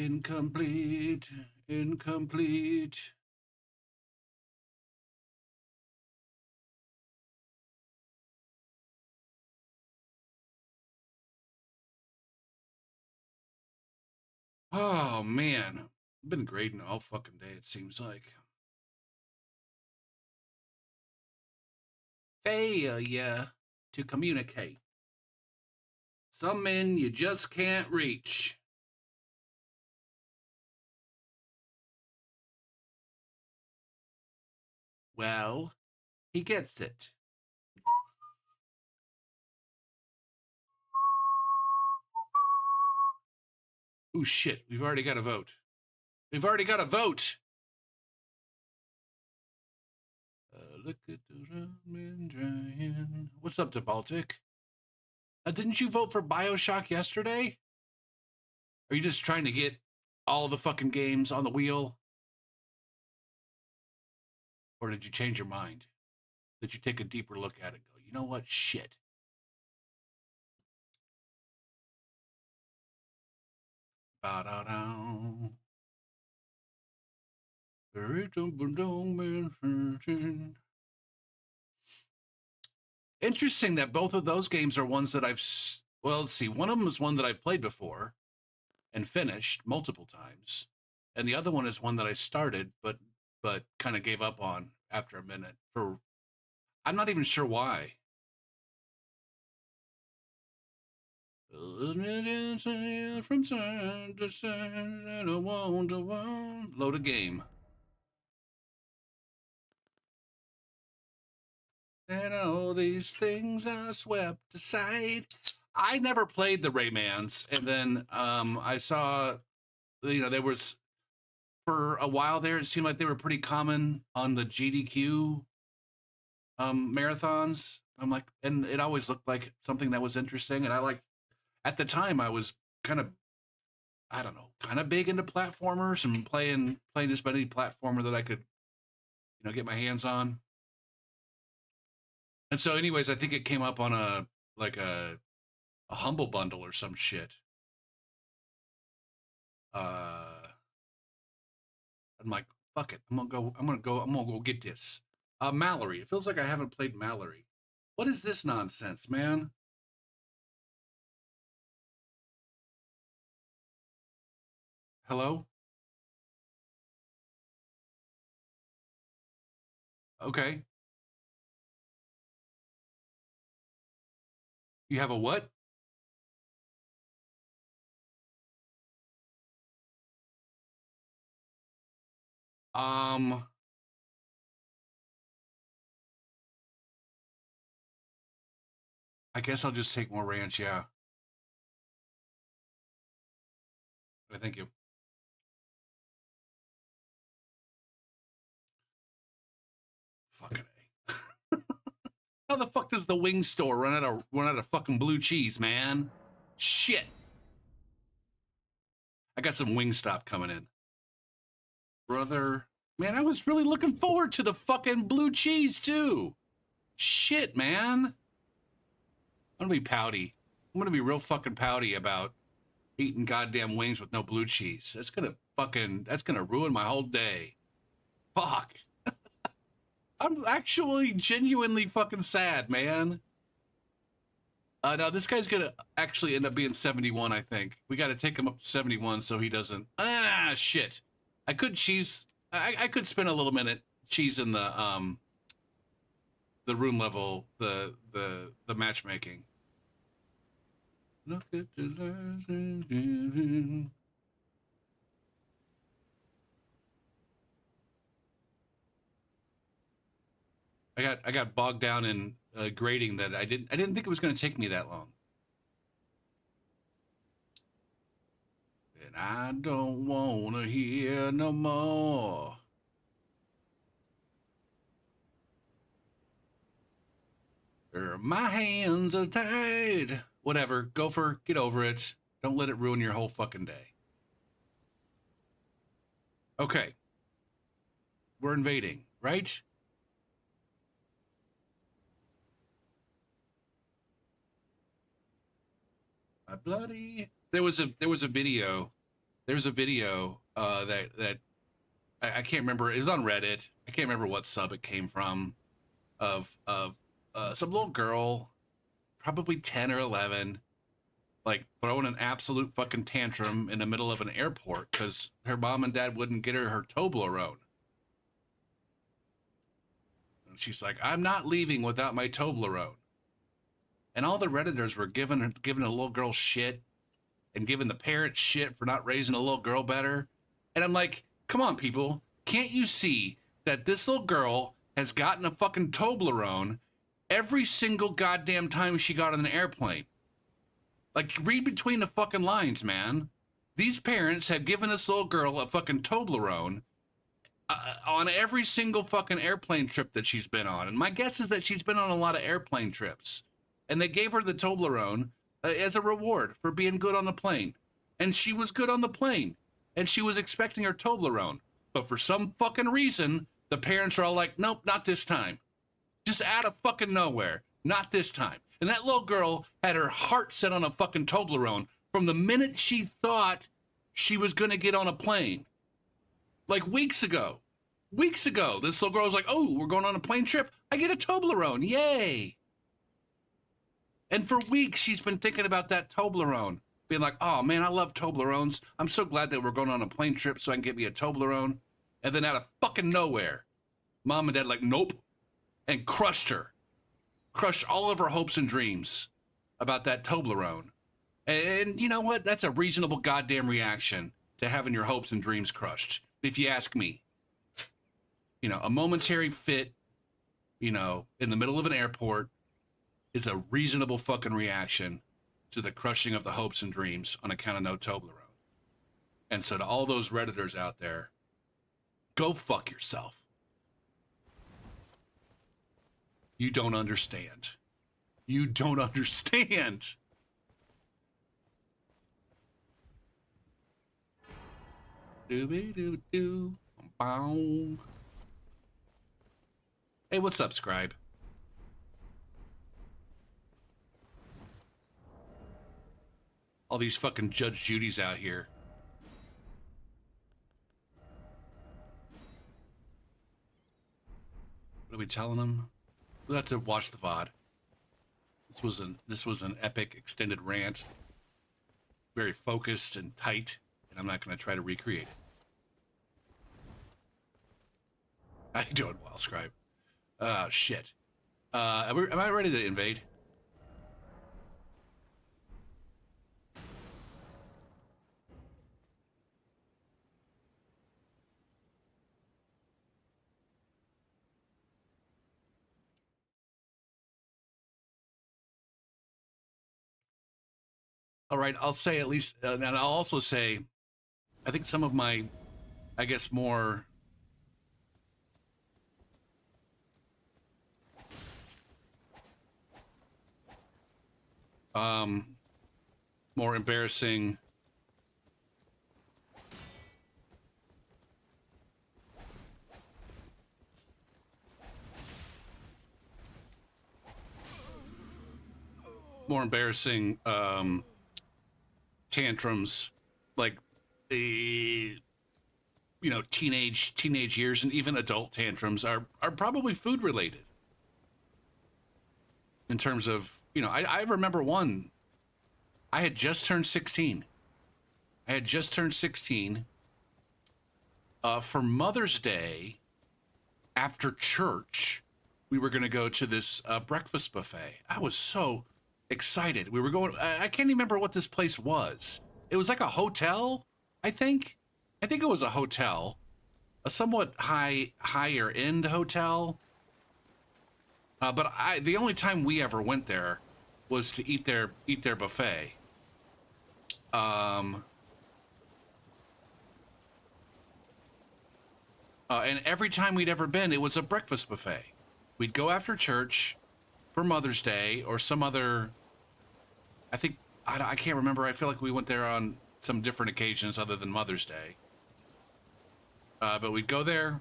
Incomplete. Incomplete. Oh, man. I've been grading all fucking day, it seems like. Failure to communicate. Some men you just can't reach. Well, he gets it. Oh, shit. We've already got a vote. We've already got a vote. Look at the ramen drying. What's up to Baltic? Didn't you vote for Bioshock yesterday? Are you just trying to get all the fucking games on the wheel? Or did you change your mind? Did you take a deeper look at it and go, you know what? Shit. Ba-da-da. Interesting that both of those games are ones that well, let's see. One of them is one that I've played before and finished multiple times. And the other one is one that I started, but kind of gave up on after a minute I'm not even sure why. From side to side, load a game. And all these things are swept aside. I never played the Raymans, and then I saw, there was for a while there. It seemed like they were pretty common on the GDQ marathons. I'm like, and it always looked like something that was interesting. And at the time, I was kind of, I don't know, kind of big into platformers and playing as many platformer that I could, get my hands on. And so, anyways, I think it came up on a humble bundle or some shit. I'm like, fuck it, I'm gonna go get this. Mallory. It feels like I haven't played Mallory. What is this nonsense, man? Hello? Okay. You have a what? Um, I guess I'll just take more ranch, yeah. Thank you. Fucking A. How the fuck does the wing store run out of fucking blue cheese, man? Shit. I got some Wingstop coming in. Brother. Man, I was really looking forward to the fucking blue cheese too. Shit, man. I'm gonna be pouty. I'm gonna be real fucking pouty about eating goddamn wings with no blue cheese. That's gonna ruin my whole day. Fuck. I'm actually genuinely fucking sad, man. No, this guy's gonna actually end up being 71, I think. We gotta take him up to 71 so he doesn't. Shit. I could I could spend a little minute cheesing the room level, the matchmaking. Look at the I got bogged down in grading that I didn't think it was going to take me that long. And I don't want to hear no more. My hands are tied. Whatever. Gopher, get over it. Don't let it ruin your whole fucking day. Okay. We're invading, right? My bloody. There was a video there's a video that I can't remember. It was on Reddit. I can't remember what sub it came from. Of some little girl, probably 10 or 11, like throwing an absolute fucking tantrum in the middle of an airport because her mom and dad wouldn't get her Toblerone. And she's like, "I'm not leaving without my Toblerone." And all the Redditors were giving a little girl shit and giving the parents shit for not raising a little girl better. And I'm like, come on, people. Can't you see that this little girl has gotten a fucking Toblerone every single goddamn time she got on an airplane? Like, read between the fucking lines, man. These parents have given this little girl a fucking Toblerone on every single fucking airplane trip that she's been on. And my guess is that she's been on a lot of airplane trips. And they gave her the Toblerone as a reward for being good on the plane. And she was good on the plane. And she was expecting her Toblerone. But for some fucking reason, the parents are all like, nope, not this time. Just out of fucking nowhere. Not this time. And that little girl had her heart set on a fucking Toblerone from the minute she thought she was going to get on a plane. Like weeks ago. Weeks ago, this little girl was like, oh, we're going on a plane trip. I get a Toblerone. Yay. And for weeks, she's been thinking about that Toblerone. Being like, oh, man, I love Toblerones. I'm so glad that we're going on a plane trip so I can get me a Toblerone. And then out of fucking nowhere, mom and dad like, nope. And crushed her. Crushed all of her hopes and dreams about that Toblerone. And you know what? That's a reasonable goddamn reaction to having your hopes and dreams crushed, if you ask me. You know, a momentary fit, you know, in the middle of an airport is a reasonable fucking reaction to the crushing of the hopes and dreams on account of no Toblerone. And so to all those Redditors out there, go fuck yourself. You don't understand. You don't understand. Doo-be-doo-doo. Bow. Hey, what's up, Scribe? All these fucking Judge Judys out here. What are we telling them? We'll have to watch the VOD. This was an epic extended rant. Very focused and tight, and I'm not going to try to recreate it. How you doing, Wild Scribe? Shit. Am I ready to invade? All right, I'll say at least, and I'll also say, I think some of my, I guess, more more embarrassing tantrums, like teenage years and even adult tantrums are probably food related. In terms of, I remember one. I had just turned 16. For Mother's Day, after church, we were going to go to this breakfast buffet. I was so excited. We were going, I can't even remember what this place was. It was like a hotel, I think. I think it was a hotel, a somewhat higher end hotel. But the only time we ever went there was to eat their buffet. And every time we'd ever been, it was a breakfast buffet. We'd go after church for Mother's Day or some other, I can't remember. I feel like we went there on some different occasions other than Mother's Day. But we'd go there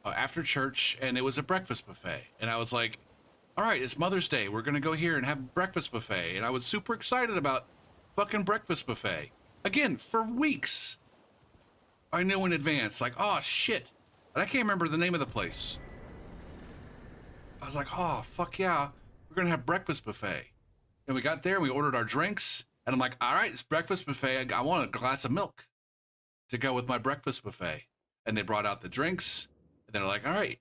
after church, and it was a breakfast buffet. And I was like, all right, it's Mother's Day. We're going to go here and have breakfast buffet. And I was super excited about fucking breakfast buffet. Again, for weeks, I knew in advance, like, oh shit. And I can't remember the name of the place. I was like, oh, fuck yeah, we're gonna have breakfast buffet. And we got there and we ordered our drinks. And I'm like, all right, it's breakfast buffet. I want a glass of milk to go with my breakfast buffet. And they brought out the drinks. And they're like, all right.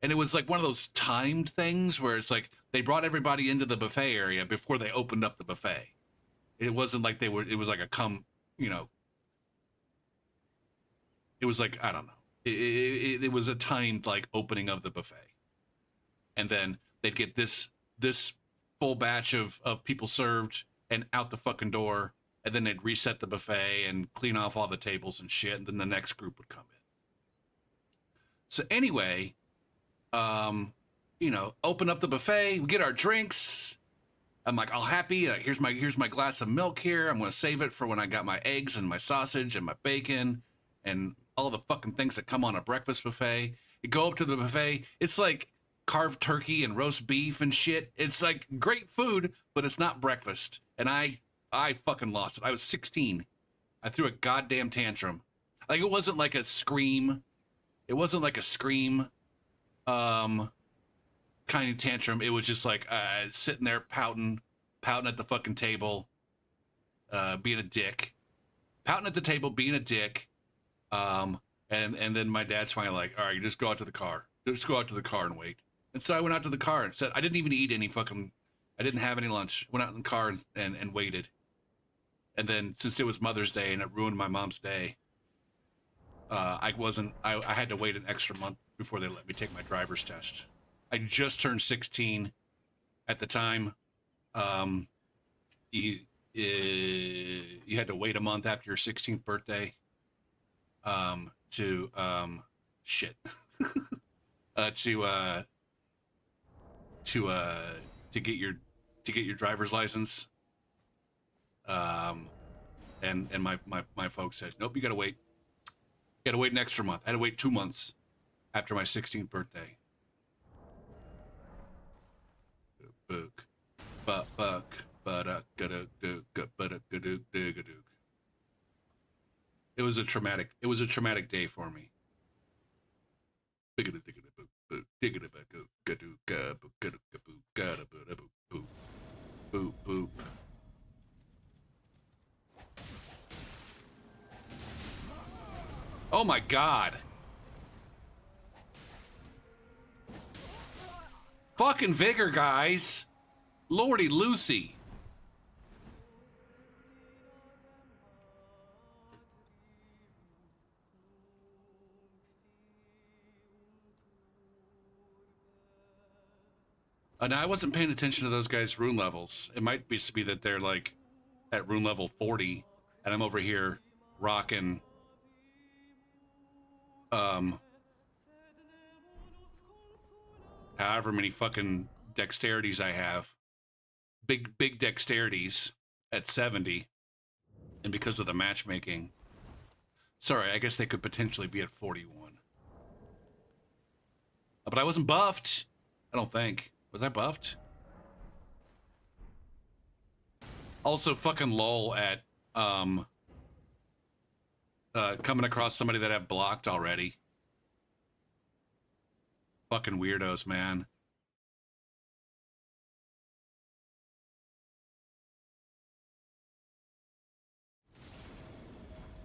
And it was like one of those timed things where it's like they brought everybody into the buffet area before they opened up the buffet. It wasn't like it was like it was like, I don't know. It was a timed like opening of the buffet. And then they'd get this full batch of people served and out the fucking door. And then they'd reset the buffet and clean off all the tables and shit. And then the next group would come in. So anyway, open up the buffet, we get our drinks. I'm like, all happy. Here's my glass of milk here. I'm going to save it for when I got my eggs and my sausage and my bacon and all the fucking things that come on a breakfast buffet. You go up to the buffet. It's like carved turkey and roast beef and shit. It's like great food, but it's not breakfast. And I fucking lost it. I was 16. I threw a goddamn tantrum. Like, it wasn't like a scream. It wasn't like a scream kind of tantrum. It was just like sitting there pouting at the fucking table, being a dick, pouting at the table, being a dick. And then my dad's finally like, all right, you just go out to the car. Just go out to the car and wait. And so I went out to the car and said, I didn't even eat any I didn't have any lunch. Went out in the car and waited. And then since it was Mother's Day and it ruined my mom's day, I had to wait an extra month before they let me take my driver's test. I just turned 16 at the time. You had to wait a month after your 16th birthday to get your driver's license. And my folks said, nope, you gotta wait. You gotta wait an extra month. I had to wait 2 months after my 16th birthday. Book. It was a traumatic day for me. Boop. Oh my God. Fucking vigor, guys. Lordy Lucy. Now I wasn't paying attention to those guys' rune levels. It might be that they're like at rune level 40 and I'm over here rocking however many fucking dexterities I have. Big dexterities at 70. And because of the matchmaking. Sorry, I guess they could potentially be at 41. But I wasn't buffed. I don't think. Was I buffed? Also, fucking lol at coming across somebody that I've blocked already. Fucking weirdos, man.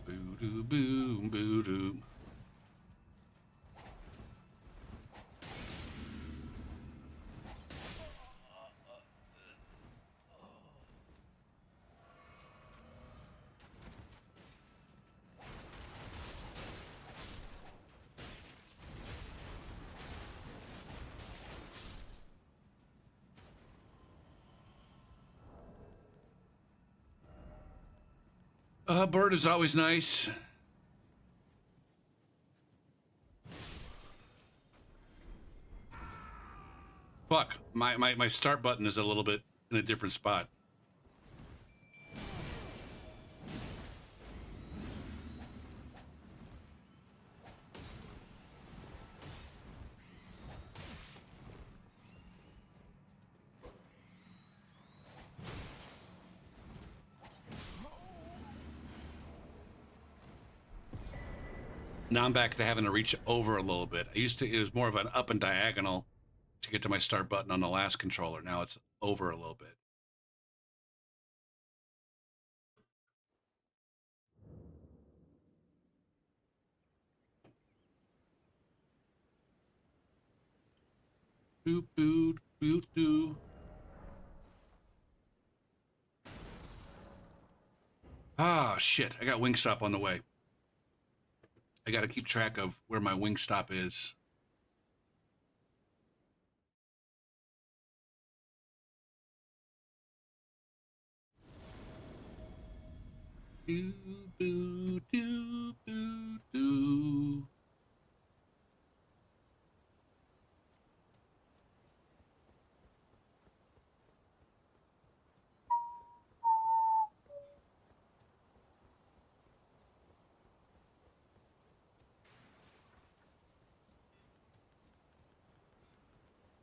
Boo-doo, boom, boo-doo. Bird is always nice. Fuck, my start button is a little bit in a different spot. Now I'm back to having to reach over a little bit. It was more of an up and diagonal to get to my start button on the last controller. Now it's over a little bit. Boop, boop, boop, boop. Ah, shit. I got Wingstop on the way. I got to keep track of where my Wingstop is. Do, do, do, do, do.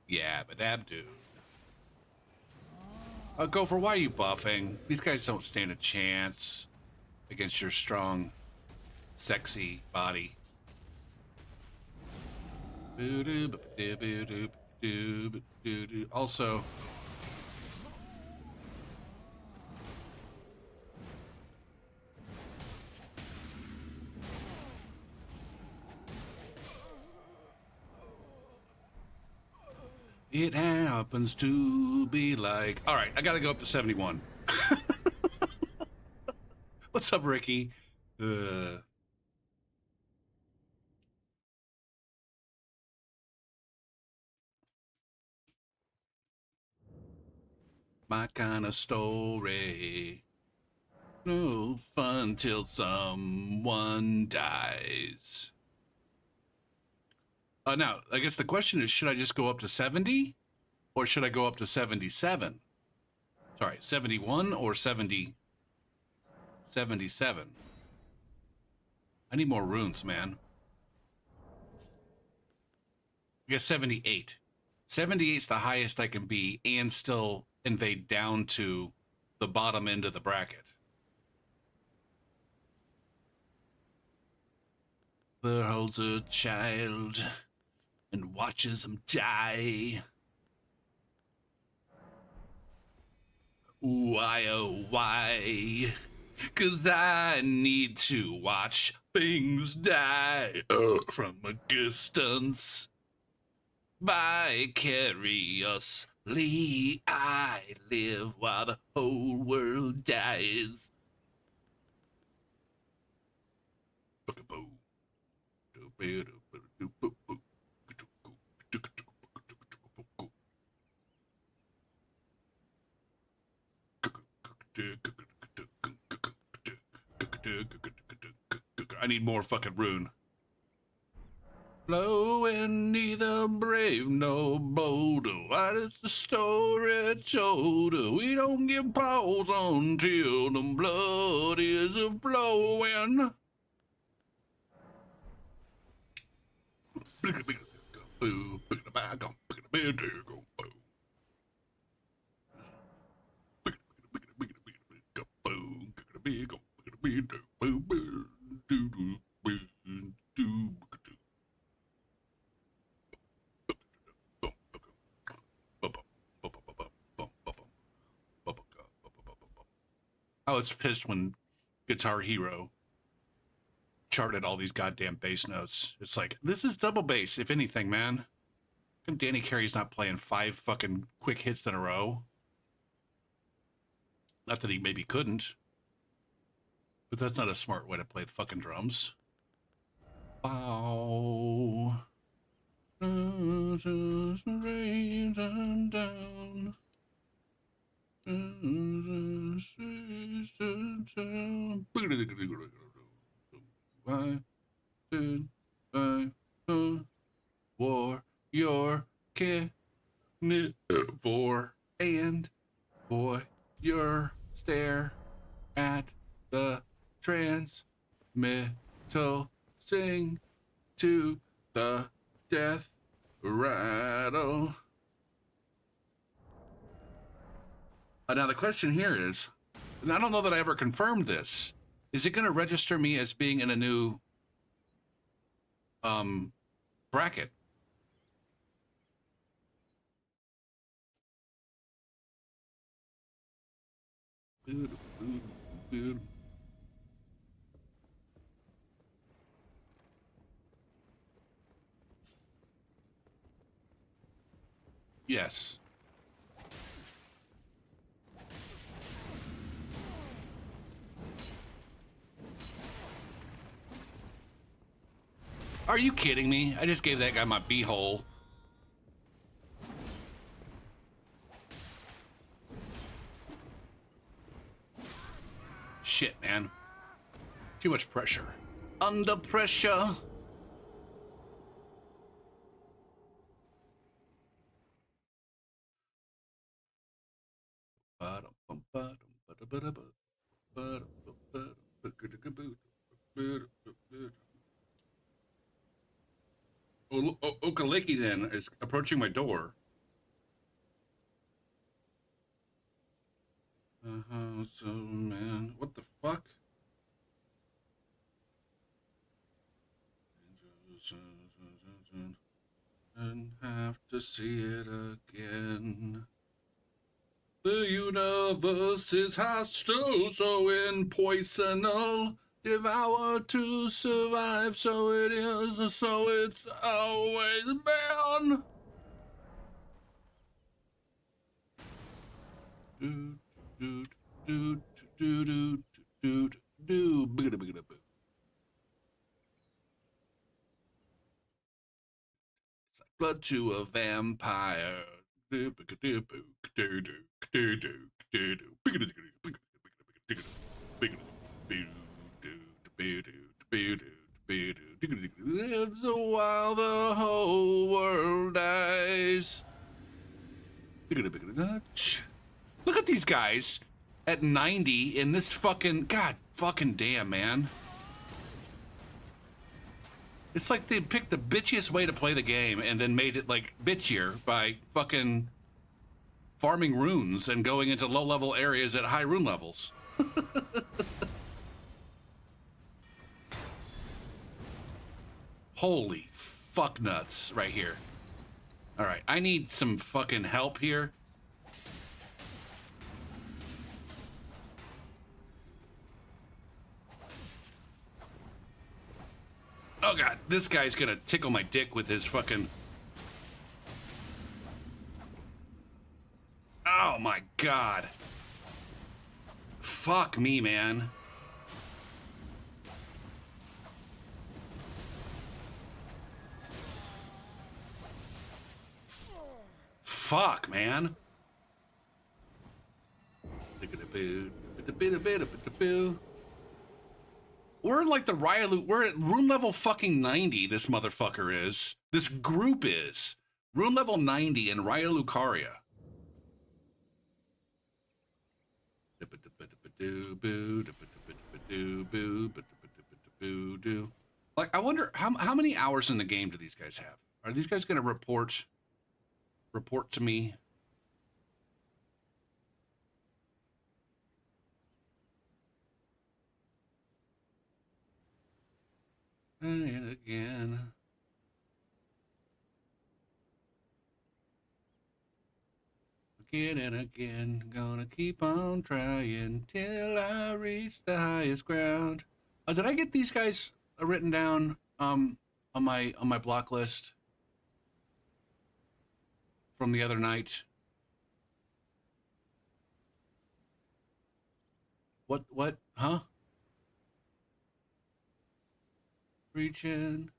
Yeah, but Abdu. Go for why are you buffing? These guys don't stand a chance against your strong, sexy body. Also, it happens to be like... All right, I got to go up to 71. What's up, Ricky? My kind of story. No fun till someone dies. Now, I guess the question is, should I just go up to 70? Or should I go up to 77? Sorry, 71 or 70? 77. I need more runes, man. I guess 78. 78's the highest I can be and still invade down to the bottom end of the bracket. There holds a child and watches him die. Why, oh, why? 'Cause I need to watch things die from a distance. Vicariously, I live while the whole world dies. I need more fucking rune. Blowing neither brave nor bold. What is the story told? We don't give pause until the blood is a flowing. I was pissed when Guitar Hero charted all these goddamn bass notes. It's like, this is double bass, if anything, man. And Danny Carey's not playing 5 fucking quick hits in a row. Not that he maybe couldn't. But that's not a smart way to play the fucking drums. Bow. Down. Warrior carnivore and warrior stare at the transmittal, sing to the death rattle. Now the question here is, and I don't know that I ever confirmed this, is it going to register me as being in a new bracket. Yes. Are you kidding me? I just gave that guy my b-hole. Shit, man. Too much pressure. Under pressure. Okaliki then is approaching my door. So man, what the fuck? And have to see it again. The universe is hostile, so impoisonal. Devour to survive, so it is, so it's always been. Do, do, do, do, do, do, do, do. It's like blood to a vampire. Lives while the whole world dies. Look at these guys at 90 in this fucking, god fucking damn, man. It's like they picked the bitchiest way to play the game and then made it like bitchier by fucking farming runes and going into low-level areas at high rune levels. Holy fuck nuts right here. All right, I need some fucking help here. Oh god, this guy's gonna tickle my dick with his fucking... Oh my god. Fuck me, man. Fuck, man. We're in like the Ryalu. We're at rune level fucking 90. This motherfucker is. This group is. Rune level 90 in Ryalucaria. Like, I wonder how many hours in the game do these guys have? Are these guys going to report to me? And again. Again and again, gonna keep on trying till I reach the highest ground. Did I get these guys written down on my block list from the other night? What? Huh? Reaching.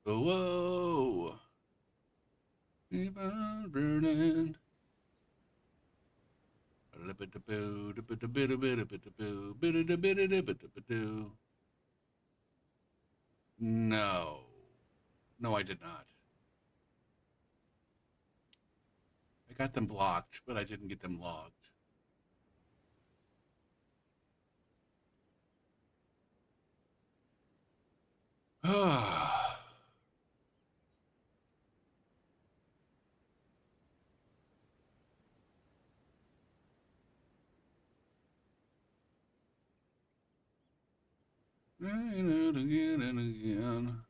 Whoa. Keep on burning. No. No, I did not. I got them blocked, but I didn't get them logged. Again and again.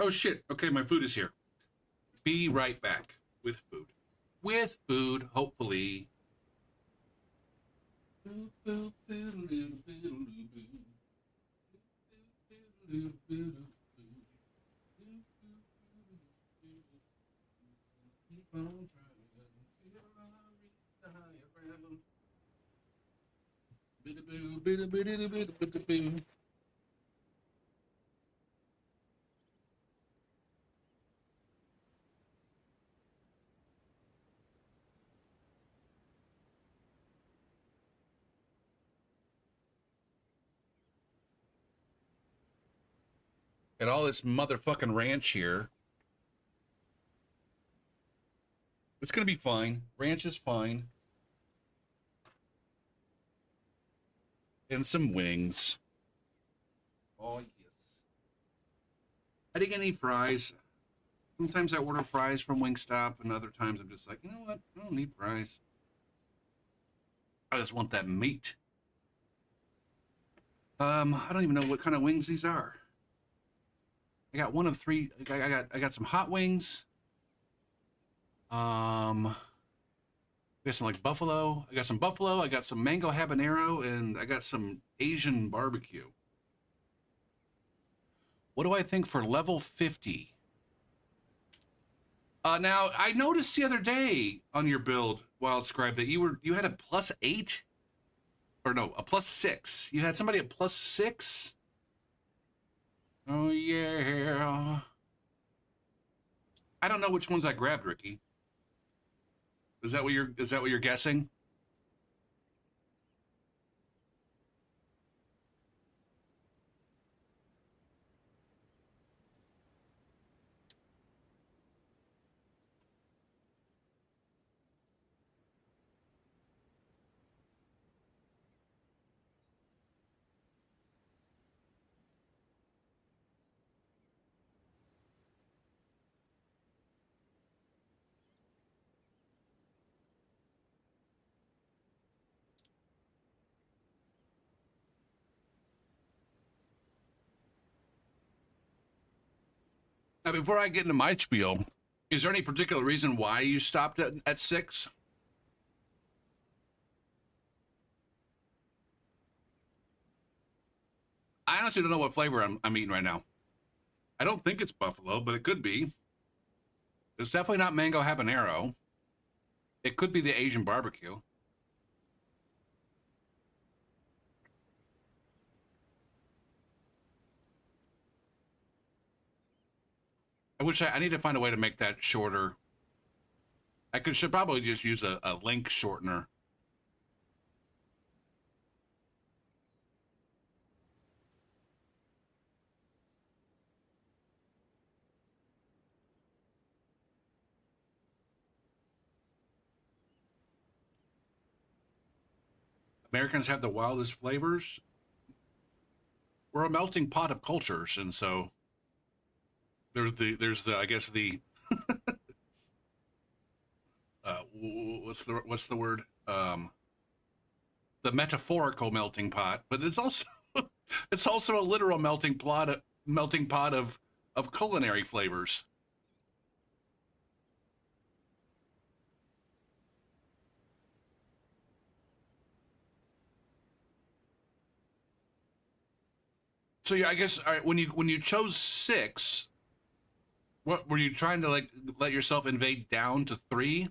Oh shit. Okay, my food is here. Be right back with food. With food, hopefully. Got all this motherfucking ranch here. It's gonna be fine. Ranch is fine. And some wings. Oh yes. I didn't get any fries. Sometimes I order fries from Wingstop, and other times I'm just like, you know what? I don't need fries. I just want that meat. I don't even know what kind of wings these are. I got one of three. I got some hot wings. I got some like buffalo. I got some buffalo. I got some mango habanero, and I got some Asian barbecue. What do I think for level 50? Now I noticed the other day on your build, Wild Scribe, that you had a +8, or no, a +6. You had somebody at +6. Oh yeah. I don't know which ones I grabbed, Ricky. Is that what you're guessing? Now, before I get into my spiel, is there any particular reason why you stopped at 6? I honestly don't know what flavor I'm eating right now. I don't think it's buffalo, but it could be. It's definitely not mango habanero. It could be the Asian barbecue. I need to find a way to make that shorter. Should probably just use a link shortener. Americans have the wildest flavors. We're a melting pot of cultures, and so there's the I guess the what's the word, the metaphorical melting pot, but it's also it's also a literal melting pot of culinary flavors. So yeah, I guess all right, when you chose 6, what were you trying to like let yourself invade down to 3?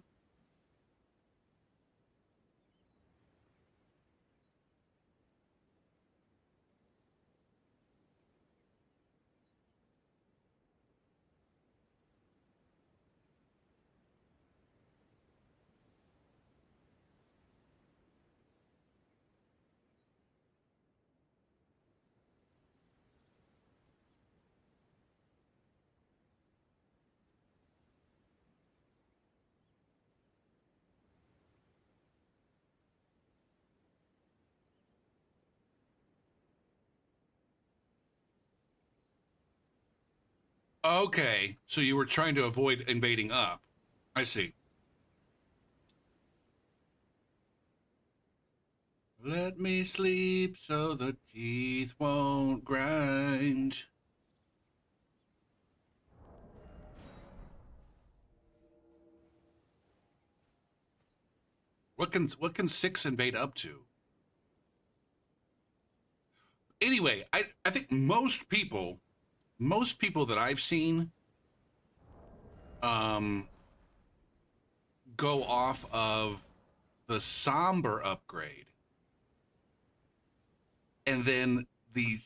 Okay, so you were trying to avoid invading up. I see. Let me sleep so the teeth won't grind. What can 6 invade up to? Anyway, I think most people that I've seen go off of the somber upgrade, and then the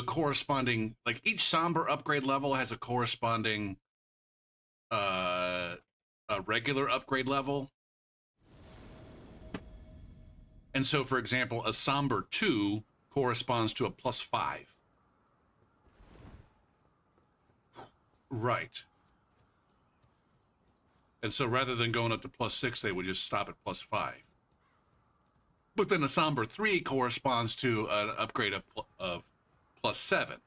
corresponding, like, each somber upgrade level has a corresponding a regular upgrade level. And so, for example, a somber 2 corresponds to a +5. Right. And so rather than going up to +6, they would just stop at +5. But then a somber 3 corresponds to an upgrade of +7.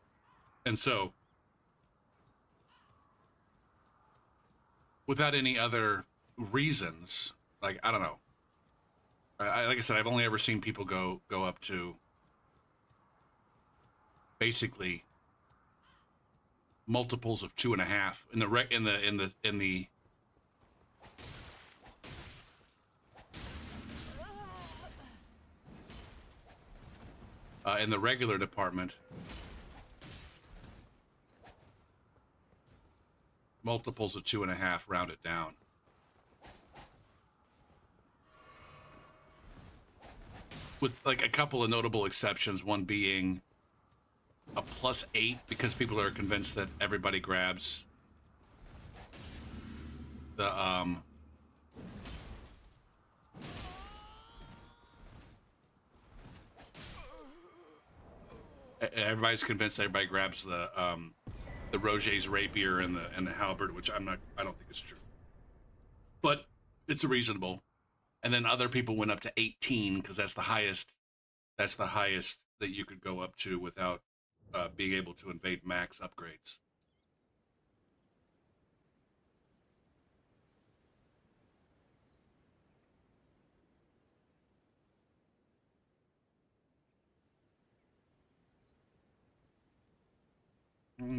And so, without any other reasons, like, I don't know. Like I said, I've only ever seen people go up to basically multiples of 2.5 in the regular department. Multiples of 2.5, round it down. With like a couple of notable exceptions, one being a +8 because people are convinced that everybody grabs the everybody's convinced everybody grabs the Roger's rapier and the halberd, which I don't think is true, but it's reasonable. And then other people went up to 18 because that's the highest that you could go up to without being able to invade max upgrades.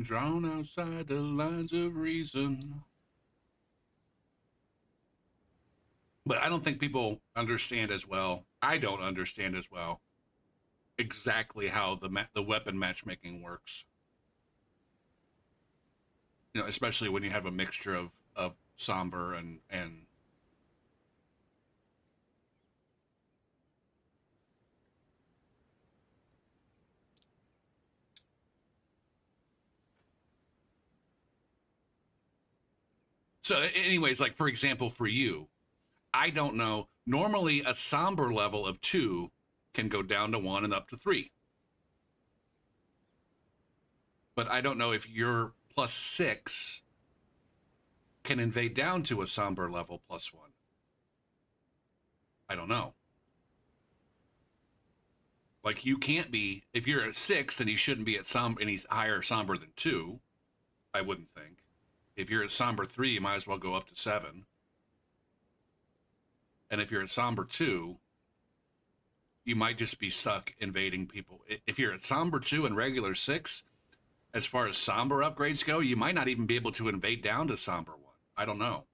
Drawn outside the lines of reason. But I don't think people understand as well. I don't understand as well exactly how the weapon matchmaking works. You know, especially when you have a mixture of somber and so anyways, like, for example, for you, I don't know. Normally, a somber level of 2 can go down to 1 and up to 3. But I don't know if your +6 can invade down to a somber level +1. I don't know. Like, you can't be, if you're at 6, then you shouldn't be at somber, and he's higher somber than 2. I wouldn't think. If you're at somber 3, you might as well go up to 7. And if you're at somber 2, you might just be stuck invading people. If you're at somber 2 and regular 6, as far as somber upgrades go, you might not even be able to invade down to somber 1. I don't know.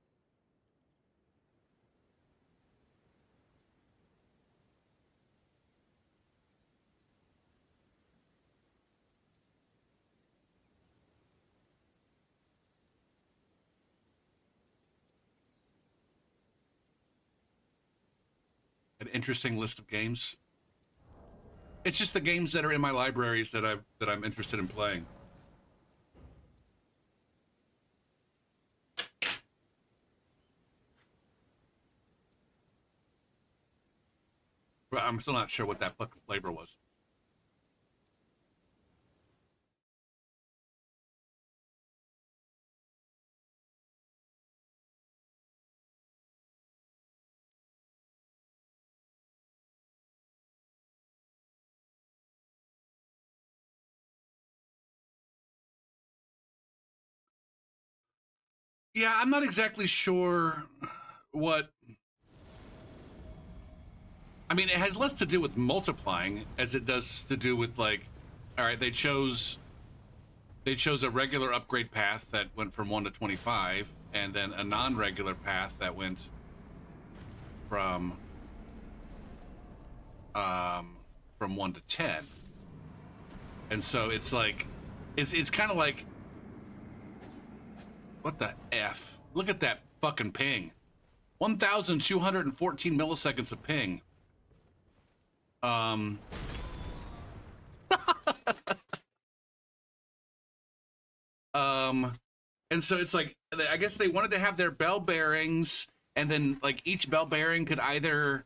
An interesting list of games. It's just the games that are in my libraries that I'm interested in playing. But I'm still not sure what that fucking flavor was. Yeah, I'm not exactly sure what. I mean, it has less to do with multiplying as it does to do with, like, all right, they chose a regular upgrade path that went from 1 to 25, and then a non-regular path that went from 1 to 10. And so it's like, it's kind of like, what the F? Look at that fucking ping. 1,214 milliseconds of ping. And so it's like, I guess they wanted to have their bell bearings, and then like each bell bearing could either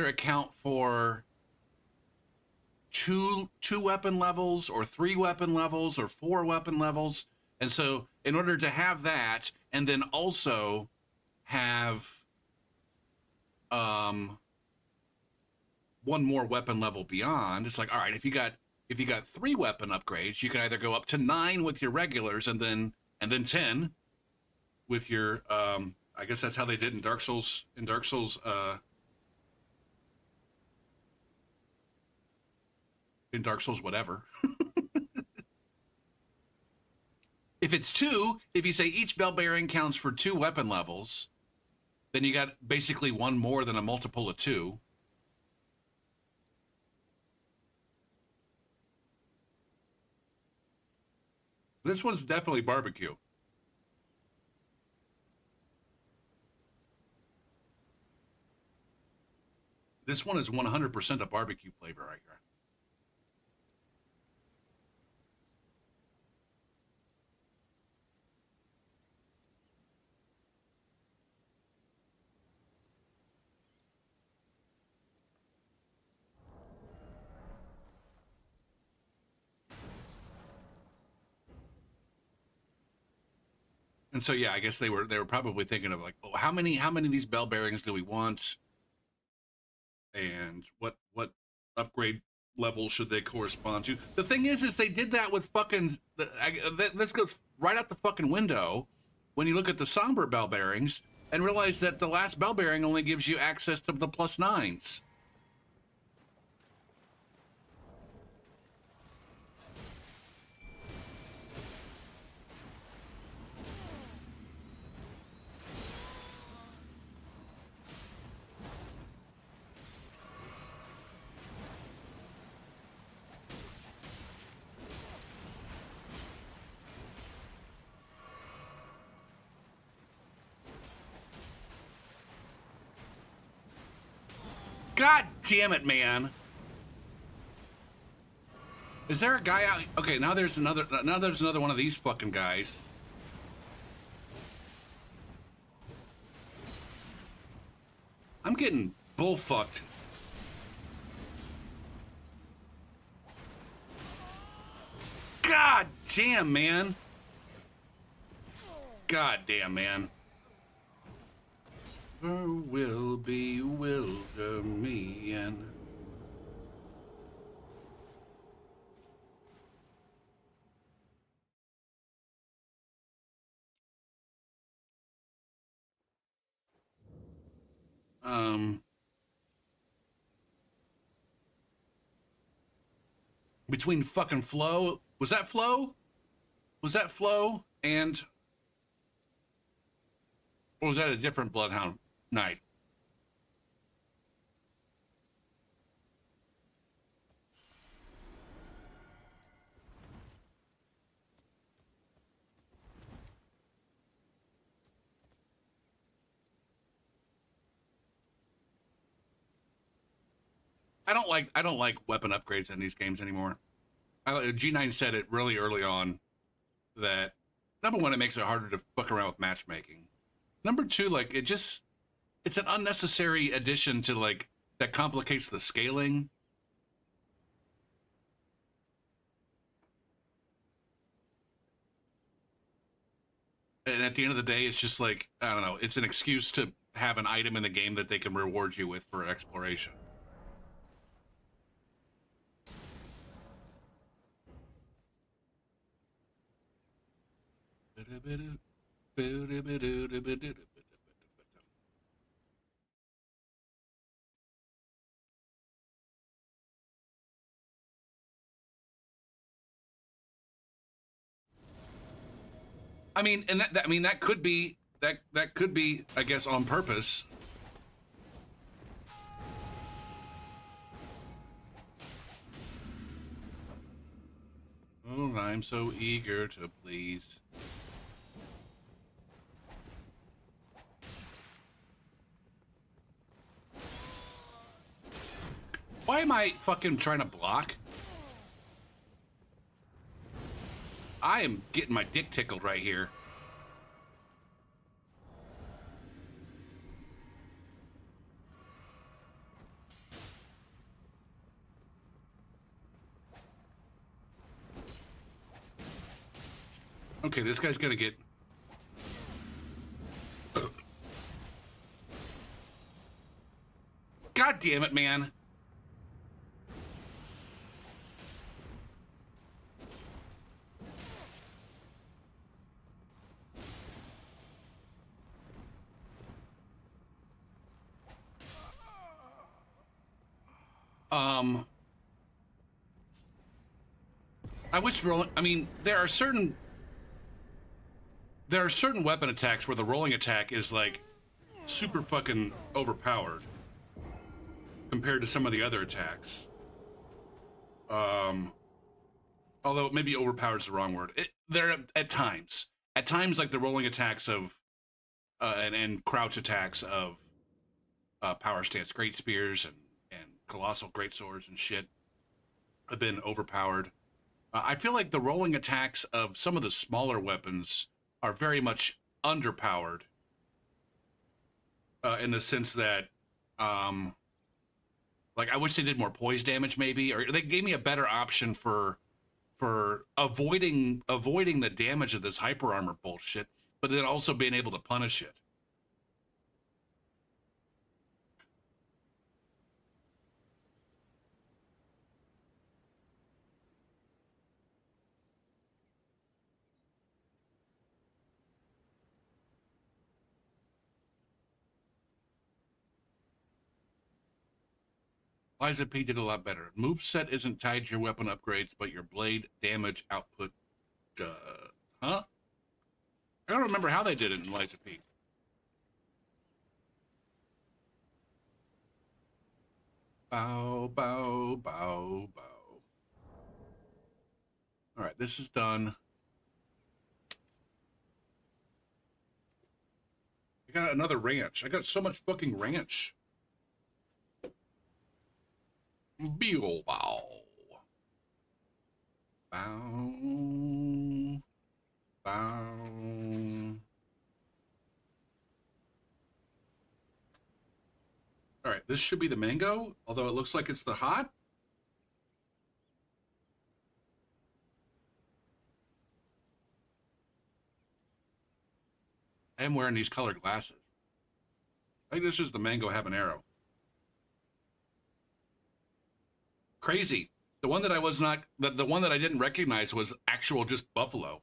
account for two weapon levels, or 3 weapon levels, or 4 weapon levels. And so in order to have that, and then also have one more weapon level beyond, it's like, all right, if you got 3 weapon upgrades, you can either go up to 9 with your regulars, and then 10 with your I guess that's how they did in Dark Souls whatever. If it's 2, if you say each bell bearing counts for 2 weapon levels, then you got basically 1 more than a multiple of 2. This one's definitely barbecue. This one is 100% a barbecue flavor right here. And so yeah, I guess they were probably thinking of like, oh, how many of these bell bearings do we want, and what upgrade level should they correspond to? The thing is they did that with fucking. Let's go right out the fucking window when you look at the somber bell bearings and realize that the last bell bearing only gives you access to the +9s. God damn it, man. Is there a guy out? Okay, now there's another one of these fucking guys. I'm getting bullfucked. God damn, man. God damn, man. There will bewilder me and between fucking Flo, was that Flo? Was that Flo and, or was that a different Bloodhound Knight? I don't like weapon upgrades in these games anymore. G9 said it really early on that, number one, it makes it harder to fuck around with matchmaking. Number two, like it's an unnecessary addition to like that complicates the scaling. And at the end of the day, it's just like, I don't know, it's an excuse to have an item in the game that they can reward you with for exploration. I mean, and that I mean that could be that could be, I guess, on purpose. Oh, I'm so eager to please. Why am I fucking trying to block? I am getting my dick tickled right here. Okay, this guy's gonna get... God damn it, man. I wish rolling... I mean, there are certain weapon attacks where the rolling attack is, like, super fucking overpowered compared to some of the other attacks. Although maybe overpowered is the wrong word. They're at times, like the rolling attacks of, and crouch attacks of power stance great spears and colossal great swords and shit have been overpowered. I feel like the rolling attacks of some of the smaller weapons are very much underpowered, in the sense that, like, I wish they did more poise damage, maybe, or they gave me a better option for avoiding the damage of this hyper armor bullshit, but then also being able to punish it. Liza P did a lot better. Moveset isn't tied to your weapon upgrades, but your blade damage output. Huh? I don't remember how they did it in Liza P. Bow, bow, bow, bow. All right, this is done. I got another ranch. I got so much fucking ranch. Beagle bow. Bow. Bow. All right, this should be the mango, although it looks like it's the hot. I am wearing these colored glasses. I think this is the mango habanero. Crazy. The one that I was not, the one that I didn't recognize was actual just buffalo.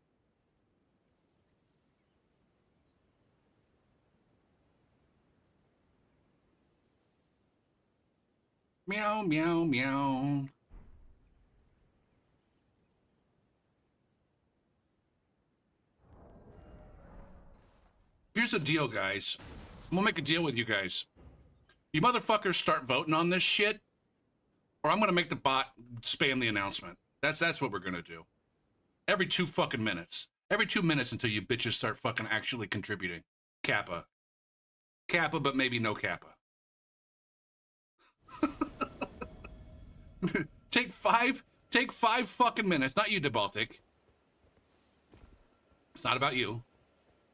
Meow, meow, meow. Here's the deal, guys. I'm gonna make a deal with you guys. You motherfuckers start voting on this shit, or I'm gonna make the bot spam the announcement. That's what we're gonna do. Every 2 fucking minutes. Every 2 minutes until you bitches start fucking actually contributing. Kappa. Kappa, but maybe no Kappa. Take five fucking minutes. Not you, DeBaltic. It's not about you.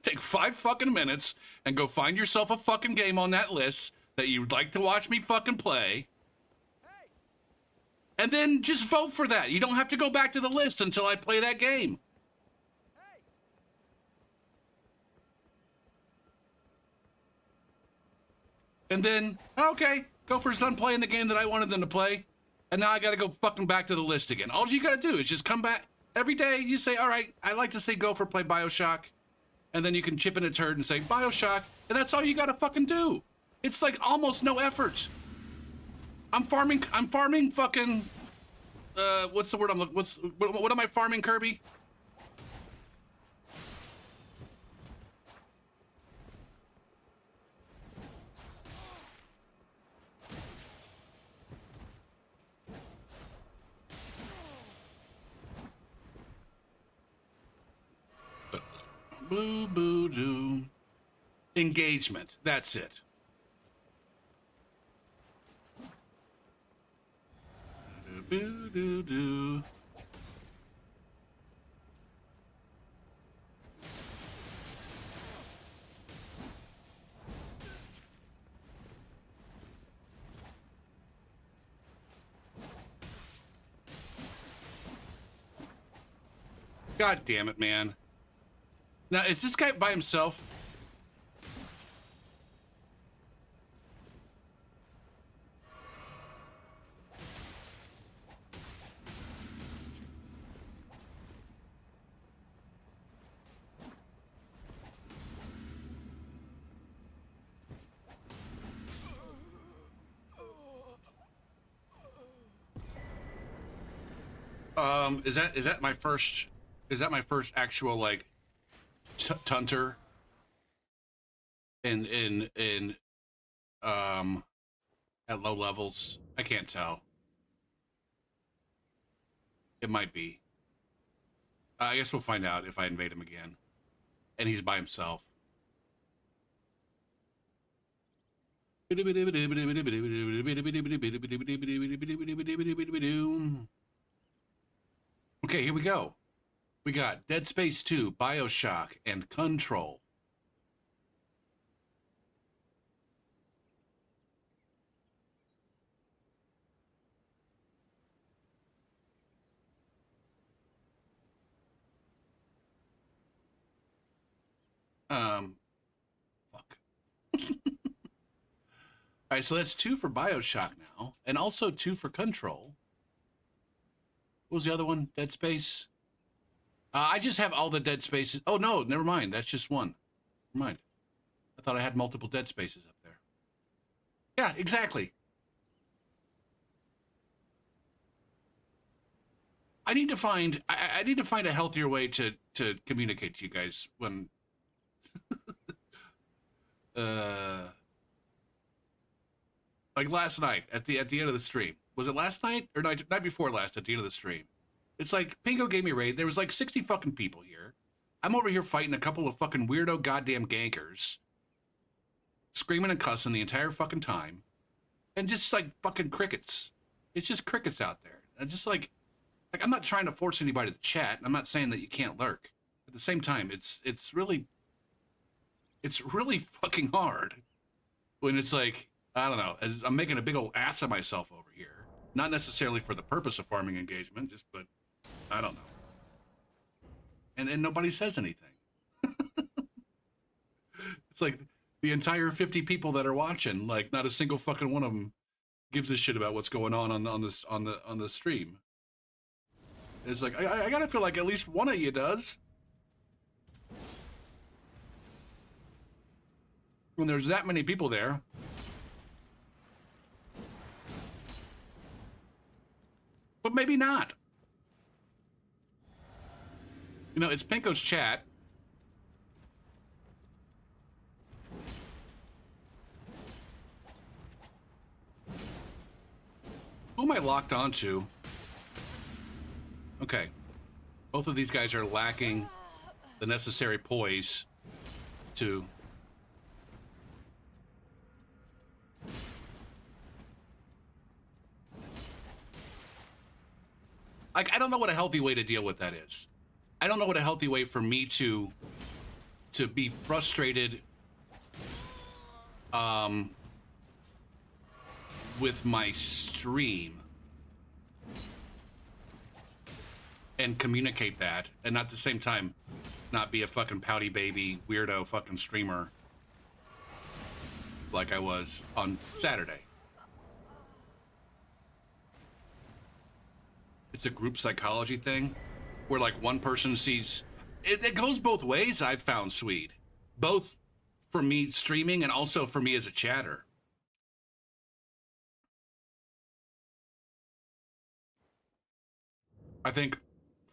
Take 5 fucking minutes and go find yourself a fucking game on that list that you'd like to watch me fucking play. And then just vote for that. You don't have to go back to the list until I play that game. And then, okay, Gopher's done playing the game that I wanted them to play. And now I gotta go fucking back to the list again. All you gotta do is just come back every day. You say, all right, I like to say Gopher play Bioshock. And then you can chip in a turd and say Bioshock. And that's all you gotta fucking do. It's like almost no effort. I'm farming fucking, what's the word I'm looking, what am I farming, Kirby? Boo boo doo. Engagement. That's it. Boo doo doo. God damn it, man. Now, is this guy by himself? Is that my first? Is that my first actual like tunter? In at low levels, I can't tell. It might be. I guess we'll find out if I invade him again, and he's by himself. Okay, here we go. We got Dead Space 2, BioShock, and Control. Fuck. All right, so that's 2 for BioShock now, and also 2 for Control. What was the other one? Dead Space? I just have all the Dead Spaces. Oh, no, never mind. That's just one. Never mind. I thought I had multiple Dead Spaces up there. Yeah, exactly. I need to find a healthier way to communicate to you guys when like last night at the end of the stream. Was it last night or night before last at the end of the stream? It's like Pingo gave me a raid. There was like 60 fucking people here. I'm over here fighting a couple of fucking weirdo goddamn gankers, screaming and cussing the entire fucking time, and just like fucking crickets. It's just crickets out there. And just like I'm not trying to force anybody to chat. I'm not saying that you can't lurk. At the same time, it's really fucking hard when it's like, I don't know, as I'm making a big old ass of myself over here. Not necessarily for the purpose of farming engagement, just, but I don't know. And nobody says anything. It's like the entire 50 people that are watching, like not a single fucking one of them gives a shit about what's going on the stream. It's like I gotta feel like at least one of you does. When there's that many people there. But maybe not. You know, it's Pinko's chat. Who am I locked onto? Okay. Both of these guys are lacking the necessary poise to... Like, I don't know what a healthy way to deal with that is. I don't know what a healthy way for me to be frustrated with my stream and communicate that, and at the same time not be a fucking pouty baby weirdo fucking streamer like I was on Saturday. It's a group psychology thing where like one person sees it goes both ways. I've found, Swede, both for me streaming and also for me as a chatter. I think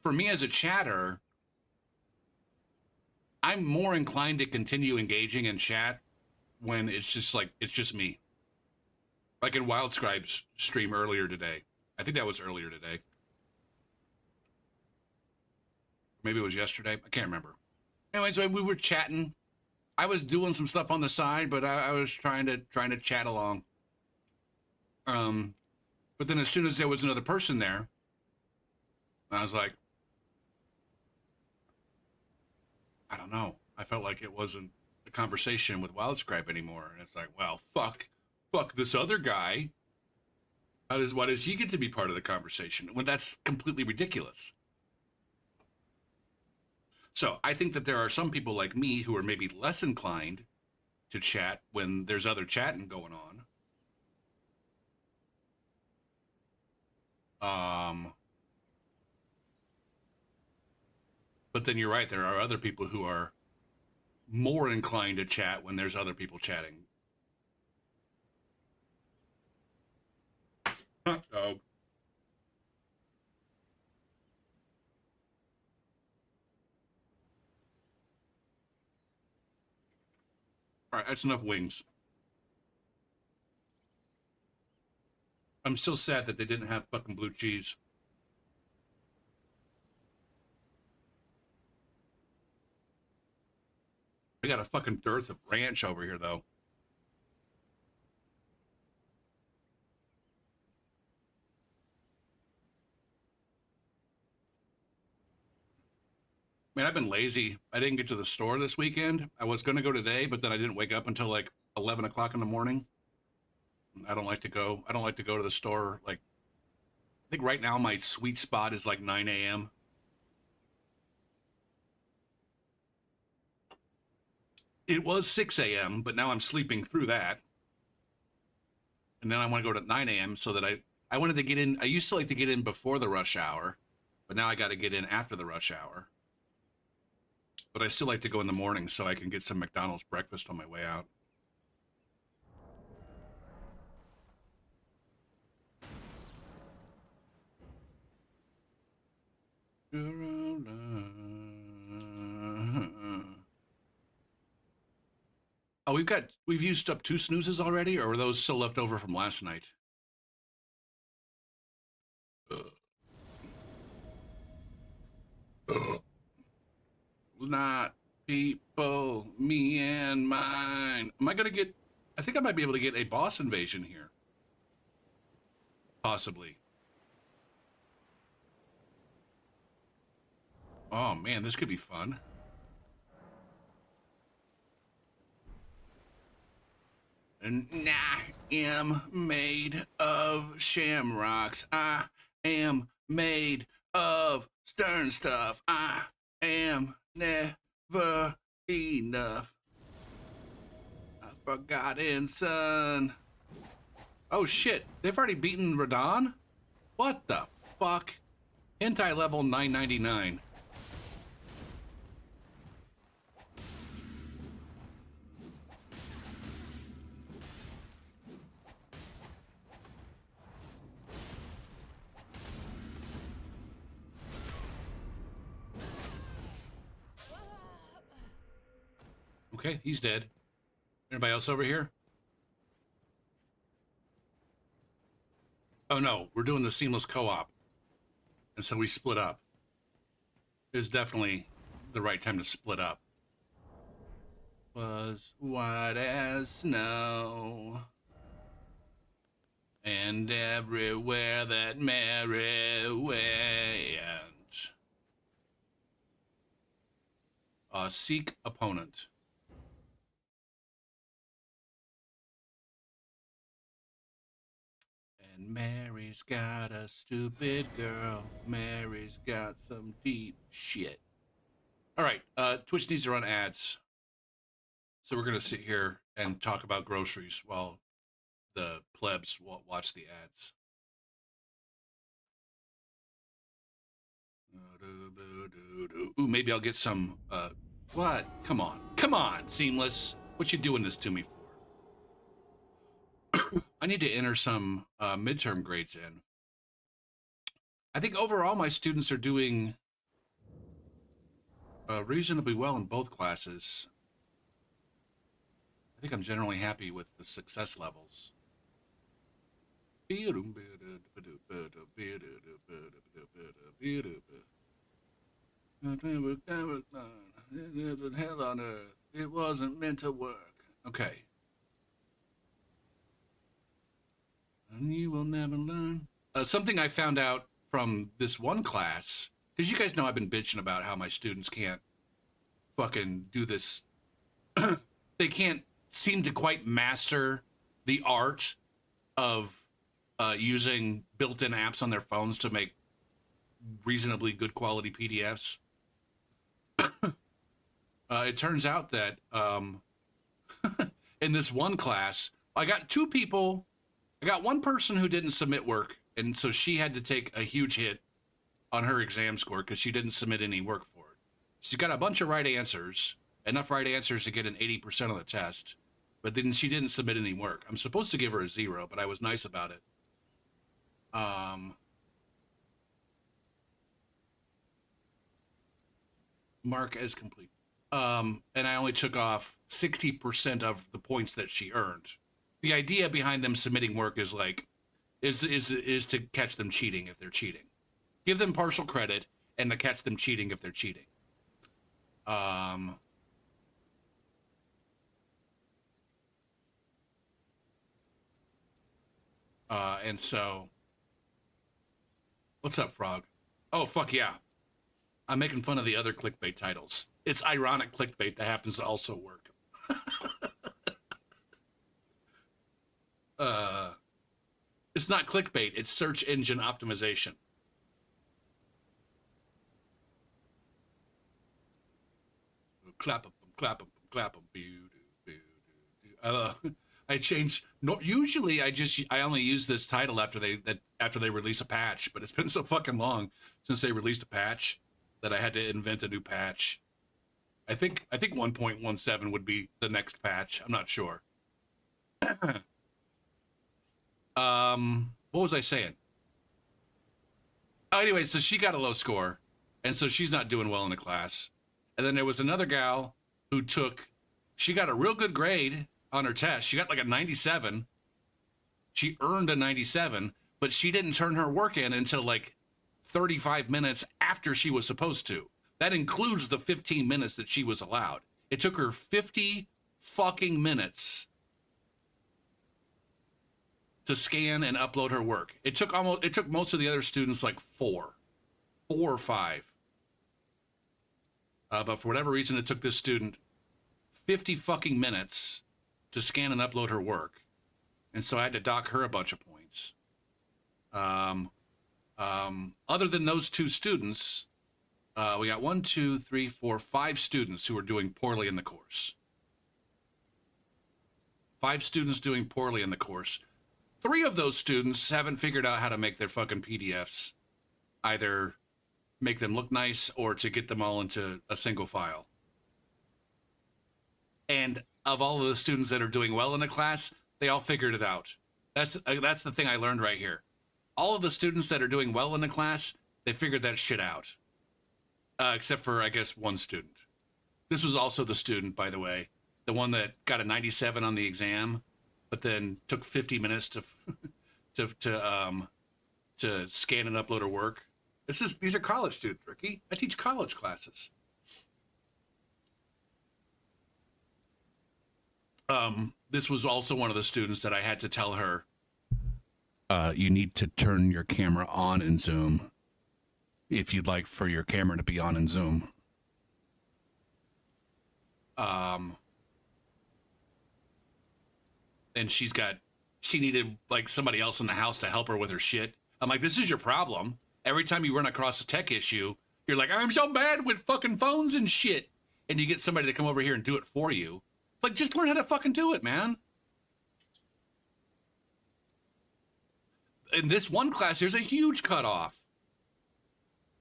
for me as a chatter, I'm more inclined to continue engaging in chat when it's just like it's just me. Like in Wildscribe's stream earlier today. I think that was earlier today. Maybe it was yesterday. I can't remember. Anyways, we were chatting. I was doing some stuff on the side, but I was trying to chat along. But then as soon as there was another person there, I was like, I don't know. I felt like it wasn't a conversation with Wildscribe anymore. And it's like, well, fuck this other guy. Why does he get to be part of the conversation when that's completely ridiculous? So I think that there are some people like me who are maybe less inclined to chat when there's other chatting going on. But then you're right, there are other people who are more inclined to chat when there's other people chatting. Hot dog. All right, that's enough wings. I'm still sad that they didn't have fucking blue cheese. We got a fucking dearth of ranch over here, though. Man, I've been lazy. I didn't get to the store this weekend. I was going to go today, but then I didn't wake up until like 11 o'clock in the morning. I don't like to go. I don't like to go to the store. Like, I think right now my sweet spot is like 9 a.m. It was 6 a.m., but now I'm sleeping through that. And then I want to go to 9 a.m. so that I wanted to get in. I used to like to get in before the rush hour, but now I got to get in after the rush hour. But I still like to go in the morning so I can get some McDonald's breakfast on my way out. Oh, we've used up 2 snoozes already, or were those still left over from last night? Not people, me and mine. Am I gonna get? I think I might be able to get a boss invasion here. Possibly. Oh man, this could be fun. And I am made of shamrocks. I am made of stern stuff. I am never enough. A forgotten son. Oh shit, they've already beaten Radon? What the fuck? Hentai level 999. Okay, he's dead. Anybody else over here? Oh no, we're doing the seamless co-op. And so we split up. It's definitely the right time to split up. Was white as snow. And everywhere that Mary went. Seek opponent. And Mary's got a stupid girl. Mary's got some deep shit. All right, Twitch needs to run ads. So we're going to sit here and talk about groceries while the plebs watch the ads. Ooh, maybe I'll get some, what? Come on, Seamless. What you doing this to me for? I need to enter some midterm grades in. I think overall my students are doing reasonably well in both classes. I think I'm generally happy with the success levels. There's a hell on earth. It wasn't meant to work. Okay. And you will never learn. Something I found out from this one class, because you guys know I've been bitching about how my students can't fucking do this. They can't seem to quite master the art of using built-in apps on their phones to make reasonably good quality PDFs. It turns out that in this one class, I got two people. I got one person who didn't submit work, and so she had to take a huge hit on her exam score because she didn't submit any work for it. She got a bunch of right answers, enough right answers to get an 80% on the test, but then she didn't submit any work. I'm supposed to give her a 0, but I was nice about it. Mark as complete. And I only took off 60% of the points that she earned. The idea behind them submitting work is like, is to catch them cheating if they're cheating. Give them partial credit and to catch them cheating if they're cheating. And so, what's up, Frog? Oh, fuck yeah. I'm making fun of the other clickbait titles. It's ironic clickbait that happens to also work. It's not clickbait, it's search engine optimization. Clap them, clap them, clap them. I changed. No, usually I only use this title after they release a patch, but it's been so fucking long since they released a patch that I had to invent a new patch. I think 1.17 would be the next patch. I'm not sure. What was I saying? Oh, anyway, so she got a low score, and so she's not doing well in the class. And then there was another gal who she got a real good grade on her test. She got like a 97. She earned a 97, but she didn't turn her work in until like 35 minutes after she was supposed to. That includes the 15 minutes that she was allowed. It took her 50 fucking minutes to scan and upload her work. It took most of the other students like 4 or 5. But for whatever reason, it took this student 50 fucking minutes to scan and upload her work. And so I had to dock her a bunch of points. Other than those 2 students, we got 1, 2, 3, 4, 5 students who are doing poorly in the course. 5 students doing poorly in the course. 3 of those students haven't figured out how to make their fucking PDFs. Either make them look nice or to get them all into a single file. And of all of the students that are doing well in the class, they all figured it out. That's the thing I learned right here. All of the students that are doing well in the class, they figured that shit out. Except for, I guess, 1 student. This was also the student, by the way, the one that got a 97 on the exam, but then took 50 minutes to scan and upload her work. These are college students, Ricky. I teach college classes. This was also one of the students that I had to tell her, you need to turn your camera on in Zoom if you'd like for your camera to be on in Zoom. And she needed like somebody else in the house to help her with her shit. I'm like, this is your problem. Every time you run across a tech issue, you're like, I'm so bad with fucking phones and shit. And you get somebody to come over here and do it for you. Like, just learn how to fucking do it, man. In this one class, there's a huge cutoff.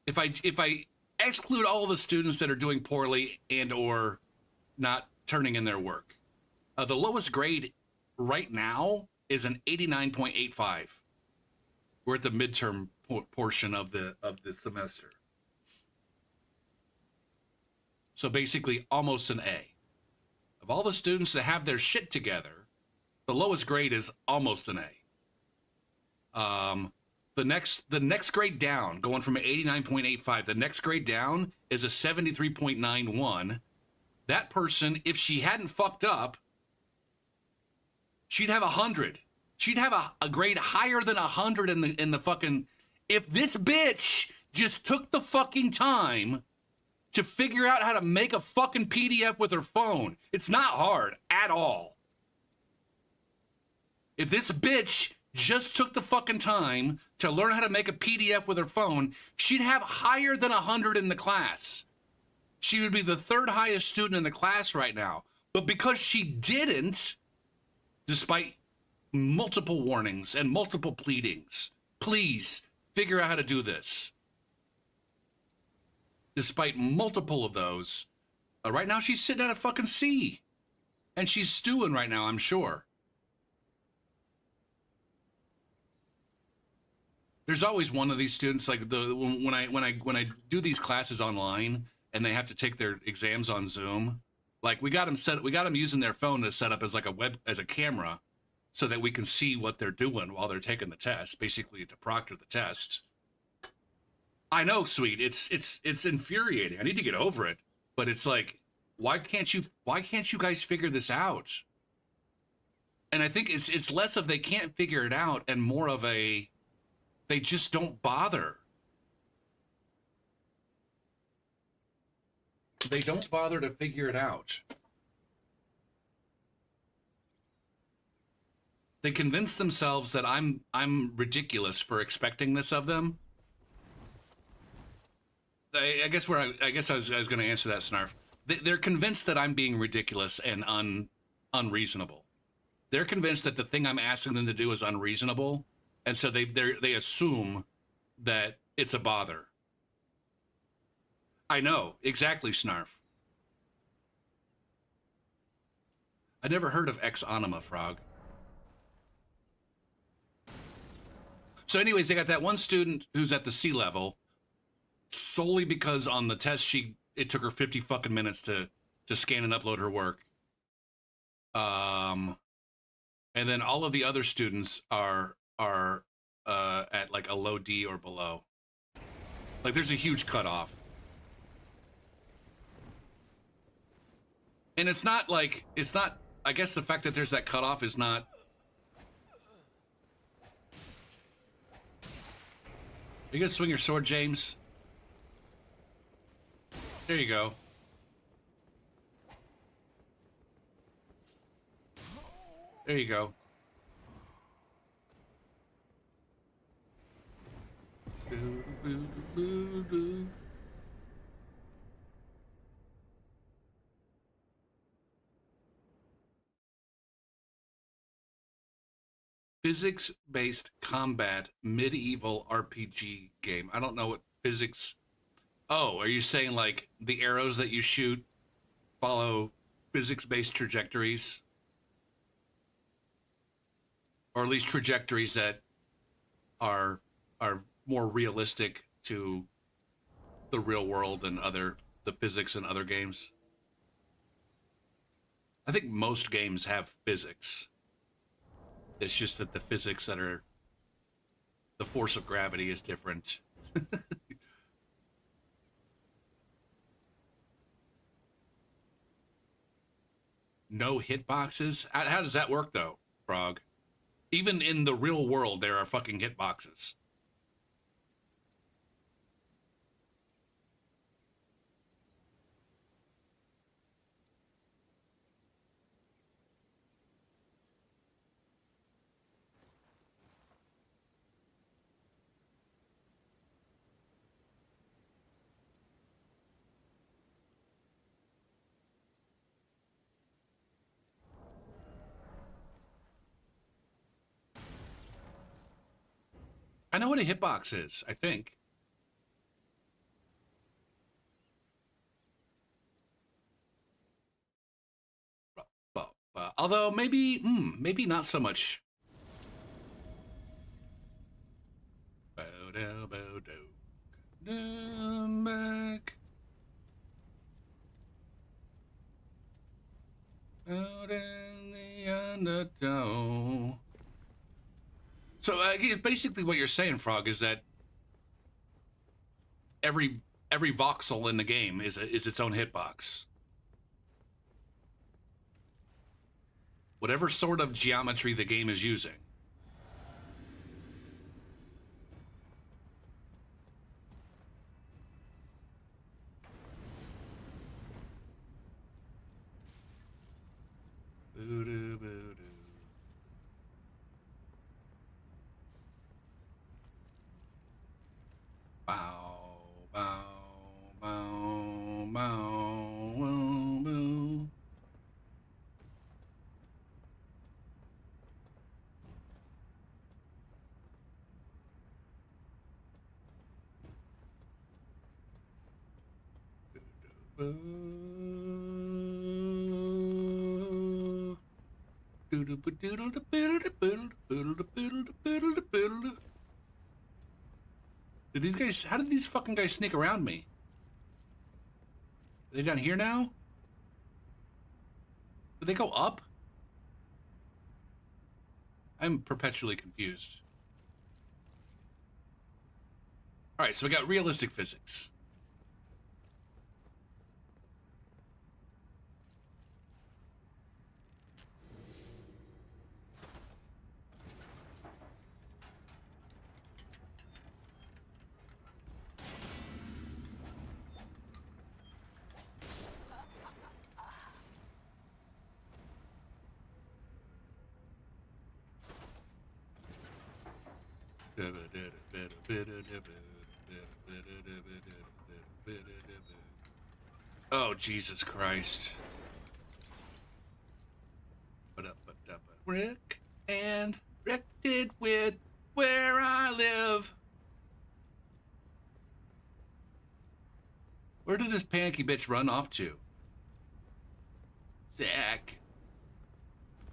If I exclude all the students that are doing poorly and or not turning in their work, the lowest grade right now is an 89.85. We're at the midterm portion of the semester. So basically almost an A. Of all the students that have their shit together, the lowest grade is almost an A. The next grade down, going from an 89.85, the next grade down is a 73.91. That person, if she hadn't fucked up, she'd have 100. She'd have a grade higher than 100 in the fucking. If this bitch just took the fucking time to figure out how to make a fucking PDF with her phone, it's not hard at all. If this bitch just took the fucking time to learn how to make a PDF with her phone, she'd have higher than 100 in the class. She would be the third highest student in the class right now. But because she didn't, despite multiple warnings and multiple pleadings, please figure out how to do this. Despite multiple of those, right now she's sitting at a fucking C. And she's stewing right now, I'm sure. There's always one of these students, like when I do these classes online and they have to take their exams on Zoom, like we got them using their phone to set up as like a camera, so that we can see what they're doing while they're taking the test, basically to proctor the test. I know, sweet, it's infuriating. I need to get over it, but it's like, why can't you guys figure this out? And I think it's less of they can't figure it out and more of a they just don't bother. They don't bother to figure it out. They convince themselves that I'm ridiculous for expecting this of them. I guess I was going to answer that, Snarf. They're convinced that I'm being ridiculous and unreasonable. They're convinced that the thing I'm asking them to do is unreasonable. And so they assume that it's a bother. I know, exactly, Snarf. I never heard of ex anima, Frog. So anyways, they got that one student who's at the C level solely because on the test it took her 50 fucking minutes to scan and upload her work. And then all of the other students are at like a low D or below. Like there's a huge cutoff. And it's not, I guess the fact that there's that cutoff is not. Are you gonna swing your sword, James? There you go. There you go. Physics-based combat medieval RPG game. I don't know what physics. Oh, are you saying like the arrows that you shoot follow physics-based trajectories? Or at least trajectories that are more realistic to the real world than the physics in other games? I think most games have physics. It's just that the physics that are the force of gravity is different. No hitboxes? How does that work though, Frog? Even in the real world, there are fucking hitboxes. I know what a hitbox is, I think. Although maybe not so much. Bow down, bow down, back. Out in the undertow. So basically what you're saying, Frog, is that every voxel in the game is its own hitbox. Whatever sort of geometry the game is using. Boo-doo, boo-doo. Bow, bow, bow, bow, bow, bow. Did these guys? How did these fucking guys sneak around me? Are they down here now? Did they go up? I'm perpetually confused. All right, so we got realistic physics. Oh, Jesus Christ. Rick and wrecked with where I live. Where did this panicky bitch run off to? Zach.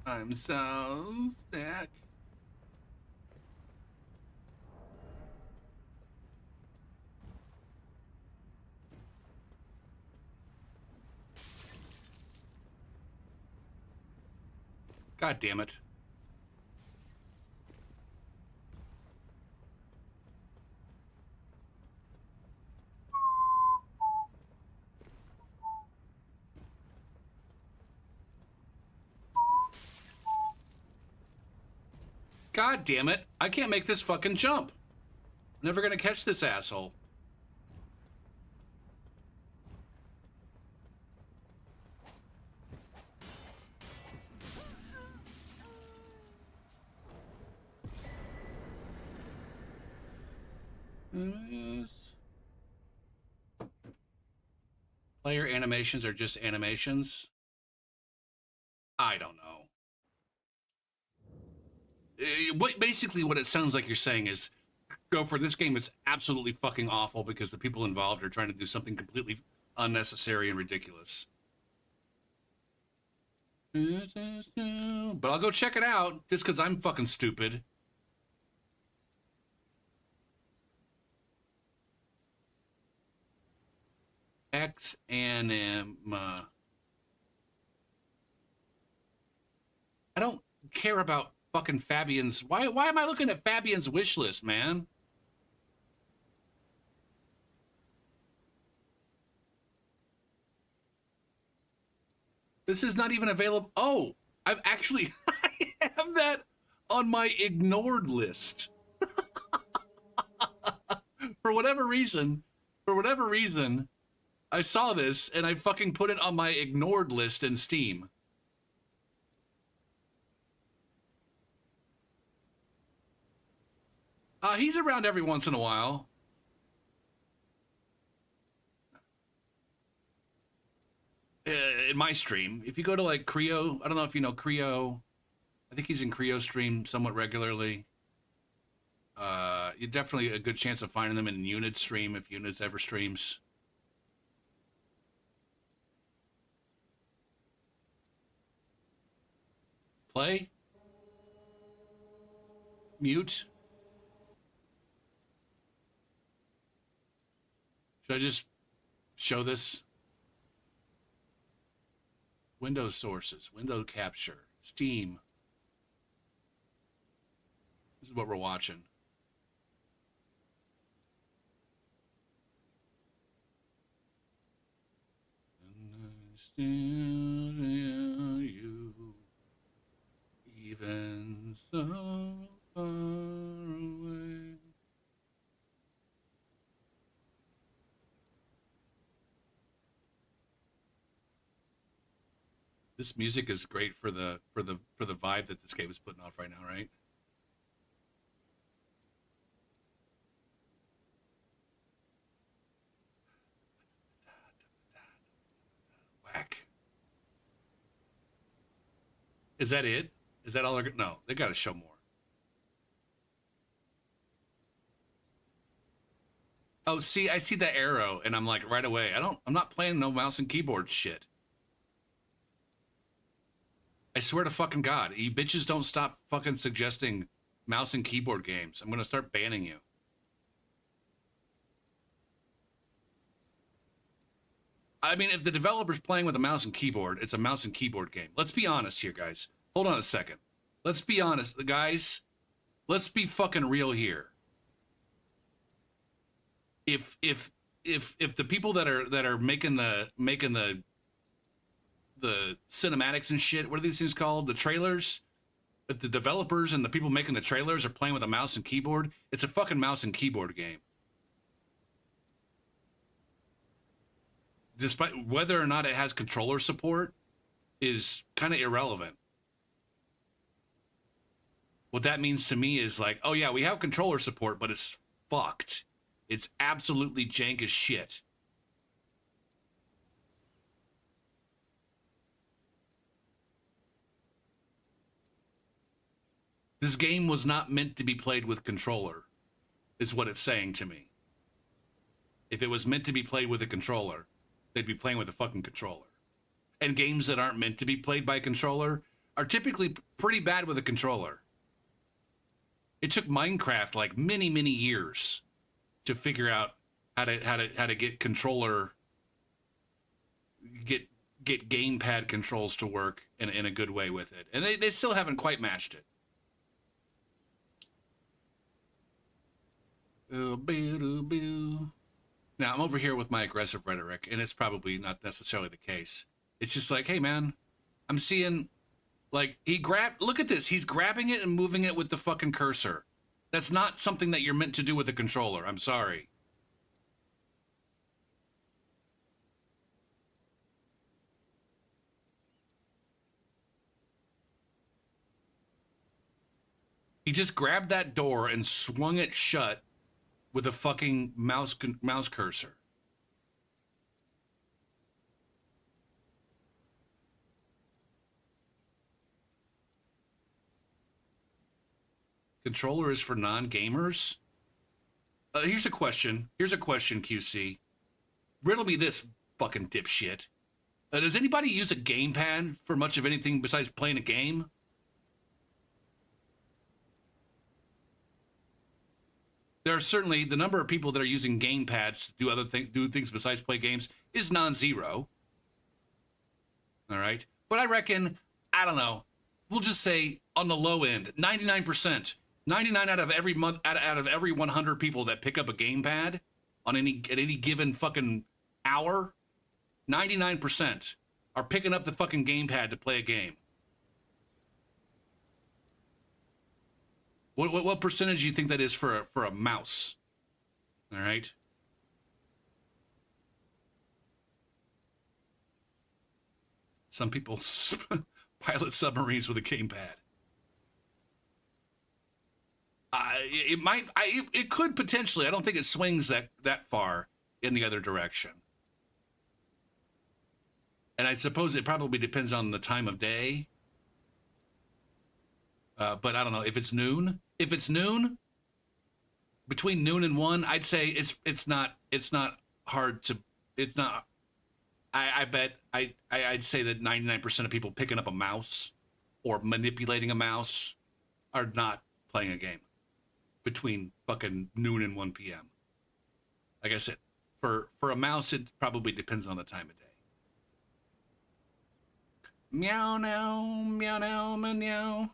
I'm so Zach. God damn it. God damn it. I can't make this fucking jump. I'm never gonna catch this asshole. Player animations are just animations? I don't know. Basically what it sounds like you're saying is, go for this game. It's absolutely fucking awful because the people involved are trying to do something completely unnecessary and ridiculous. But I'll go check it out just because I'm fucking stupid. X anima. I don't care about fucking Fabian's. Why am I looking at Fabian's wish list, man? This is not even available. Oh, I've actually I have that on my ignored list. For whatever reason, I saw this and I fucking put it on my ignored list in Steam. He's around every once in a while. In my stream, if you go to like Creo, I don't know if you know Creo. I think he's in Creo stream somewhat regularly. You're definitely a good chance of finding them in Unit stream if Unit's ever streams. Play? Mute? Should I just show this? Windows sources, window capture, Steam. This is what we're watching. You, even so far away. This music is great for the vibe that this game is putting off right now, right? Whack. Is that it? Is that all they're? No, they got to show more. Oh, see, I see the arrow, and I'm like right away. I'm not playing no mouse and keyboard shit. I swear to fucking God, you bitches don't stop fucking suggesting mouse and keyboard games. I'm gonna start banning you. I mean, if the developer's playing with a mouse and keyboard, it's a mouse and keyboard game. Let's be honest here, guys. Hold on a second. Let's be honest, guys. Let's be fucking real here. If the people that are making the cinematics and shit, what are these things called? The trailers? If the developers and the people making the trailers are playing with a mouse and keyboard, it's a fucking mouse and keyboard game. Despite whether or not it has controller support is kind of irrelevant. What that means to me is like, oh yeah, we have controller support, but it's fucked. It's absolutely jank as shit. This game was not meant to be played with controller, is what it's saying to me. If it was meant to be played with a controller, they'd be playing with a fucking controller. And games that aren't meant to be played by a controller are typically pretty bad with a controller. It took Minecraft like many years to figure out how to get controller, get gamepad controls to work in a good way with it, and they still haven't quite matched it. Now I'm over here with my aggressive rhetoric, and it's probably not necessarily the case. It's just like, hey man, I'm seeing, like, look at this, he's grabbing it and moving it with the fucking cursor. That's not something that you're meant to do with a controller. I'm sorry. He just grabbed that door and swung it shut with a fucking mouse cursor. Controller is for non-gamers? Here's a question. Here's a question, QC. Riddle me this, fucking dipshit. Does anybody use a gamepad for much of anything besides playing a game? There are certainly, the number of people that are using gamepads to do things besides play games is non-zero. All right? But I reckon, I don't know, we'll just say on the low end, 99%. 99 out of every month, out of every 100 people that pick up a gamepad at any given fucking hour, 99% are picking up the fucking gamepad to play a game. What percentage do you think that is for a mouse? All right. Some people pilot submarines with a gamepad. It could potentially. I don't think it swings that far in the other direction. And I suppose it probably depends on the time of day. But I don't know if it's noon. If it's noon, between noon and 1, I'd say it's not hard to. It's not. I bet I'd say that 99% of people picking up a mouse or manipulating a mouse are not playing a game between fucking noon and 1 p.m. Like I said, for a mouse, it probably depends on the time of day. Meow now, meow now, meow.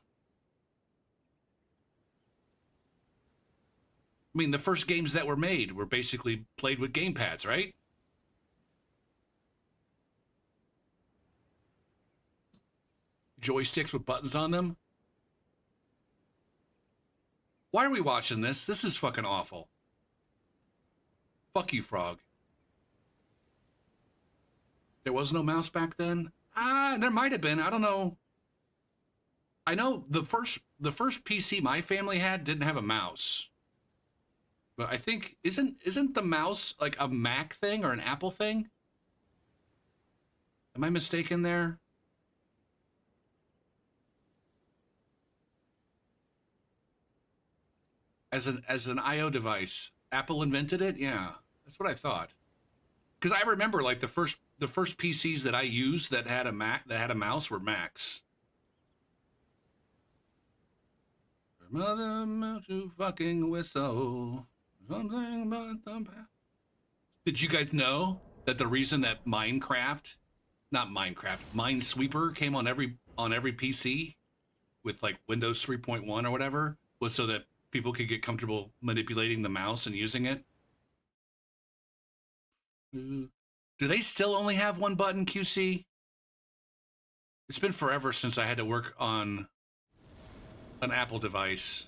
I mean, the first games that were made were basically played with gamepads, right? Joysticks with buttons on them. Why are we watching this? This is fucking awful. Fuck you, Frog. There was no mouse back then? There might have been. I don't know. I know the first PC my family had didn't have a mouse. But I think isn't the mouse like a Mac thing or an Apple thing? Am I mistaken there? As an IO device, Apple invented it? Yeah. That's what I thought. Cuz I remember like the first PCs that I used that had a mouse were Macs. Mother to fucking whistle. Something about the past. Did you guys know that the reason that Minesweeper came on every PC with like Windows 3.1 or whatever was so that people could get comfortable manipulating the mouse and using it? Do they still only have one button, QC? It's been forever since I had to work on an Apple device,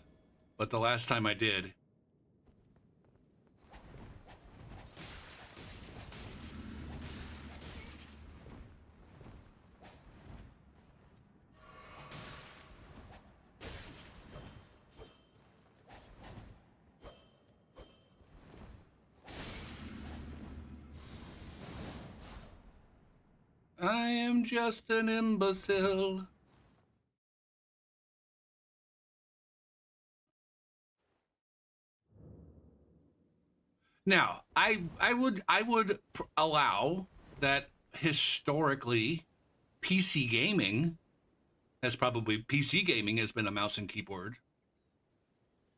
but the last time I did. I am just an imbecile. Now, I would allow that historically PC gaming has been a mouse and keyboard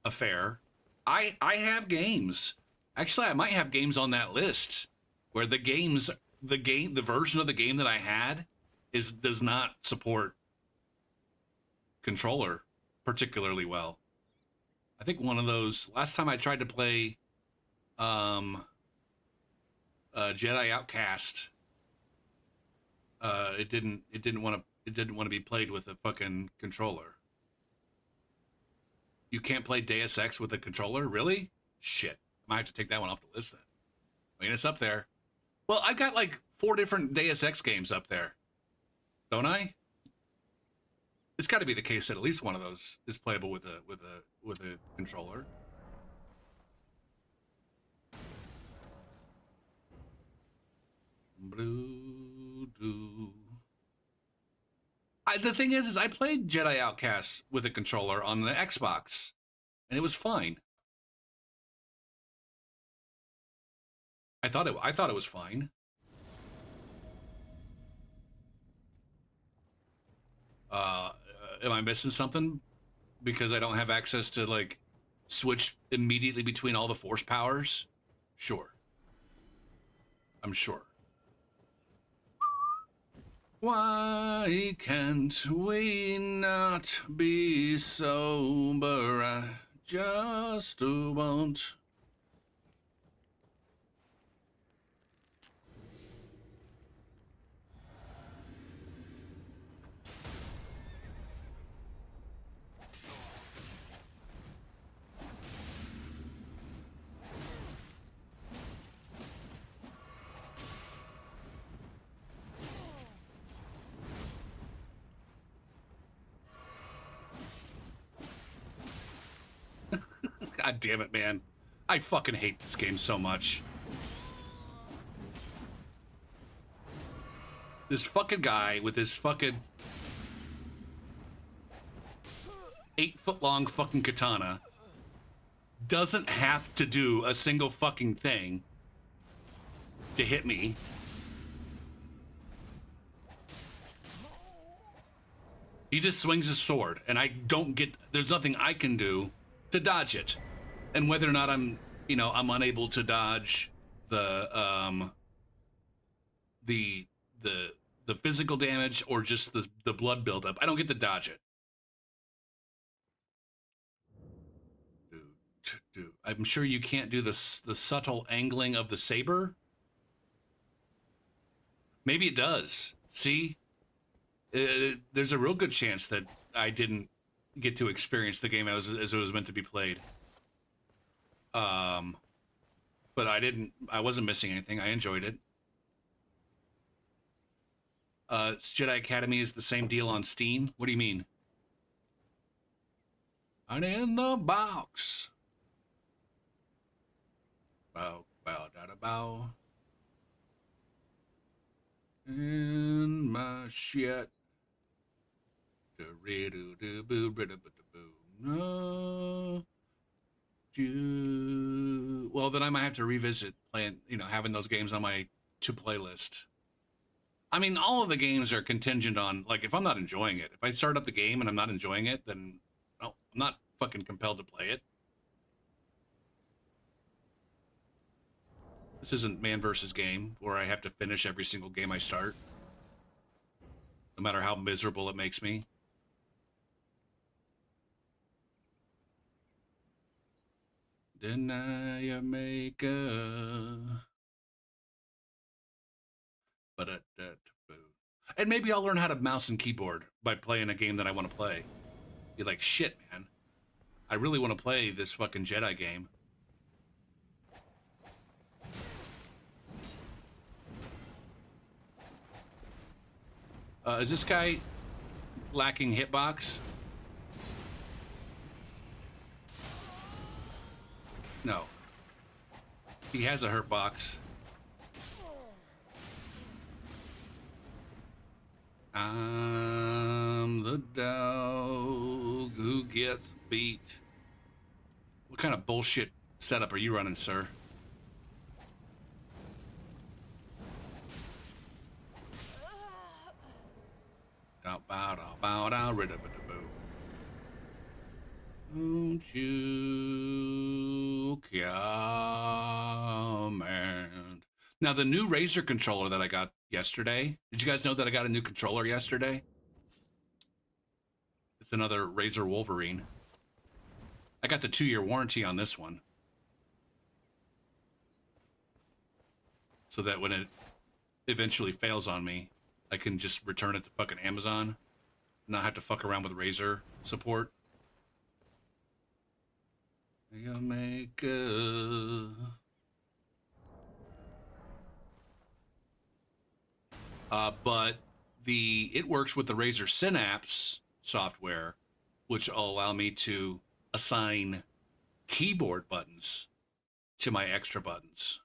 affair. I have games. Actually, I might have games on that list where the version of the game that I had does not support controller particularly well. I think one of those last time I tried to play Jedi Outcast, it didn't want to be played with a fucking controller. You can't play Deus Ex with a controller? Really? Shit. I might have to take that one off the list then. I mean, it's up there. Well, I've got like 4 different Deus Ex games up there. Don't I? It's got to be the case that at least one of those is playable with a controller. Blue doo. The thing is I played Jedi Outcast with a controller on the Xbox, and it was fine. I thought it was fine. Am I missing something? Because I don't have access to like switch immediately between all the force powers? Sure. I'm sure. Why can't we not be sober? I just won't. God damn it, man. I fucking hate this game so much. This fucking guy with his fucking 8-foot-long fucking katana doesn't have to do a single fucking thing to hit me. He just swings his sword, and there's nothing I can do to dodge it. And whether or not I'm unable to dodge the physical damage or just the blood buildup, I don't get to dodge it. Dude. I'm sure you can't do the subtle angling of the saber. Maybe it does. See, there's a real good chance that I didn't get to experience the game as it was meant to be played. But I wasn't missing anything. I enjoyed it. Jedi Academy is the same deal on Steam. What do you mean? And in the box. Bow, bow, da da bow. In my shit. No. Well, then I might have to revisit playing, having those games on my to play list. I mean, all of the games are contingent on, like, if I'm not enjoying it. If I start up the game and I'm not enjoying it, then I'm not fucking compelled to play it. This isn't man versus game where I have to finish every single game I start, no matter how miserable it makes me. Deny your maker. And maybe I'll learn how to mouse and keyboard by playing a game that I want to play. You're like, shit, man. I really want to play this fucking Jedi game. Is this guy lacking hitbox? No. He has a hurt box. I'm the dog who gets beat. What kind of bullshit setup are you running, sir? Don't you come and... Now, the new Razer controller that I got yesterday, did you guys know that I got a new controller yesterday? It's another Razer Wolverine. I got the 2-year warranty on this one. So that when it eventually fails on me, I can just return it to fucking Amazon. Not have to fuck around with Razer support. You make but it works with the Razer Synapse software, which will allow me to assign keyboard buttons to my extra buttons.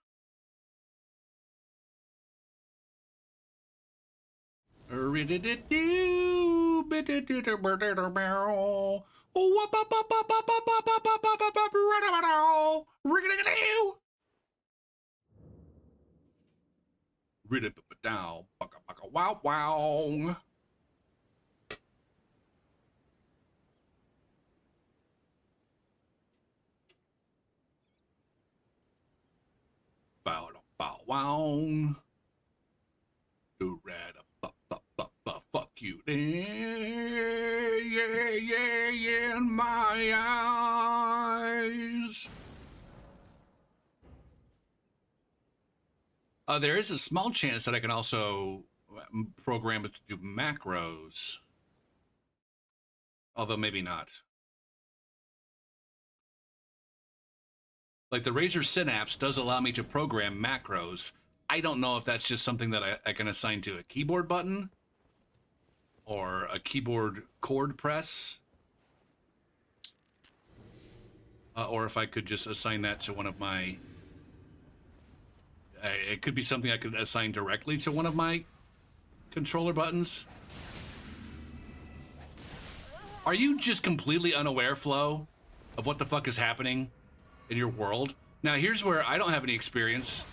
Wow, wow. Bow, bow, wow. Do rat, fuck you. Yeah, yeah, in my eyes. There is a small chance that I can also program it to do macros. Although maybe not. Like the Razer Synapse does allow me to program macros. I don't know if that's just something that I can assign to a keyboard button or a keyboard chord press. Or if I could just assign that to one of my... it could be something I could assign directly to one of my controller buttons. Are you just completely unaware, Flo, of what the fuck is happening in your world? Now, here's where I don't have any experience.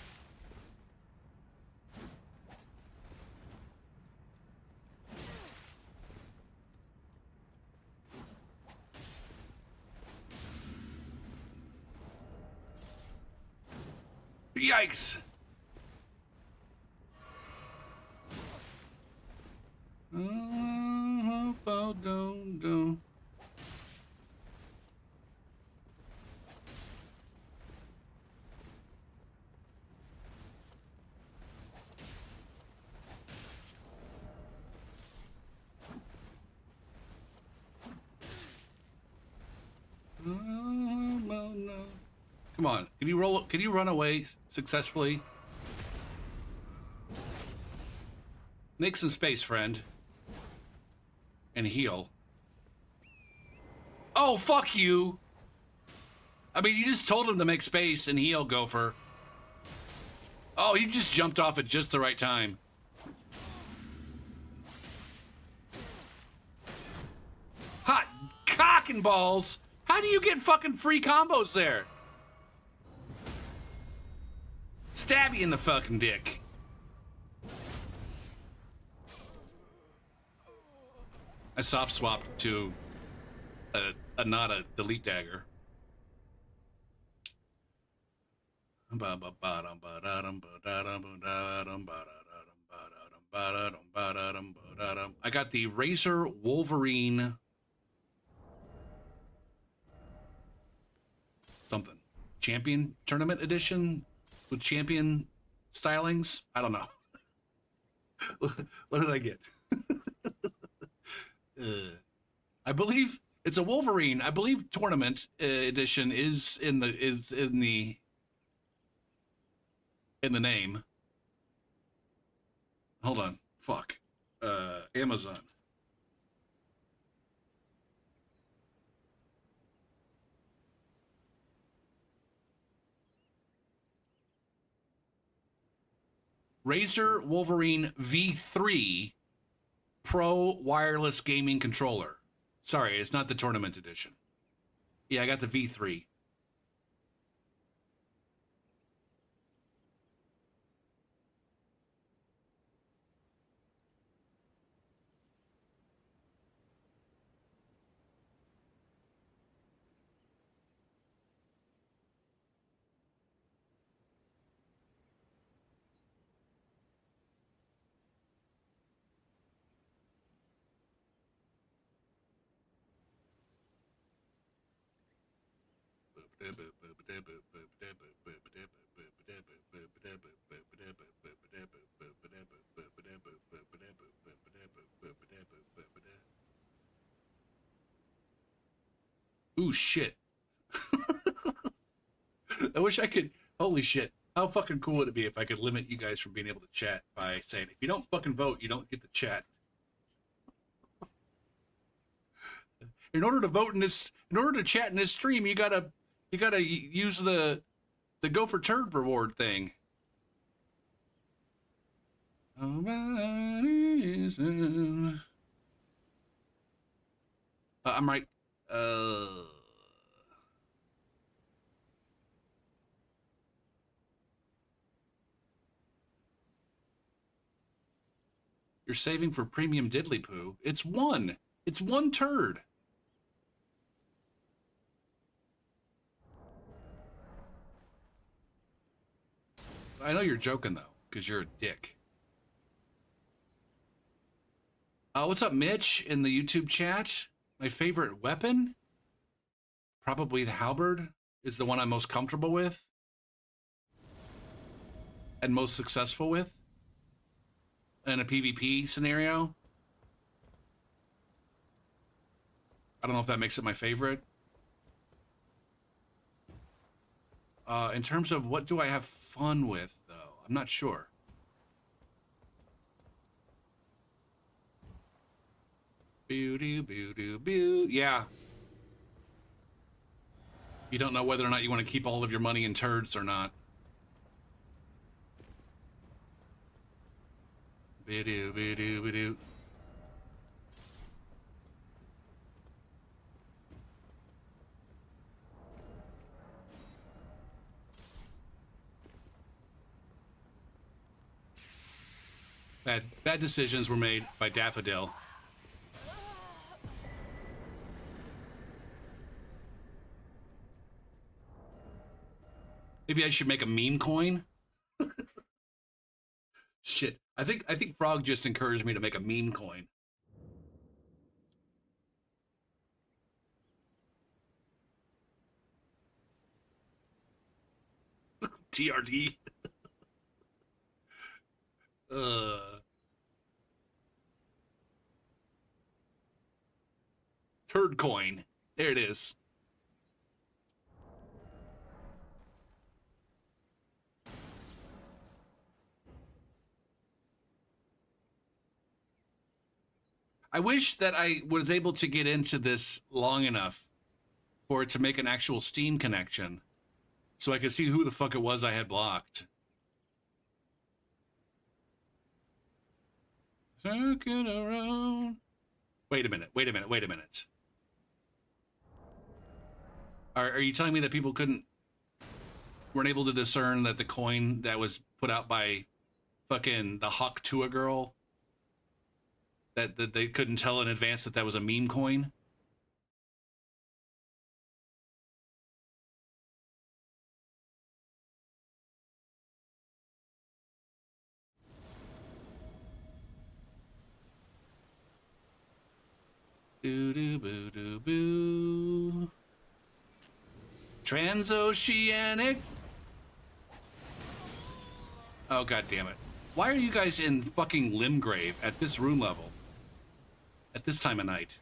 Yikes! Come on. Can you roll? Can you run away successfully? Make some space, friend. And heal. Oh, fuck you! I mean, you just told him to make space and heal, Gopher. Oh, you just jumped off at just the right time. Hot cock and balls! How do you get fucking free combos there? Stab you in the fucking dick. I soft swapped to not a delete dagger. I got the Razor Wolverine something champion tournament edition with champion stylings. I don't know. What did I get? I believe it's a Wolverine. I believe tournament edition is in the name. Hold on. Fuck. Amazon. Razer Wolverine V3 Pro Wireless Gaming Controller. Sorry, it's not the tournament edition. Yeah, I got the V3. Ooh, shit. I wish I could. Holy shit. How fucking cool would it be if I could limit you guys from being able to chat by saying, if you don't fucking vote, you don't get to chat. In order to vote in this, in order to chat in this stream, you gotta use the go for turd reward thing. I'm right. You're saving for premium diddly poo. It's one. It's one turd. I know you're joking though, because you're a dick. What's up, Mitch, in the YouTube chat? My favorite weapon? Probably the halberd is the one I'm most comfortable with and most successful with in a PvP scenario. I don't know if that makes it my favorite. In terms of what do I have fun with, though, I'm not sure. Yeah. You don't know whether or not you want to keep all of your money in turds or not. Bad decisions were made by Daffodil. Maybe I should make a meme coin. Shit. I think Frog just encouraged me to make a meme coin. TRD. Turd coin. There it is. I wish that I was able to get into this long enough for it to make an actual Steam connection so I could see who the fuck it was I had blocked. Circuit around. Wait a minute. Are you telling me that people weren't able to discern that the coin that was put out by fucking the Hawk Tua girl, that they couldn't tell in advance that was a meme coin? Doo doo boo doo boo. Transoceanic. Oh, god damn it. Why are you guys in fucking Limgrave at this room level? At this time of night?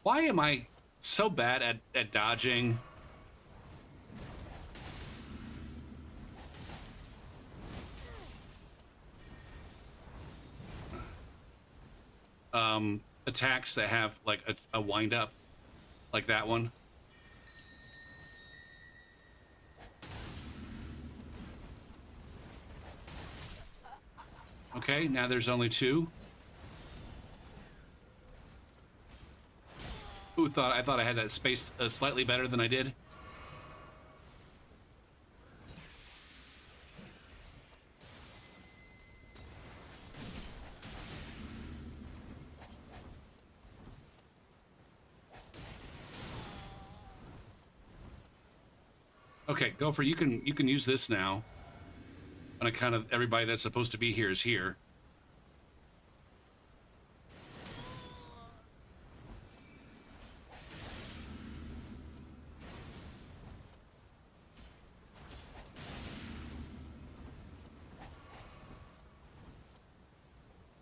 Why am I so bad at dodging? Attacks that have like a wind up like that one. Okay, now there's only two. Ooh, I thought I had that spaced slightly better than I did. Okay, Gopher, you can use this now. On account of everybody that's supposed to be here is here.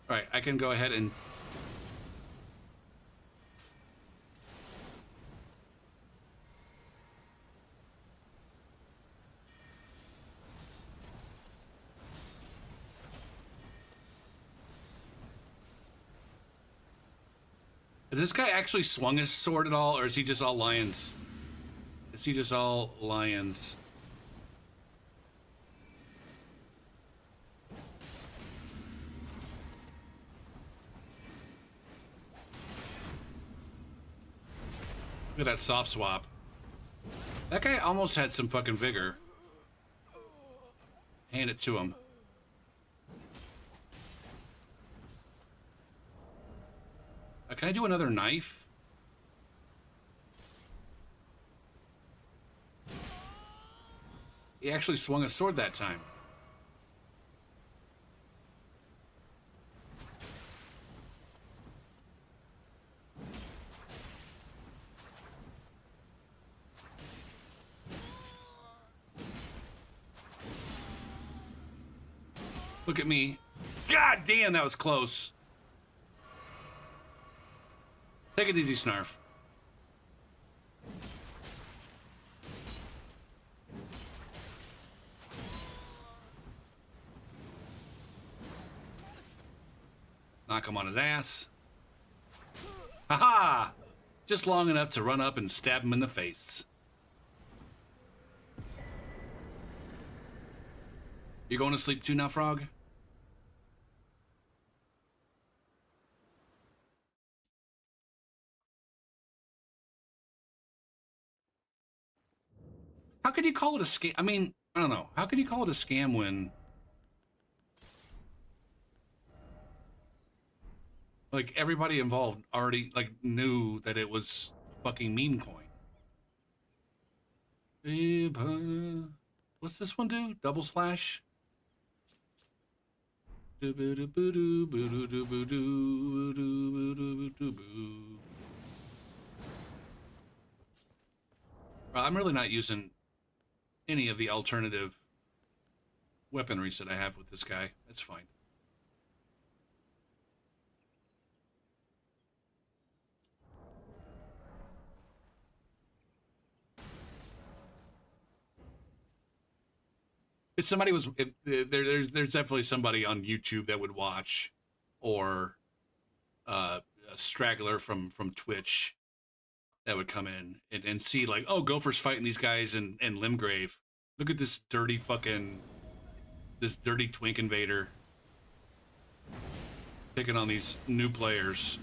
All right, I can go ahead and... Has this guy actually swung his sword at all, or is he just all lions? Is he just all lions? Look at that soft swap. That guy almost had some fucking vigor. Hand it to him. Can I do another knife? He actually swung a sword that time. Look at me. God damn, that was close. Take it easy, Snarf. Knock him on his ass. Haha! Just long enough to run up and stab him in the face. You going to sleep too now, Frog? How could you call it a scam? I mean, I don't know. How could you call it a scam when... like, everybody involved already, like, knew that it was a fucking meme coin. What's this one do? Double slash? I'm really not using any of the alternative weaponries that I have with this guy. That's fine. if somebody was, if there's definitely somebody on YouTube that would watch, or a straggler from Twitch that would come in and see like, oh, Gopher's fighting these guys in Limgrave. Look at this dirty twink invader picking on these new players,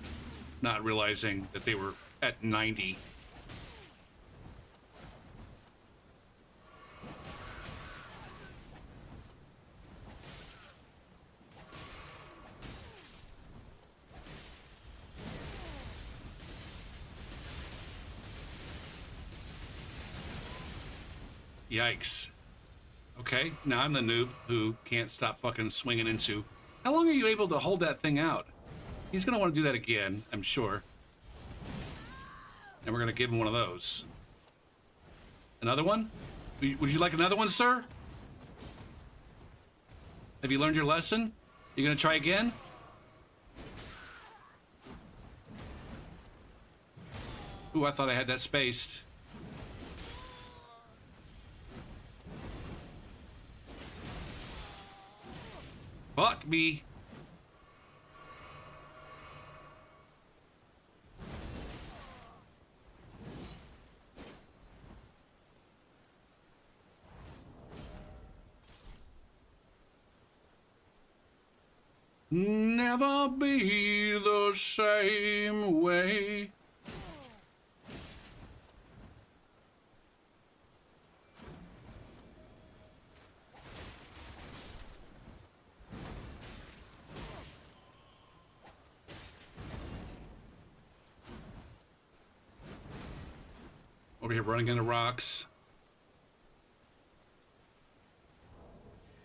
not realizing that they were at 90. Yikes. Okay, now I'm the noob who can't stop fucking swinging into. How long are you able to hold that thing out? He's gonna want to do that again, I'm sure. And we're gonna give him one of those. Another one? Would you like another one, sir? Have you learned your lesson? You gonna try again? Ooh, I thought I had that spaced. Fuck me. Never be the same way. Over here running into rocks.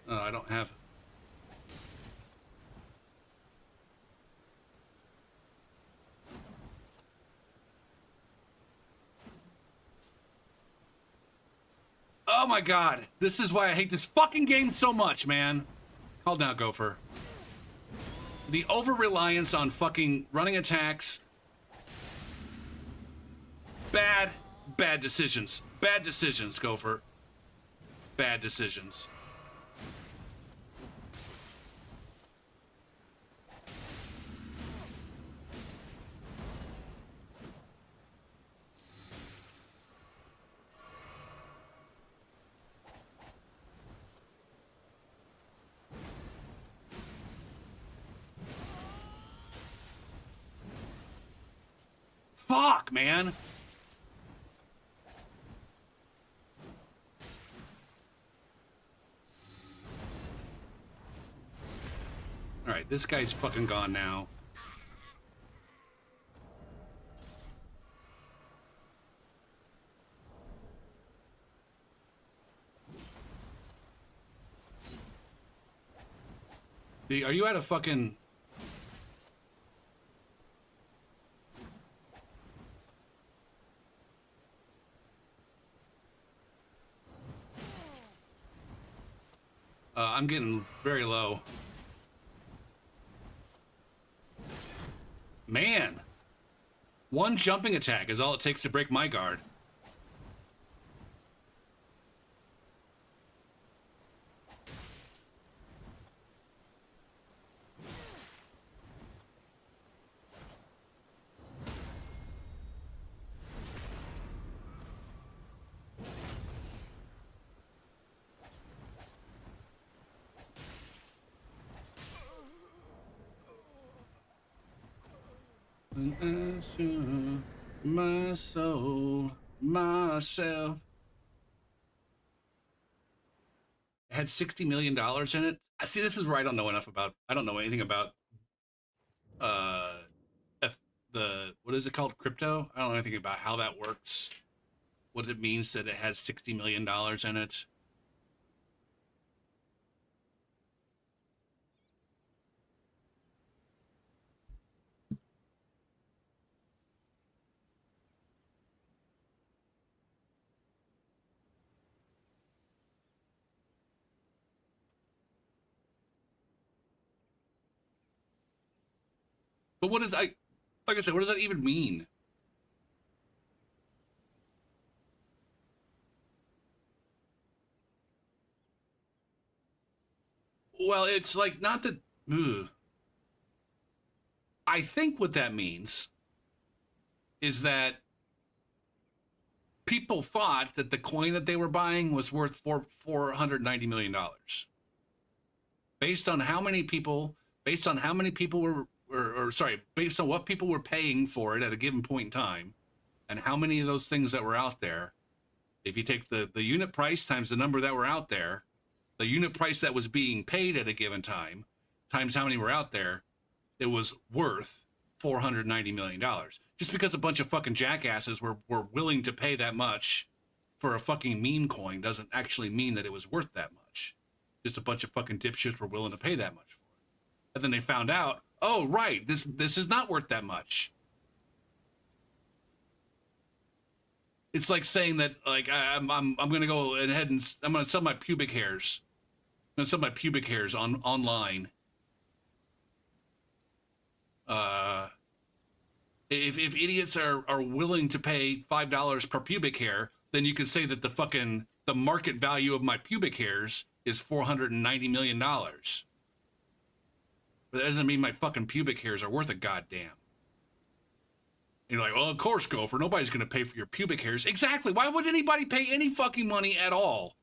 I don't have... Oh my god, this is why I hate this fucking game so much, man. Calm down, Gopher. The over-reliance on fucking running attacks. Bad decisions. Bad decisions, Gopher. Bad decisions. Fuck, man. All right, this guy's fucking gone now. Are you at a fucking... I'm getting very low. Man, one jumping attack is all it takes to break my guard. My soul, myself. It had $60 million in it. See, this is where I don't know enough about. I don't know anything about what is it called? Crypto? I don't know anything about how that works. What it means that it has $60 million in it. But what is like I said, what does that even mean? Well, it's like not that. Ugh. I think what that means is that people thought that the coin that they were buying was worth $490 million, based on how many people, based on how many people were, or sorry, based on what people were paying for it at a given point in time, and how many of those things that were out there. If you take the unit price times the number that were out there, the unit price that was being paid at a given time, times how many were out there, it was worth $490 million. Just because a bunch of fucking jackasses were willing to pay that much for a fucking meme coin doesn't actually mean that it was worth that much. Just a bunch of fucking dipshits were willing to pay that much for it. And then they found out, oh, right, this is not worth that much. It's like saying that, like, I'm gonna go ahead and I'm gonna sell my pubic hairs. I'm gonna sell my pubic hairs online. If idiots are willing to pay $5 per pubic hair, then you could say that the market value of my pubic hairs is $490 million. But that doesn't mean my fucking pubic hairs are worth a goddamn. You're like, well, of course, Gopher, nobody's going to pay for your pubic hairs. Exactly. Why would anybody pay any fucking money at all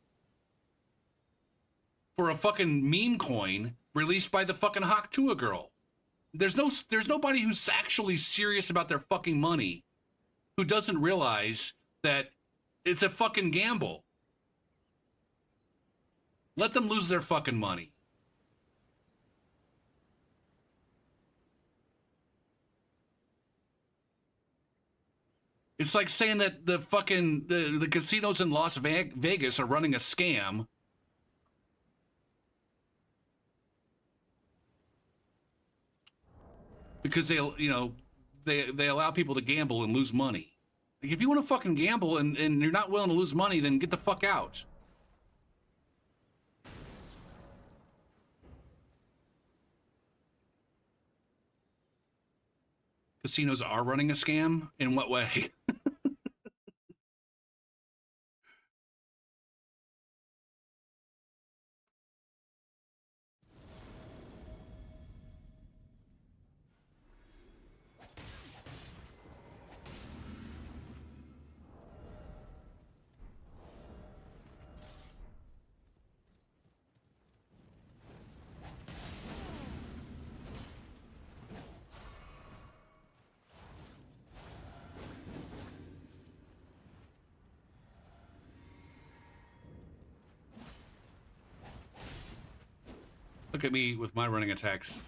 for a fucking meme coin released by the fucking Haktua girl? There's nobody who's actually serious about their fucking money who doesn't realize that it's a fucking gamble. Let them lose their fucking money. It's like saying that the fucking the casinos in Las Vegas are running a scam. Because they allow people to gamble and lose money. Like, if you want to fucking gamble and you're not willing to lose money, then get the fuck out. Casinos are running a scam? In what way? Look at me with my running attacks.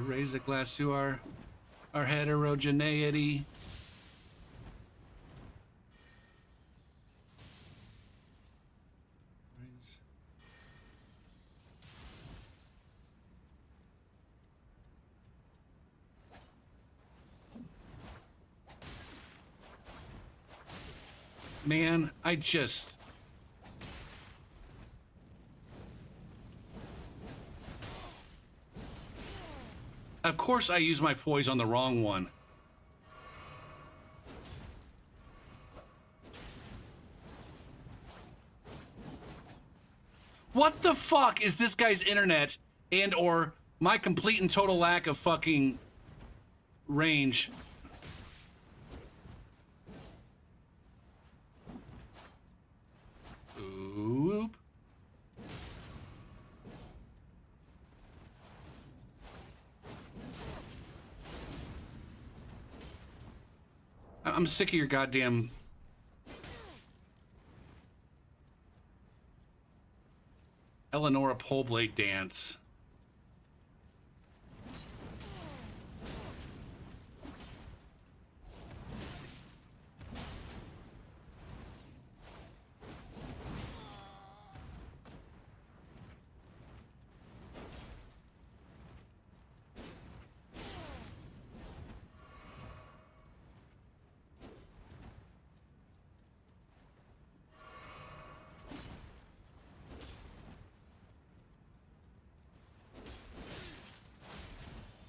Raise a glass to our heterogeneity. Man, I just... Of course I use my poise on the wrong one. What the fuck is this guy's internet and or my complete and total lack of fucking range? Oop. I'm sick of your goddamn... Eleonora Poleblade dance.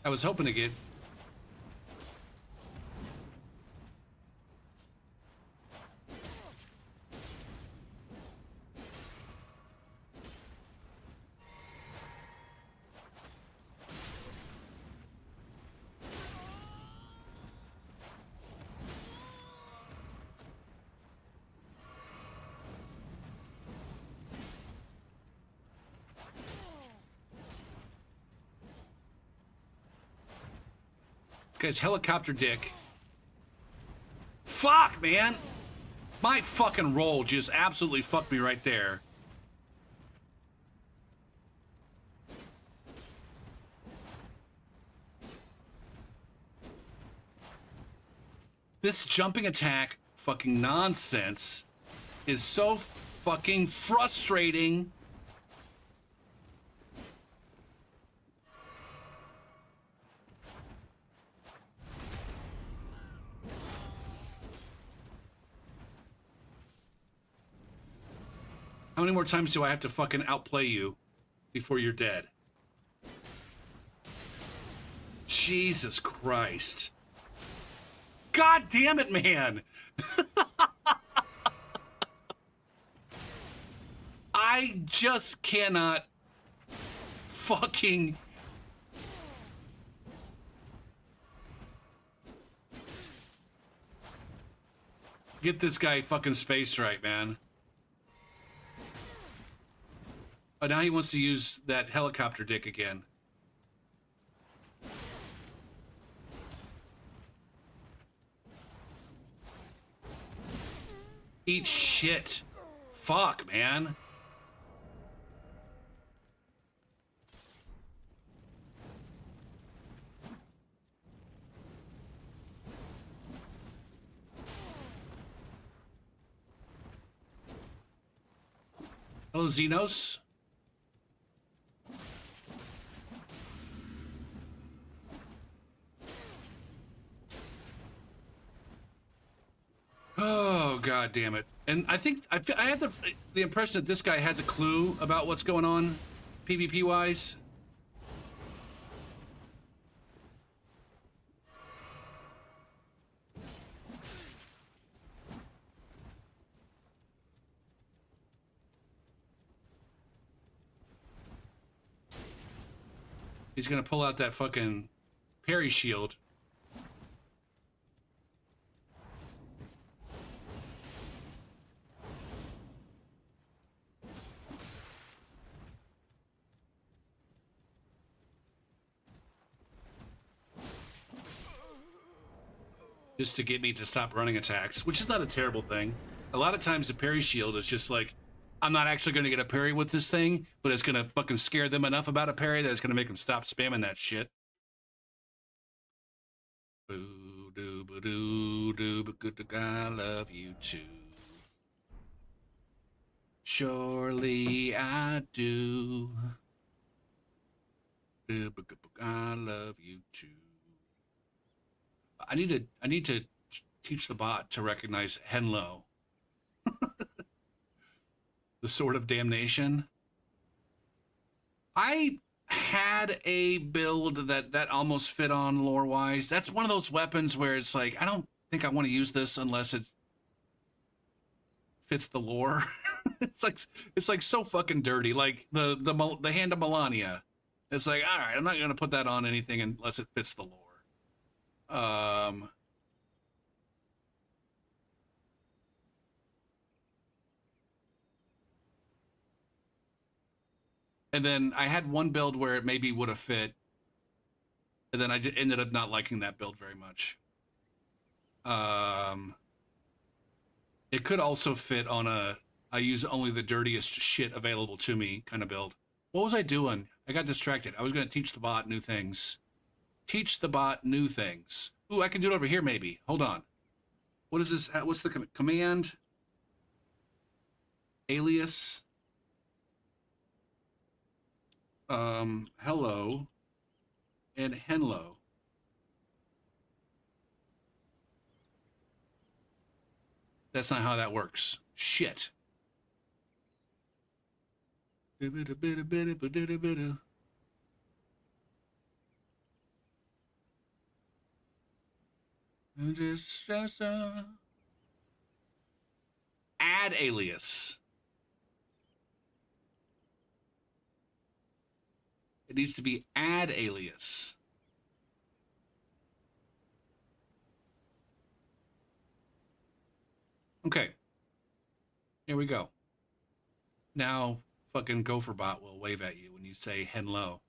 I was hoping to get... This guy's helicopter dick. Fuck, man! My fucking roll just absolutely fucked me right there. This jumping attack fucking nonsense is so fucking frustrating. How many more times do I have to fucking outplay you before you're dead? Jesus Christ. God damn it, man. I just cannot fucking... get this guy fucking spaced right, man. Oh, now he wants to use that helicopter dick again. Eat shit. Fuck, man. Hello, Xenos. Oh, god damn it. And I think I had the impression that this guy has a clue about what's going on PvP wise. He's gonna pull out that fucking parry shield. Just to get me to stop running attacks, which is not a terrible thing. A lot of times the parry shield is just like, I'm not actually going to get a parry with this thing, but it's going to fucking scare them enough about a parry that it's going to make them stop spamming that shit. Boo doo ba doo doo ba good I love you too. Surely I do. I love you too. I need to teach the bot to recognize Henlo. The Sword of Damnation. I had a build that almost fit on lore-wise. That's one of those weapons where it's like, I don't think I want to use this unless it fits the lore. it's like so fucking dirty. Like the Hand of Melania. It's like, all right, I'm not gonna put that on anything unless it fits the lore. And then I had one build where it maybe would have fit, and then I ended up not liking that build very much. It could also fit on a I use only the dirtiest shit available to me kind of build. What was I doing? I got distracted. I was going to teach the bot new things. Teach the bot new things. Ooh, I can do it over here maybe. Hold on. What is this? What's the command? Alias. Hello. And Henlo. That's not how that works. Shit. Just add alias. It needs to be add alias. Okay. Here we go. Now, fucking GopherBot will wave at you when you say hello.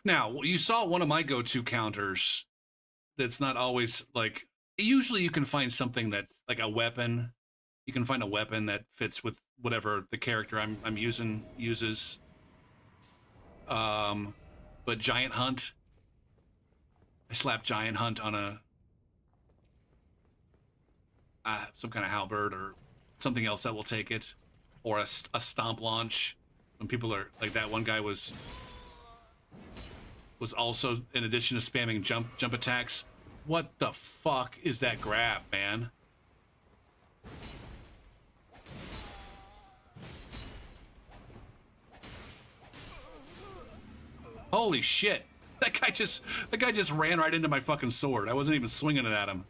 Now, you saw one of my go-to counters that's not always like, usually you can find something that's like a weapon. You can find a weapon that fits with whatever the character I'm using uses. But Giant Hunt, I slap Giant Hunt on a some kind of halberd or something else that will take it, or a stomp launch. When people are like, that one guy was also, in addition to spamming jump attacks. What the fuck is that grab, man? Holy shit. That guy just ran right into my fucking sword. I wasn't even swinging it at him.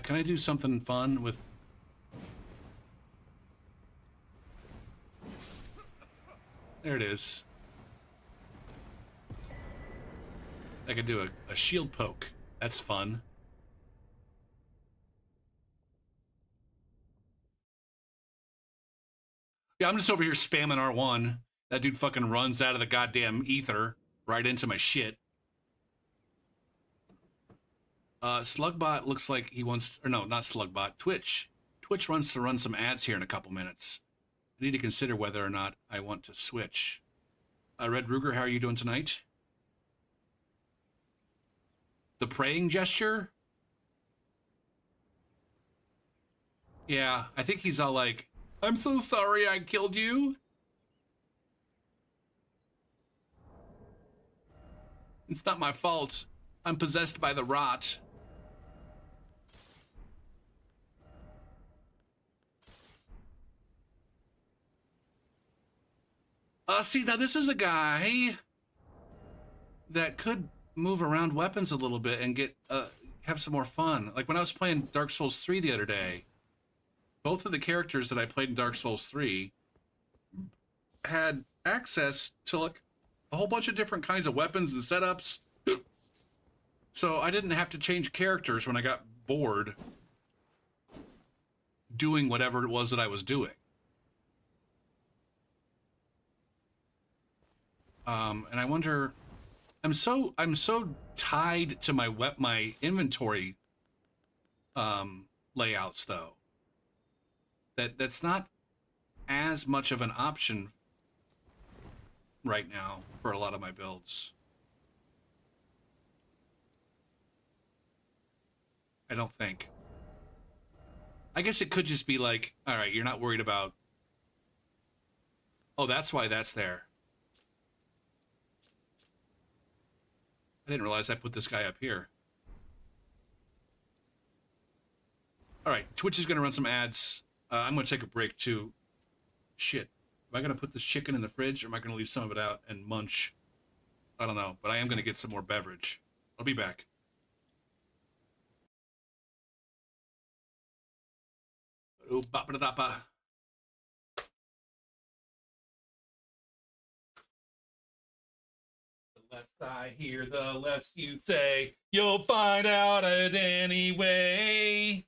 Can I do something fun with... There it is. I could do a shield poke. That's fun. Yeah, I'm just over here spamming R1. That dude fucking runs out of the goddamn ether right into my shit. Slugbot looks like he wants... Or no, not Slugbot. Twitch. Twitch wants to run some ads here in a couple minutes. I need to consider whether or not I want to switch. Red Ruger, how are you doing tonight? The praying gesture? Yeah, I think he's all like, I'm so sorry I killed you. It's not my fault. I'm possessed by the rot. See, now this is a guy that could move around weapons a little bit and get have some more fun. Like when I was playing Dark Souls 3 the other day, both of the characters that I played in Dark Souls 3 had access to like a whole bunch of different kinds of weapons and setups. So I didn't have to change characters when I got bored doing whatever it was that I was doing. And I wonder, I'm so tied to my inventory layouts though, that's not as much of an option right now for a lot of my builds. I don't think. I guess it could just be like, all right, you're not worried about... Oh, that's why that's there. I didn't realize I put this guy up here. All right, Twitch is going to run some ads. I'm going to take a break too. Shit. Am I going to put this chicken in the fridge or am I going to leave some of it out and munch? I don't know, but I am going to get some more beverage. I'll be back. Oh, ba-ba-da-da-ba. The less I hear, the less you say. You'll find out it anyway.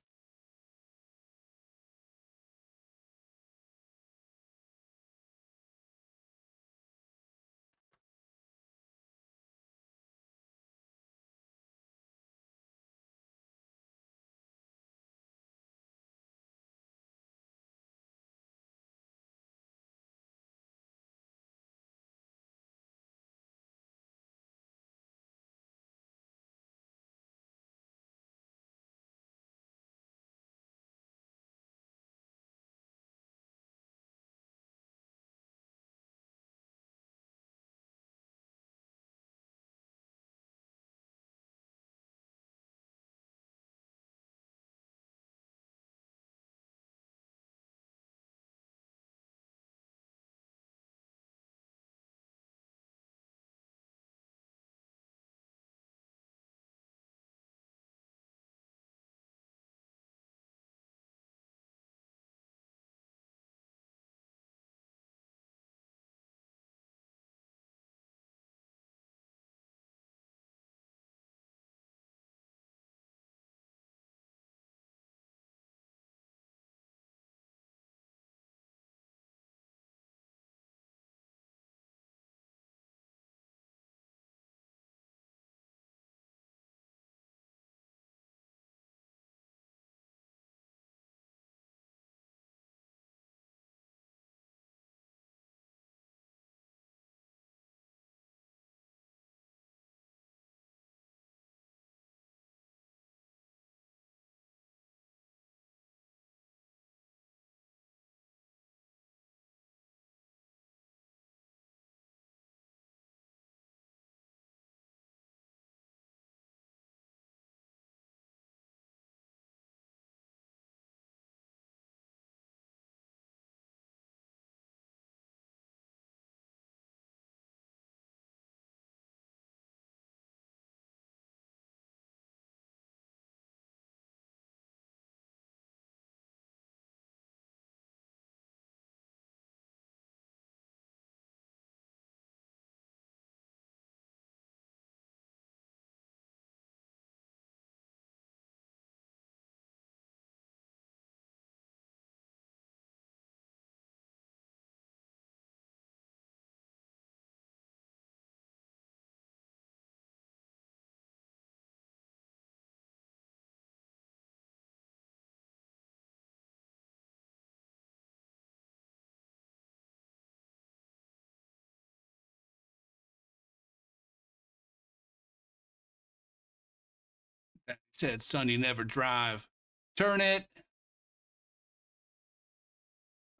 Said, son, you never drive. Turn it.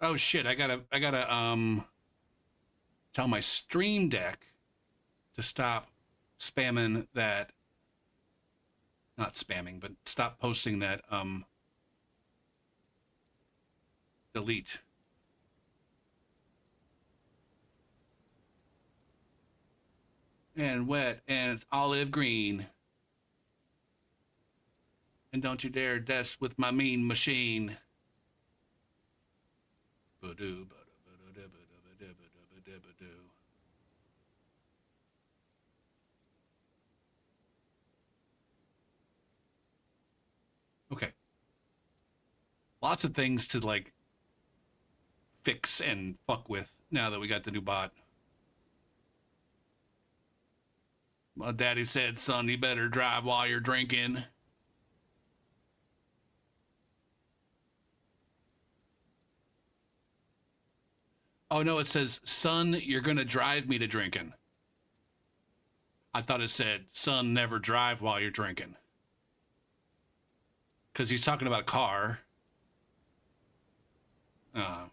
Oh shit, I gotta tell my stream deck to stop spamming that, not spamming, but stop posting that delete. And wet and it's olive green. And don't you dare dust with my mean machine. Okay. Lots of things to like fix and fuck with now that we got the new bot. My daddy said, son, you better drive while you're drinking. Oh no, it says, son, you're gonna drive me to drinking. I thought it said, son, never drive while you're drinking. Because he's talking about a car. I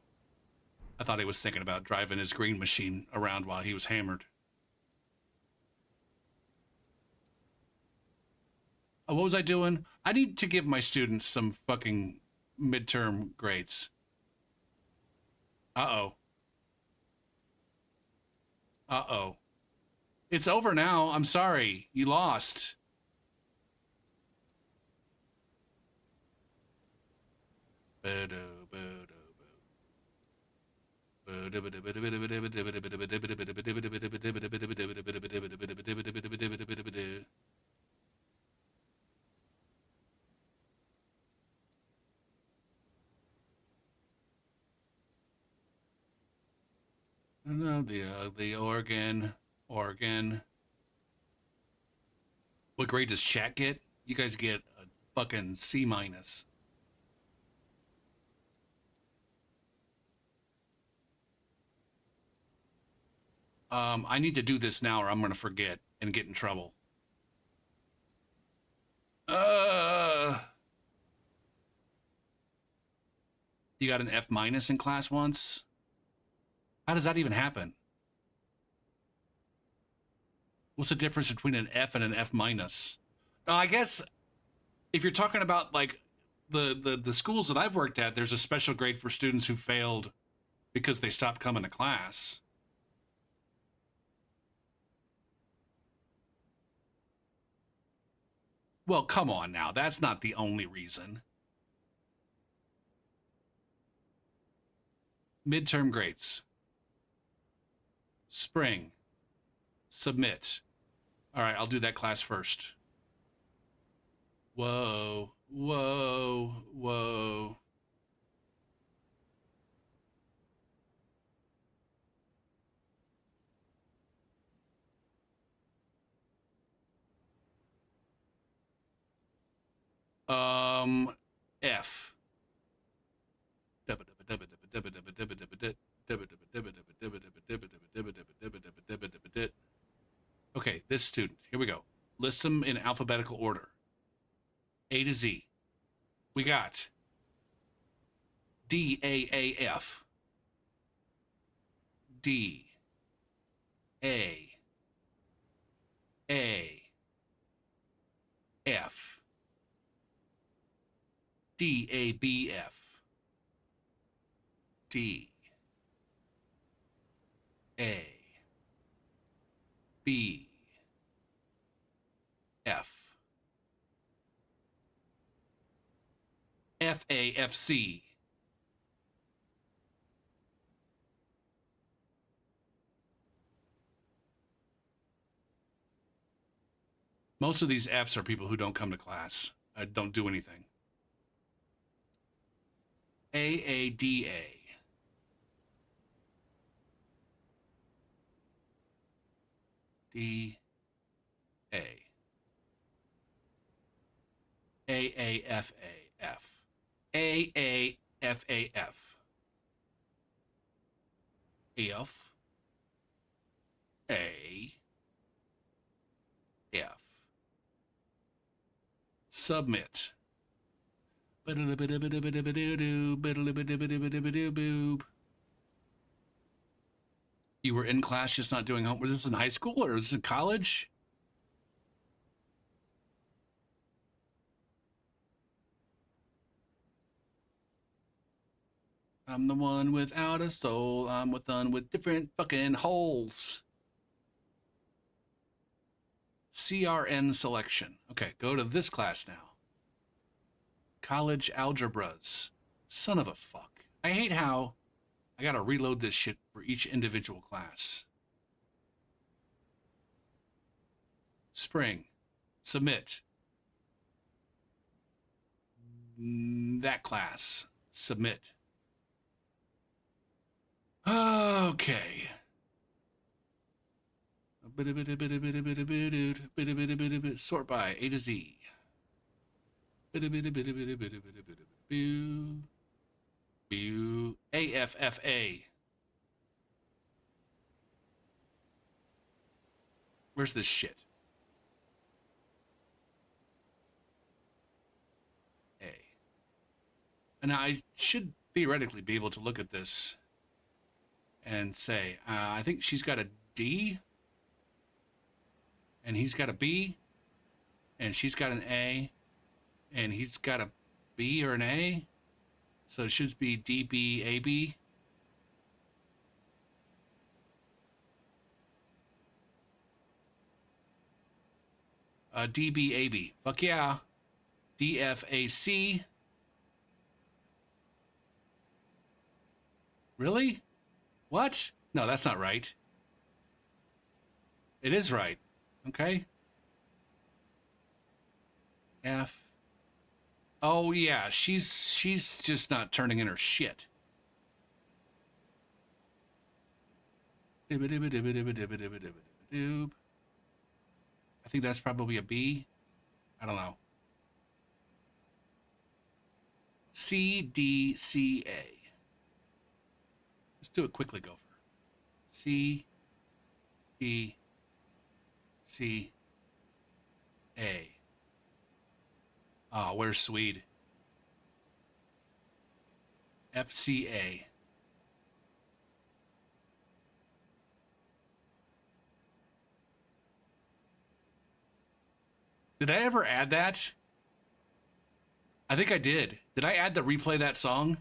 thought he was thinking about driving his green machine around while he was hammered. Oh, what was I doing? I need to give my students some fucking midterm grades. Uh-oh. Uh-oh. It's over now. I'm sorry. You lost. No, the organ. What grade does chat get? You guys get a fucking C minus. I need to do this now or I'm gonna forget and get in trouble. You got an F minus in class once? How does that even happen? What's the difference between an F and an F minus? I guess if you're talking about like the schools that I've worked at, there's a special grade for students who failed because they stopped coming to class. Well, come on now. That's not the only reason. Midterm grades. Spring. Submit. All right, I'll do that class first. Whoa, whoa, whoa. F. Okay, this student. Here we go. List them in alphabetical order. A to Z. We got DAAF. D. A. A. F. DABF. D. A. B. F. FAFC. Most of these Fs are people who don't come to class. Don't do anything. AADA. D. A. AAFAF. AAFAF. F. A. F. Submit. You were in class just not doing homework. Was this in high school or was this in college? I'm the one without a soul. I'm with different fucking holes. CRN selection. Okay, go to this class now. College algebras. Son of a fuck. I hate how I gotta reload this shit for each individual class. Spring. Submit. That class. Submit. Okay. Sort by A to Z. AFFA. Where's this shit? A. And now I should theoretically be able to look at this and say, I think she's got a D, and he's got a B, and she's got an A, and he's got a B or an A, so it should be D, B, A, B. D, B, A, B. Fuck yeah. D, F, A, C. Really? What? No, that's not right. It is right. Okay. F. Oh yeah, she's just not turning in her shit. I think that's probably a B. I don't know. C, D, C, A. Let's do it quickly, Gopher. C, D, C, A. Oh, where's Swede? FCA. Did I ever add that? I think I did. Did I add the replay that song?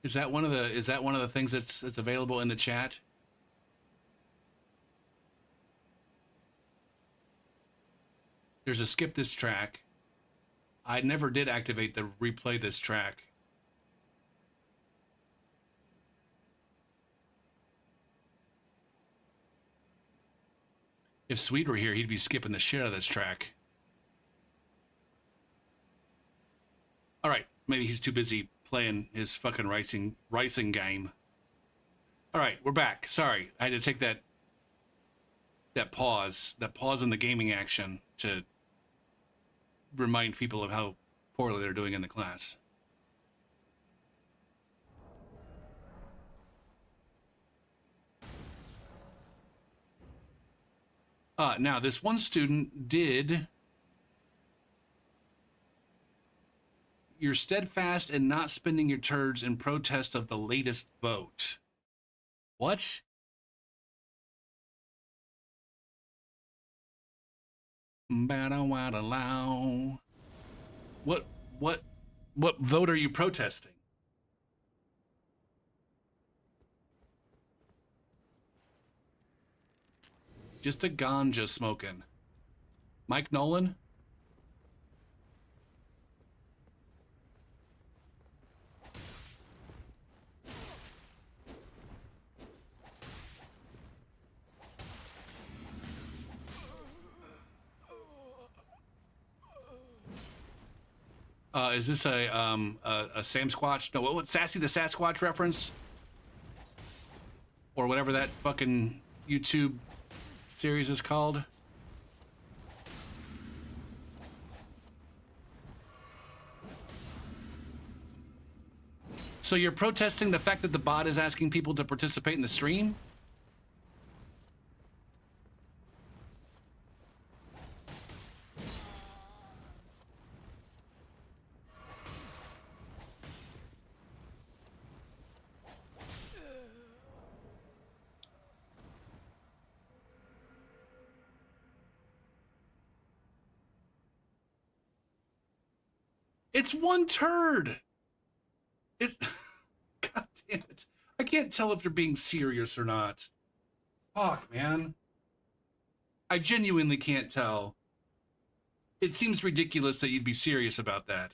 Is that one of the things that's available in the chat? There's a skip this track. I never did activate the replay this track. If Sweet were here, he'd be skipping the shit out of this track. All right, maybe he's too busy playing his fucking racing game. All right, we're back. Sorry, I had to take that pause in the gaming action to remind people of how poorly they're doing in the class. Now, this one student did... You're steadfast in not spending your turds in protest of the latest vote. What? What vote are you protesting? Just a ganja smoking. Mike Nolan? Is this a Sam Squatch? No, what Sassy the Sasquatch reference? Or whatever that fucking YouTube series is called? So you're protesting the fact that the bot is asking people to participate in the stream? It's one turd. It. God damn it. I can't tell if they're being serious or not. Fuck, man. I genuinely can't tell. It seems ridiculous that you'd be serious about that.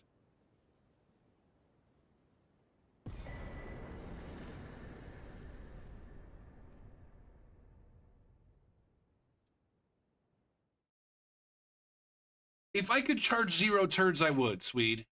If I could charge 0 turds, I would, Swede.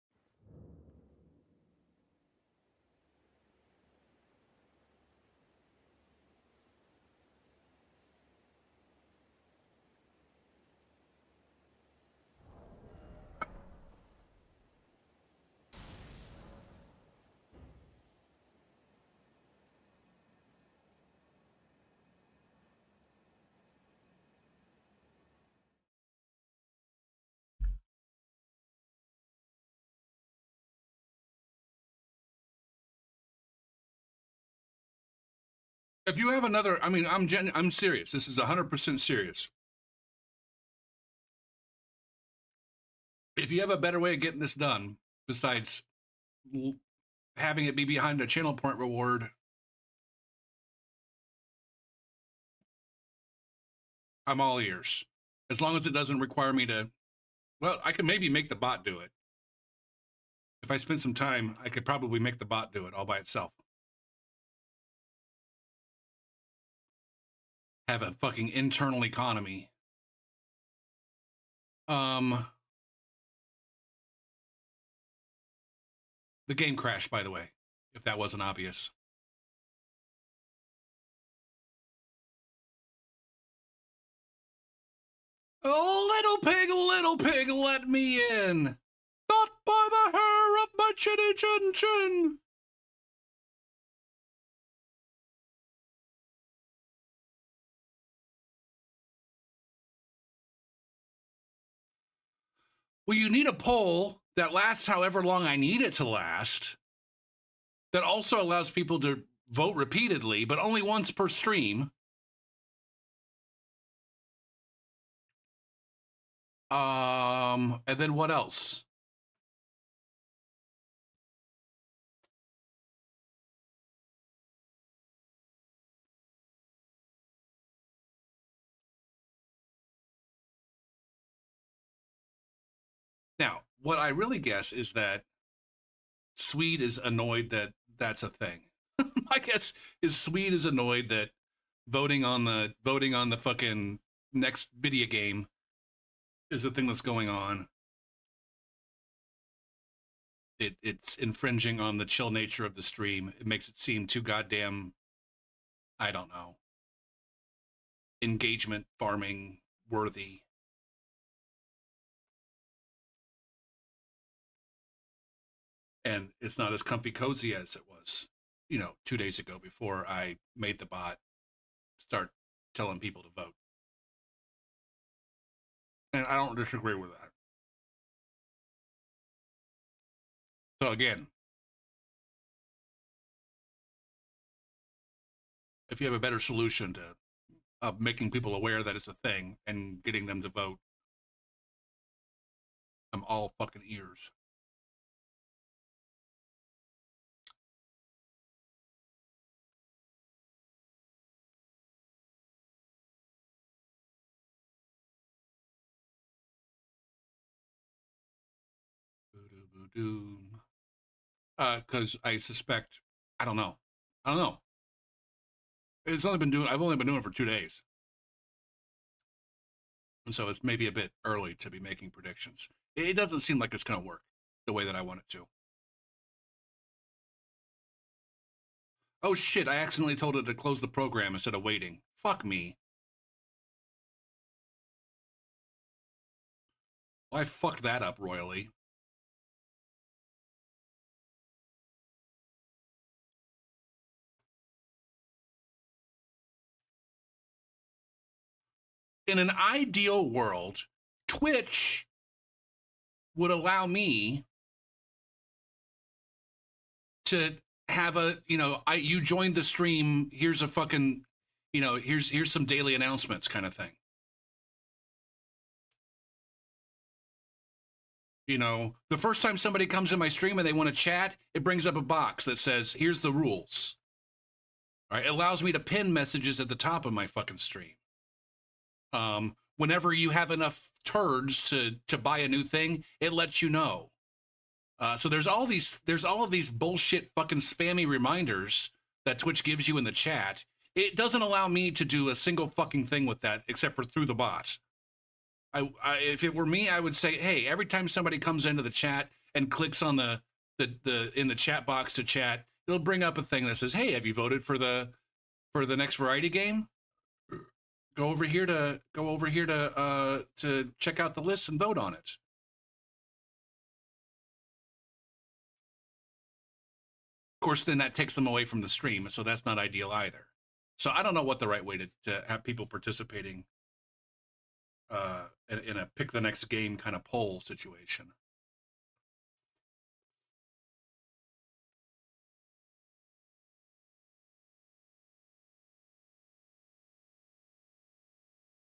If you have another, I mean, I'm serious. This is 100% serious. If you have a better way of getting this done, besides having it be behind a channel point reward, I'm all ears. As long as it doesn't require me to, well, I could maybe make the bot do it. If I spend some time, I could probably make the bot do it all by itself. Have a fucking internal economy. The game crashed, by the way, if that wasn't obvious. Oh, little pig, let me in. Not by the hair of my chinny chin chin. Well, you need a poll that lasts however long I need it to last. That also allows people to vote repeatedly, but only once per stream. And then what else? Now, what I really guess is that Swede is annoyed that that's a thing. My guess is Swede is annoyed that voting on the fucking next video game is a thing that's going on. It's infringing on the chill nature of the stream. It makes it seem too goddamn, I don't know, engagement farming worthy. And it's not as comfy cozy as it was, 2 days ago before I made the bot start telling people to vote. And I don't disagree with that. So again, if you have a better solution to making people aware that it's a thing and getting them to vote, I'm all fucking ears. Because I suspect, I don't know. I've only been doing it for 2 days. And so it's maybe a bit early to be making predictions. It doesn't seem like it's going to work the way that I want it to. Oh shit, I accidentally told it to close the program instead of waiting. Fuck me. Well, I fucked that up royally. In an ideal world, Twitch would allow me to have you joined the stream, here's a fucking, here's some daily announcements kind of thing. You know, the first time somebody comes in my stream and they want to chat, it brings up a box that says, here's the rules. All right, it allows me to pin messages at the top of my fucking stream. Whenever you have enough turds to buy a new thing, it lets you know. So there's all of these bullshit fucking spammy reminders that Twitch gives you in the chat. It doesn't allow me to do a single fucking thing with that except for through the bot. If it were me, I would say, hey, every time somebody comes into the chat and clicks on the in the chat box to chat, it'll bring up a thing that says, hey, have you voted for the next variety game? Go over here to check out the list and vote on it. Of course, then that takes them away from the stream, so that's not ideal either. So I don't know what the right way to have people participating in a pick the next game kind of poll situation.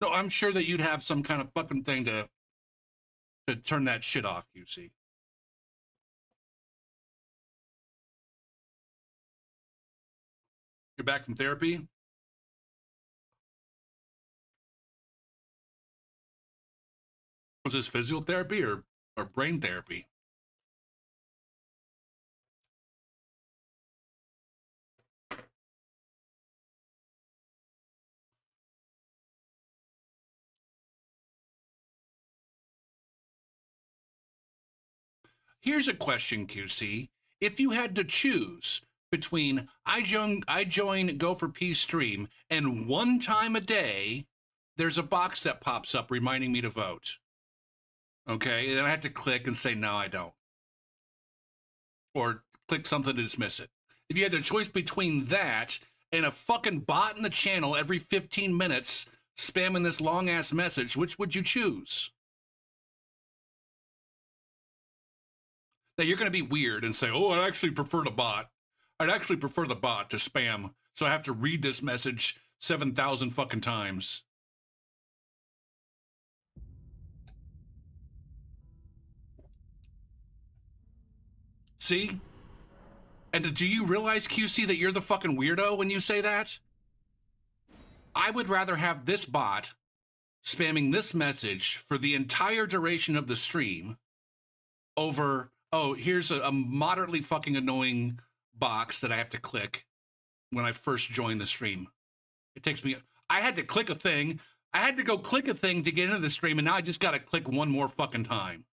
No, I'm sure that you'd have some kind of fucking thing to turn that shit off, QC. You're back from therapy? Was this physical therapy or brain therapy? Here's a question, QC. If you had to choose between I join Go for Peace stream and one time a day, there's a box that pops up reminding me to vote. Okay, and then I have to click and say, no, I don't. Or click something to dismiss it. If you had a choice between that and a fucking bot in the channel every 15 minutes spamming this long-ass message, which would you choose? Now, you're going to be weird and say, oh, I actually prefer the bot. I'd actually prefer the bot to spam, so I have to read this message 7,000 fucking times. See? And do you realize, QC, that you're the fucking weirdo when you say that? I would rather have this bot spamming this message for the entire duration of the stream over, oh, here's a moderately fucking annoying box that I have to click when I first join the stream. It takes me, I had to click a thing. I had to go click a thing to get into the stream, and now I just got to click one more fucking time.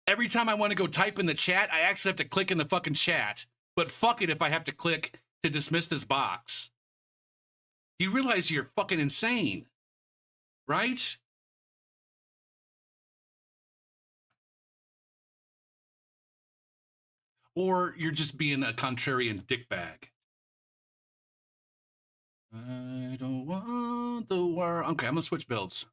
Every time I want to go type in the chat, I actually have to click in the fucking chat. But fuck it if I have to click to dismiss this box. You realize you're fucking insane, right? Or you're just being a contrarian dickbag. I don't want the world. Okay, I'm gonna switch builds.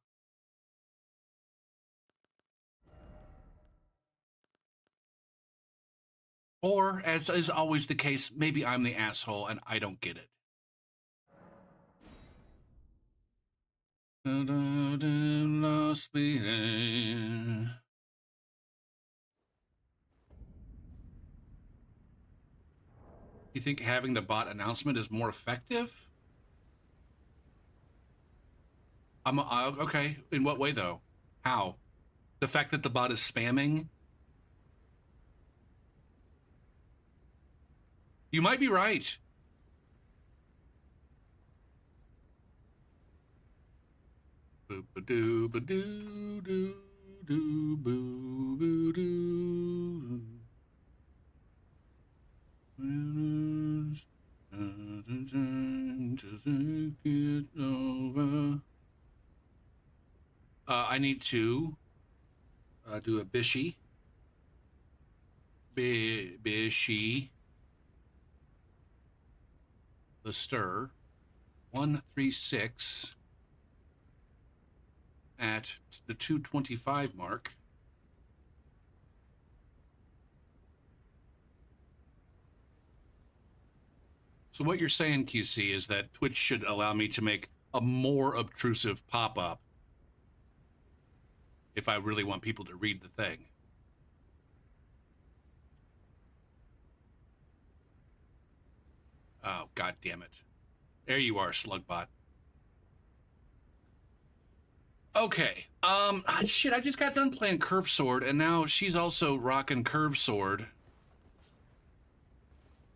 Or, as is always the case, maybe I'm the asshole and I don't get it. Lost me. You think having the bot announcement is more effective? Okay. In what way, though? How? The fact that the bot is spamming? You might be right. I need to do a bishy. Bishy. The stir. 136 at the 225 mark. So what you're saying, QC, is that Twitch should allow me to make a more obtrusive pop-up. if I really want people to read the thing. Oh, god damn it. There you are, Slugbot. Okay. Shit, I just got done playing Curve Sword, and now she's also rocking Curve Sword.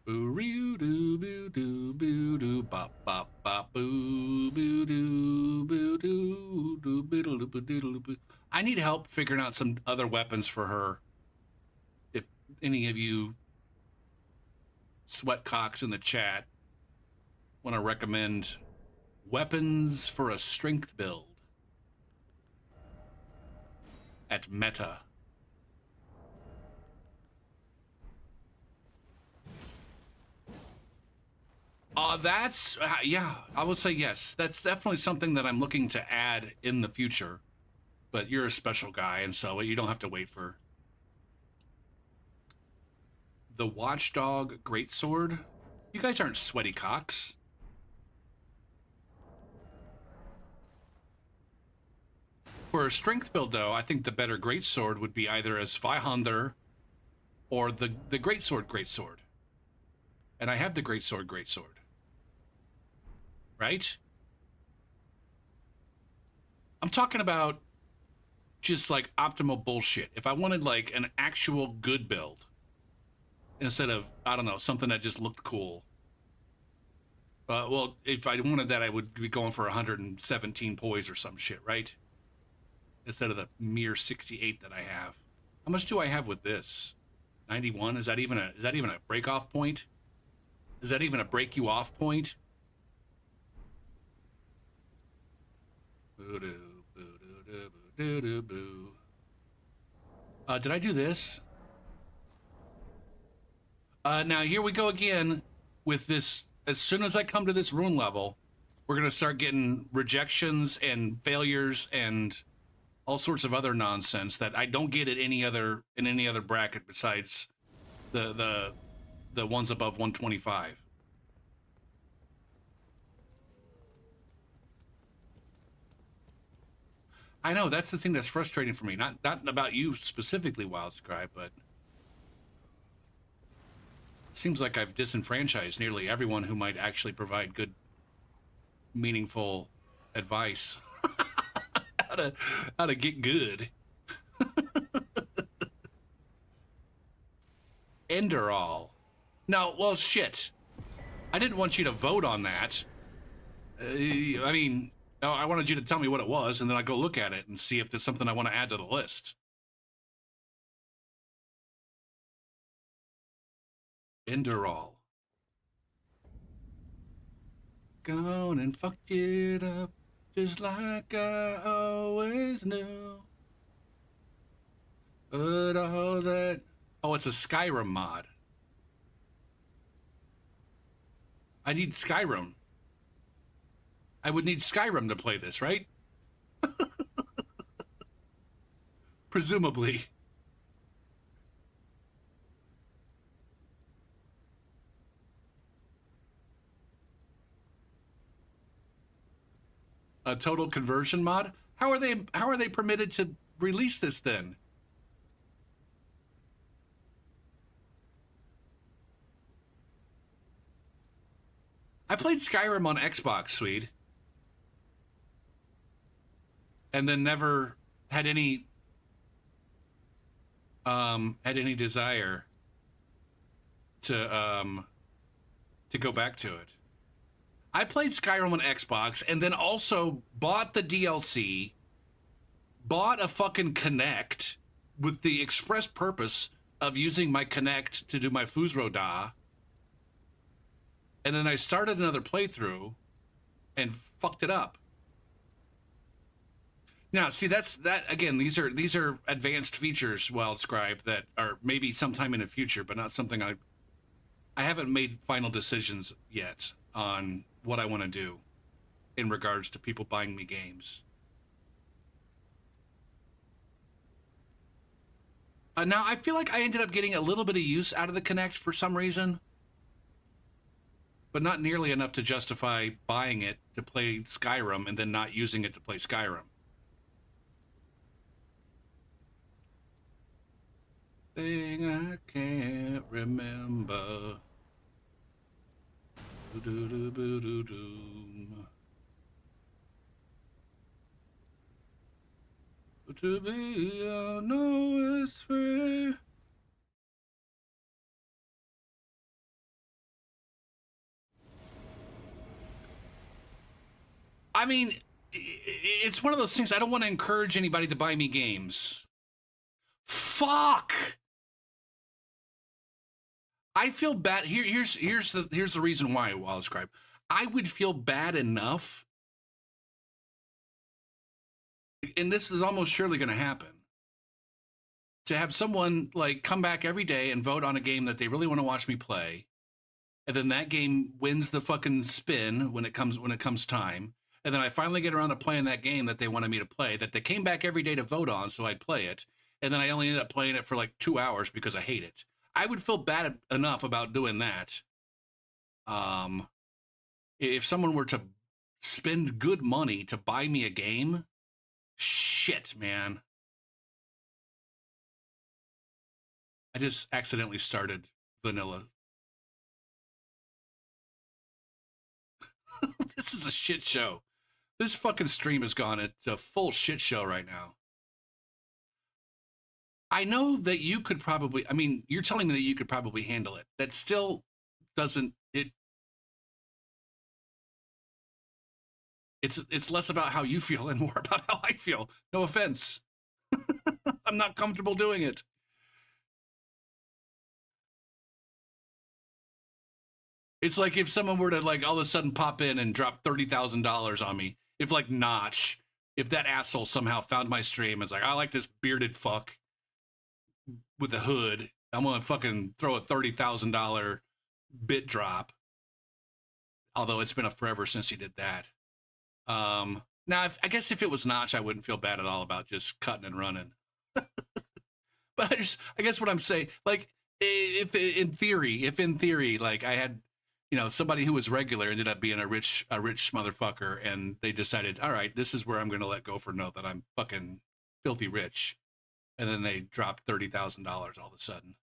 Boo doo boo doo boo doo bop bop bop boo boo doo boo doo doo biddle boo diddle boo. I need help figuring out some other weapons for her. If any of you sweatcocks in the chat want to recommend weapons for a strength build at meta. That's, yeah, I would say yes. That's definitely something that I'm looking to add in the future. But you're a special guy, and so you don't have to wait for the Watchdog Greatsword. You guys aren't sweaty cocks. For a strength build, though, I think the better Greatsword would be either as Zweihander or the Greatsword. And I have the Greatsword. Right? I'm talking about just like optimal bullshit. If I wanted like an actual good build instead of, I don't know, something that just looked cool. Well, if I wanted that, I would be going for 117 poise or some shit, right? Instead of the mere 68 that I have. How much do I have with this? 91? Is that even a break off point? Is that even a break you off point? Did I do this? Now here we go again with this. As soon as I come to this rune level, we're gonna start getting rejections and failures and all sorts of other nonsense that I don't get at any other bracket besides the ones above 125. I know, that's the thing that's frustrating for me. Not about you specifically, Wildscribe, but it seems like I've disenfranchised nearly everyone who might actually provide good, meaningful advice. how to get good. Enderall. No, well, shit. I didn't want you to vote on that. I mean, I wanted you to tell me what it was, and then I go look at it and see if there's something I want to add to the list. Enderall. Gone and fucked it up, just like I always knew. But all that... Oh, it's a Skyrim mod. I need Skyrim. I would need Skyrim to play this, right? Presumably. A total conversion mod? How are they permitted to release this then? I played Skyrim on Xbox, Swede. And then never had any desire to go back to it. I played Skyrim on Xbox and then also bought the DLC, bought a fucking Kinect with the express purpose of using my Kinect to do my Fusroda. And then I started another playthrough and fucked it up. Now, see, that again, these are advanced features, Wildscribe, that are maybe sometime in the future, but not something I haven't made final decisions yet on what I want to do in regards to people buying me games. Now, I feel like I ended up getting a little bit of use out of the Kinect for some reason, but not nearly enough to justify buying it to play Skyrim and then not using it to play Skyrim. thing I can't remember. Do-do-do-do-do-do. To be, I know it's free. I mean, it's one of those things. I don't want to encourage anybody to buy me games. Fuck. I feel bad. Here's the reason why. I'll describe. I would feel bad enough, and this is almost surely going to happen, to have someone like come back every day and vote on a game that they really want to watch me play, and then that game wins the fucking spin when it comes time, and then I finally get around to playing that game that they wanted me to play, that they came back every day to vote on, so I'd play it, and then I only ended up playing it for like 2 hours because I hate it. I would feel bad enough about doing that. Um, if someone were to spend good money to buy me a game, shit, man. I just accidentally started vanilla. This is a shit show. This fucking stream has gone at a full shit show right now. I know that you could probably, I mean, you're telling me that you could probably handle it. That still doesn't, it's less about how you feel and more about how I feel. No offense. I'm not comfortable doing it. It's like if someone were to like all of a sudden pop in and drop $30,000 on me. If like Notch, if that asshole somehow found my stream and is like, I like this bearded fuck with the hood, I'm gonna fucking throw a $30,000 bit drop. Although it's been a forever since he did that. Now, I guess if it was Notch, I wouldn't feel bad at all about just cutting and running. But I guess what I'm saying, like, if in theory, like I had, somebody who was regular ended up being a rich motherfucker, and they decided, all right, this is where I'm going to let go for note that I'm fucking filthy rich, and then they dropped $30,000 all of a sudden.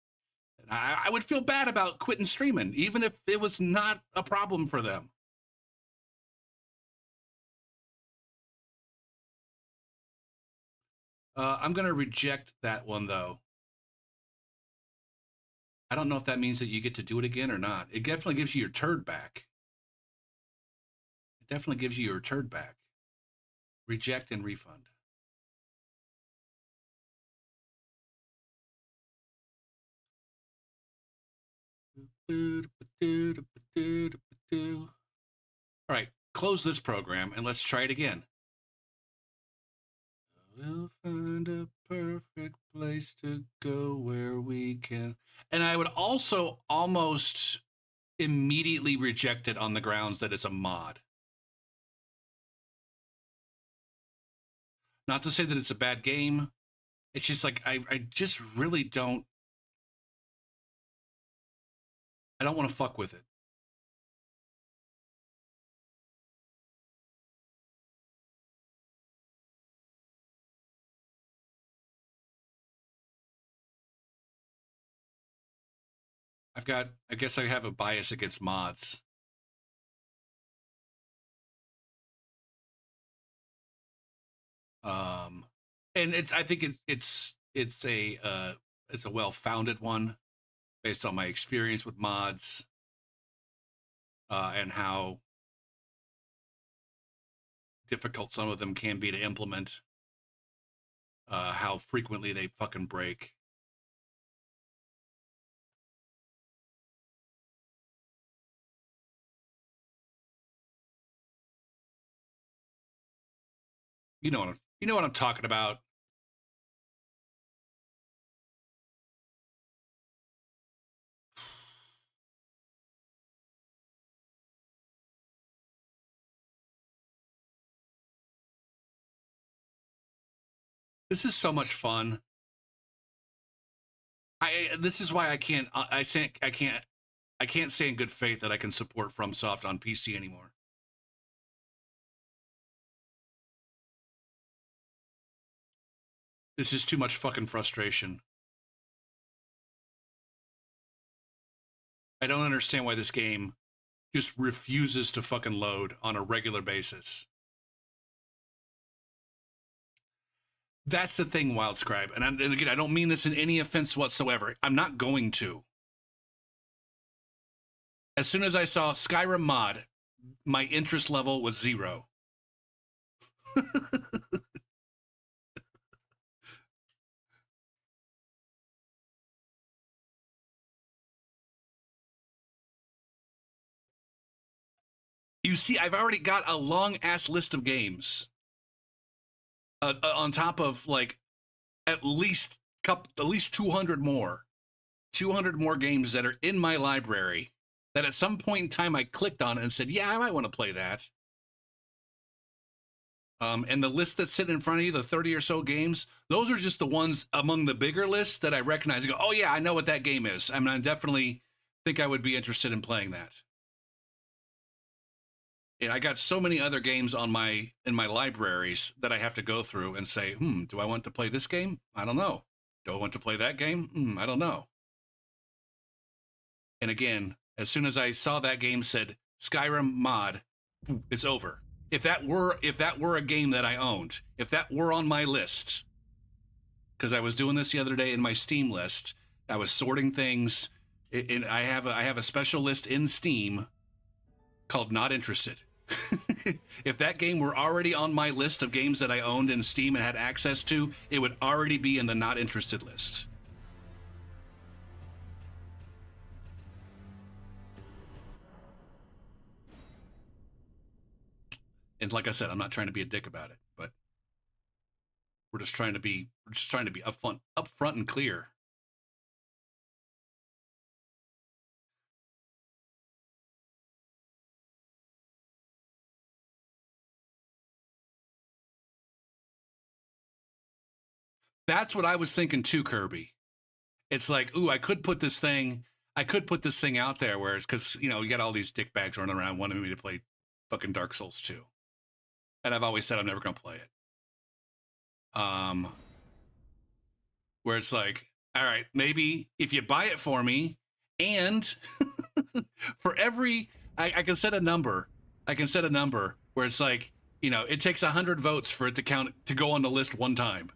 And I would feel bad about quitting streaming, even if it was not a problem for them. I'm going to reject that one though. I don't know if that means that you get to do it again or not. It definitely gives you your turd back. It definitely gives you your turd back. Reject and refund. All right, close this program and let's try it again. We'll find a perfect place to go where we can. And I would also almost immediately reject it on the grounds that it's a mod. Not to say that it's a bad game. It's just like I just really don't. I don't want to fuck with it. I guess I have a bias against mods. Um, and I think it's a well-founded one based on my experience with mods, and how difficult some of them can be to implement, how frequently they fucking break. You know what I'm talking about. This is so much fun. This is why I can't I can't say in good faith that I can support FromSoft on PC anymore. This is too much fucking frustration. I don't understand why this game just refuses to fucking load on a regular basis. That's the thing, Wildscribe. And again, I don't mean this in any offense whatsoever. I'm not going to. As soon as I saw Skyrim mod, my interest level was 0. You see, I've already got a long ass list of games on top of like at least 200 more 200 more games that are in my library that at some point in time I clicked on and said, yeah, I might want to play that. And the list that's sitting in front of you, the 30 or so games, those are just the ones among the bigger lists that I recognize and go, oh yeah, I know what that game is. I mean, I definitely think I would be interested in playing that. And I got so many other games in my libraries that I have to go through and say, do I want to play this game? I don't know. Do I want to play that game? I don't know. And again, as soon as I saw that game said Skyrim mod, it's over. If that were a game that I owned, if that were on my list, because I was doing this the other day in my Steam list, I was sorting things. And I have a special list in Steam called Not Interested. If that game were already on my list of games that I owned in Steam and had access to, it would already be in the Not Interested list. And like I said, I'm not trying to be a dick about it, but we're just trying to be upfront and clear. That's what I was thinking too, Kirby. It's like, ooh, I could put this thing out there where it's because, you got all these dickbags running around wanting me to play fucking Dark Souls 2. And I've always said I'm never gonna play it. Where it's like, all right, maybe if you buy it for me, and for every I can set a number. I can set a number where it's like, it takes 100 votes for it to count to go on the list one time.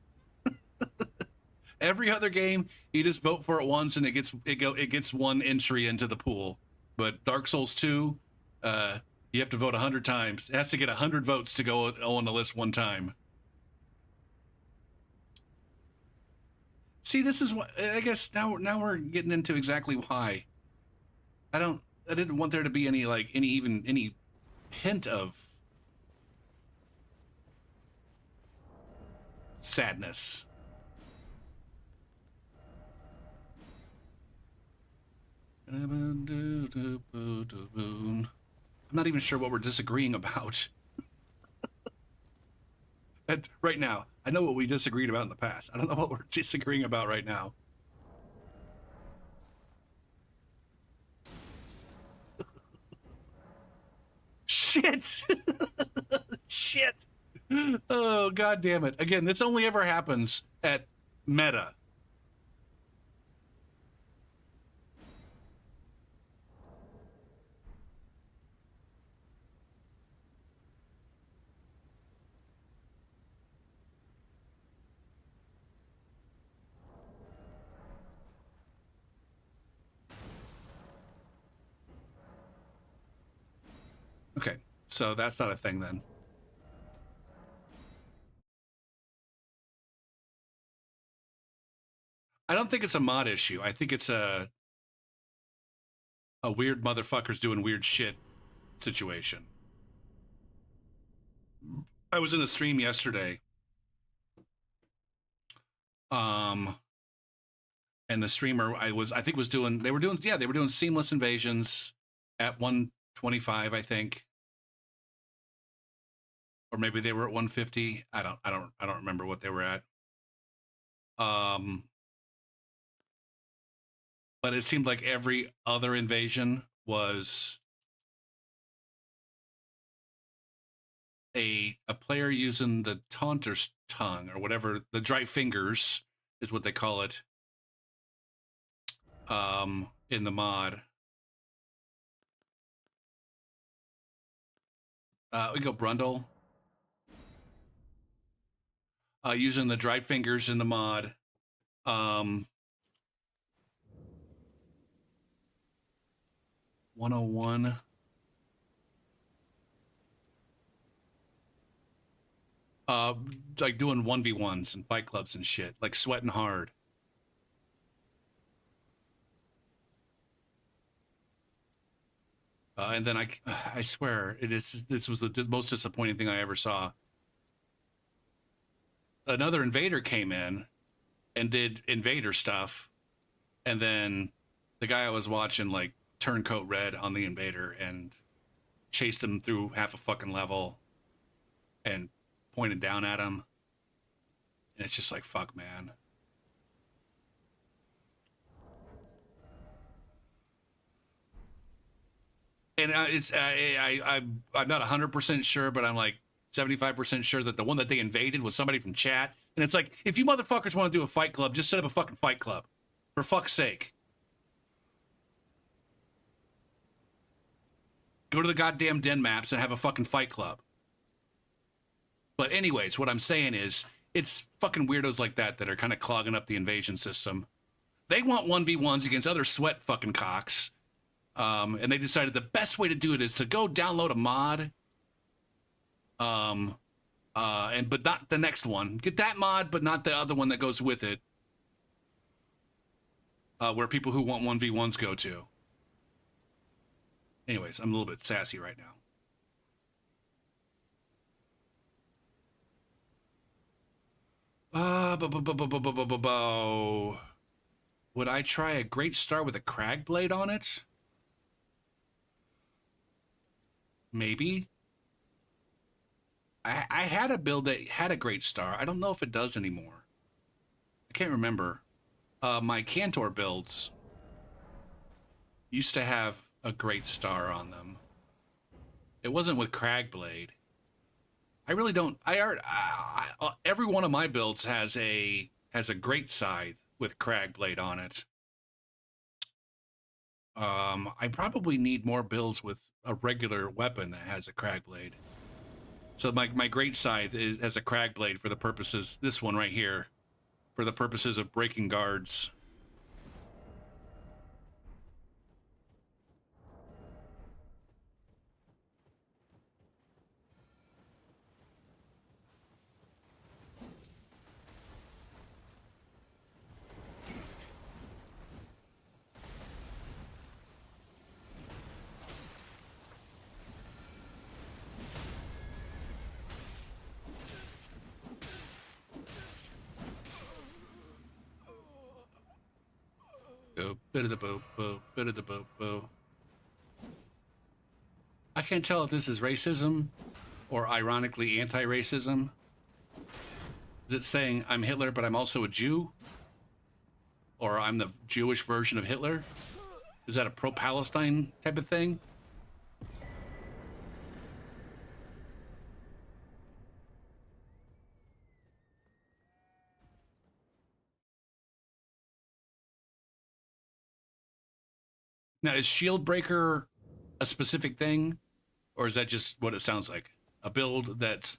Every other game, you just vote for it once and it gets one entry into the pool. But Dark Souls 2, you have to vote 100 times. It has to get 100 votes to go on the list one time. See, this is what I guess now we're getting into exactly why. I didn't want there to be any hint of sadness. I'm not even sure what we're disagreeing about. Right now, I know what we disagreed about in the past. I don't know what we're disagreeing about right now. Shit! Shit! Oh, god damn it. Again, this only ever happens at meta. Okay, so that's not a thing then. I don't think it's a mod issue. I think it's a weird motherfuckers doing weird shit situation. I was in a stream yesterday. And the streamer they were doing seamless invasions at 125, I think. Or maybe they were at 150. I don't remember what they were at. But it seemed like every other invasion was a player using the taunter's tongue or whatever, the dry fingers is what they call it, in the mod. We go Brundle. Using the dried fingers in the mod. 101. Like doing 1v1s and fight clubs and shit, like sweating hard. And then I swear, this was the most disappointing thing I ever saw. Another invader came in and did invader stuff, and then the guy I was watching like turncoat red on the invader and chased him through half a fucking level and pointed down at him. And it's just like, fuck, man. And I'm not 100% sure, but I'm like 75% sure that the one that they invaded was somebody from chat. And it's like, if you motherfuckers want to do a fight club, just set up a fucking fight club. For fuck's sake. Go to the goddamn den maps and have a fucking fight club. But anyways, what I'm saying is, it's fucking weirdos like that that are kind of clogging up the invasion system. They want 1v1s against other sweat fucking cocks. And they decided the best way to do it is to go download a mod. But not the next one. Get that mod, but not the other one that goes with it. Where people who want 1v1s go to. Anyways, I'm a little bit sassy right now. Would I try a great star with a crag blade on it? Maybe. I had a build that had a great star. I don't know if it does anymore. I can't remember. My Cantor builds used to have a great star on them. It wasn't with Cragblade. I really don't. Every one of my builds has a great scythe with Cragblade on it. I probably need more builds with a regular weapon that has a Cragblade. So my great scythe has a Cragblade for the purposes. This one right here, for the purposes of breaking guards. Go, bit of the boop, boop, bit of the boop, boop. I can't tell if this is racism or ironically anti-racism. Is it saying I'm Hitler, but I'm also a Jew? Or I'm the Jewish version of Hitler? Is that a pro-Palestine type of thing? Now, is Shield Breaker a specific thing? Or is that just what it sounds like? A build that's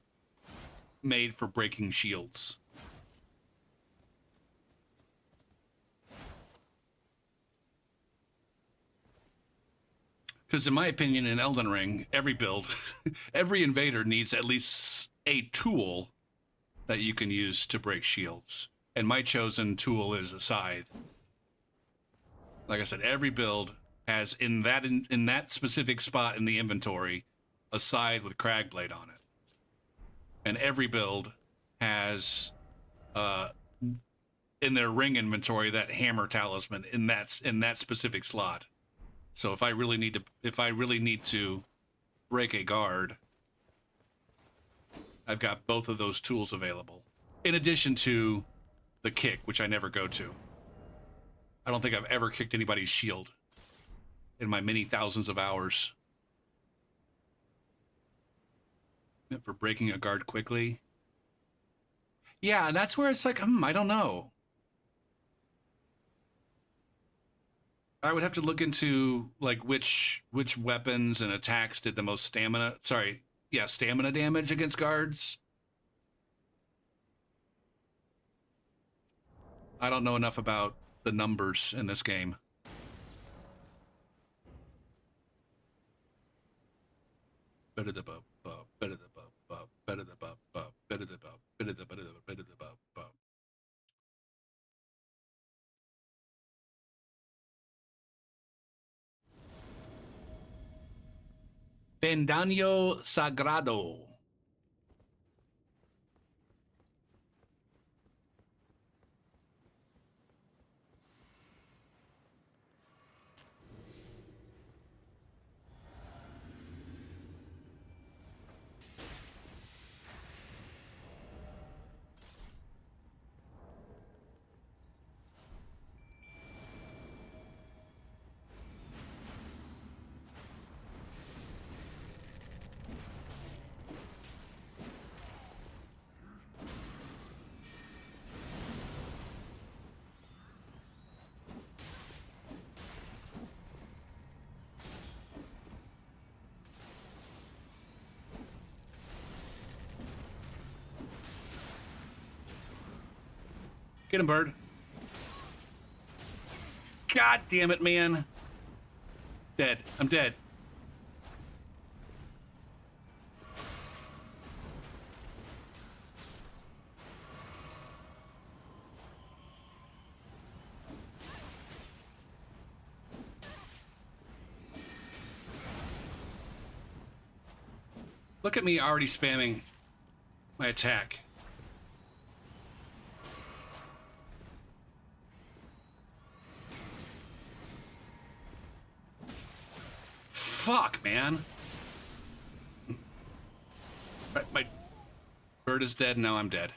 made for breaking shields. Because in my opinion, in Elden Ring, every build, every invader needs at least a tool that you can use to break shields. And my chosen tool is a scythe. Like I said, every build has in that specific spot in the inventory a scythe with Cragblade on it. And every build has in their ring inventory that hammer talisman in that specific slot. So if I really need to break a guard, I've got both of those tools available. In addition to the kick, which I never go to. I don't think I've ever kicked anybody's shield in my many thousands of hours. For breaking a guard quickly. Yeah, and that's where it's like, I don't know. I would have to look into like which weapons and attacks did the most stamina. Sorry, yeah, stamina damage against guards. I don't know enough about the numbers in this game. Better the bub, better the bub, better the bub, better the bub, better the better the bub. Fandanio Sagrado. Get him, bird. God damn it, man. Dead. I'm dead. Look at me already spamming my attack. Fuck, man. My bird is dead, now I'm dead.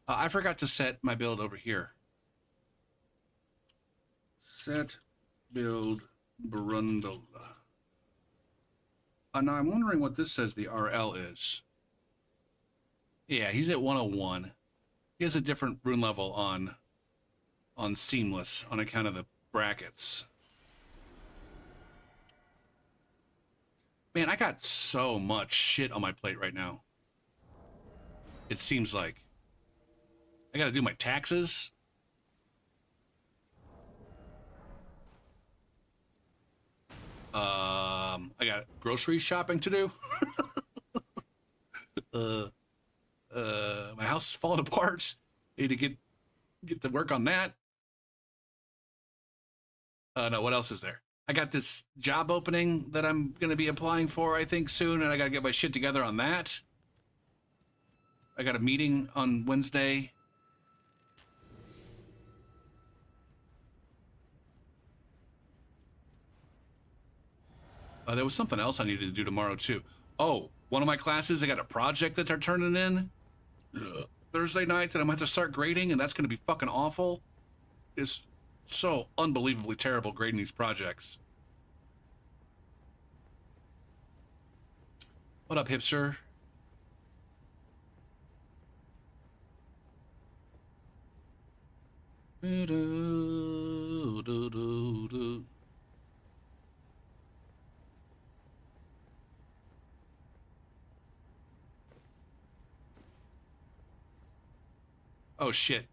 I forgot to set my build over here. Set build Brundle. Now I'm wondering what this says the RL is. Yeah, he's at 101. He has a different rune level on Seamless on account of the brackets. Man, I got so much shit on my plate right now. It seems like. I gotta do my taxes. I got grocery shopping to do. My house is falling apart. Need to get to work on that. No, what else is there? I got this job opening that I'm gonna be applying for, I think, soon, and I gotta get my shit together on that. I got a meeting on Wednesday. There was something else I needed to do tomorrow, too. Oh, one of my classes, I got a project that they're turning in Thursday night that I'm going to have to start grading, and that's going to be fucking awful. It's so unbelievably terrible grading these projects. What up, hipster? Oh, shit.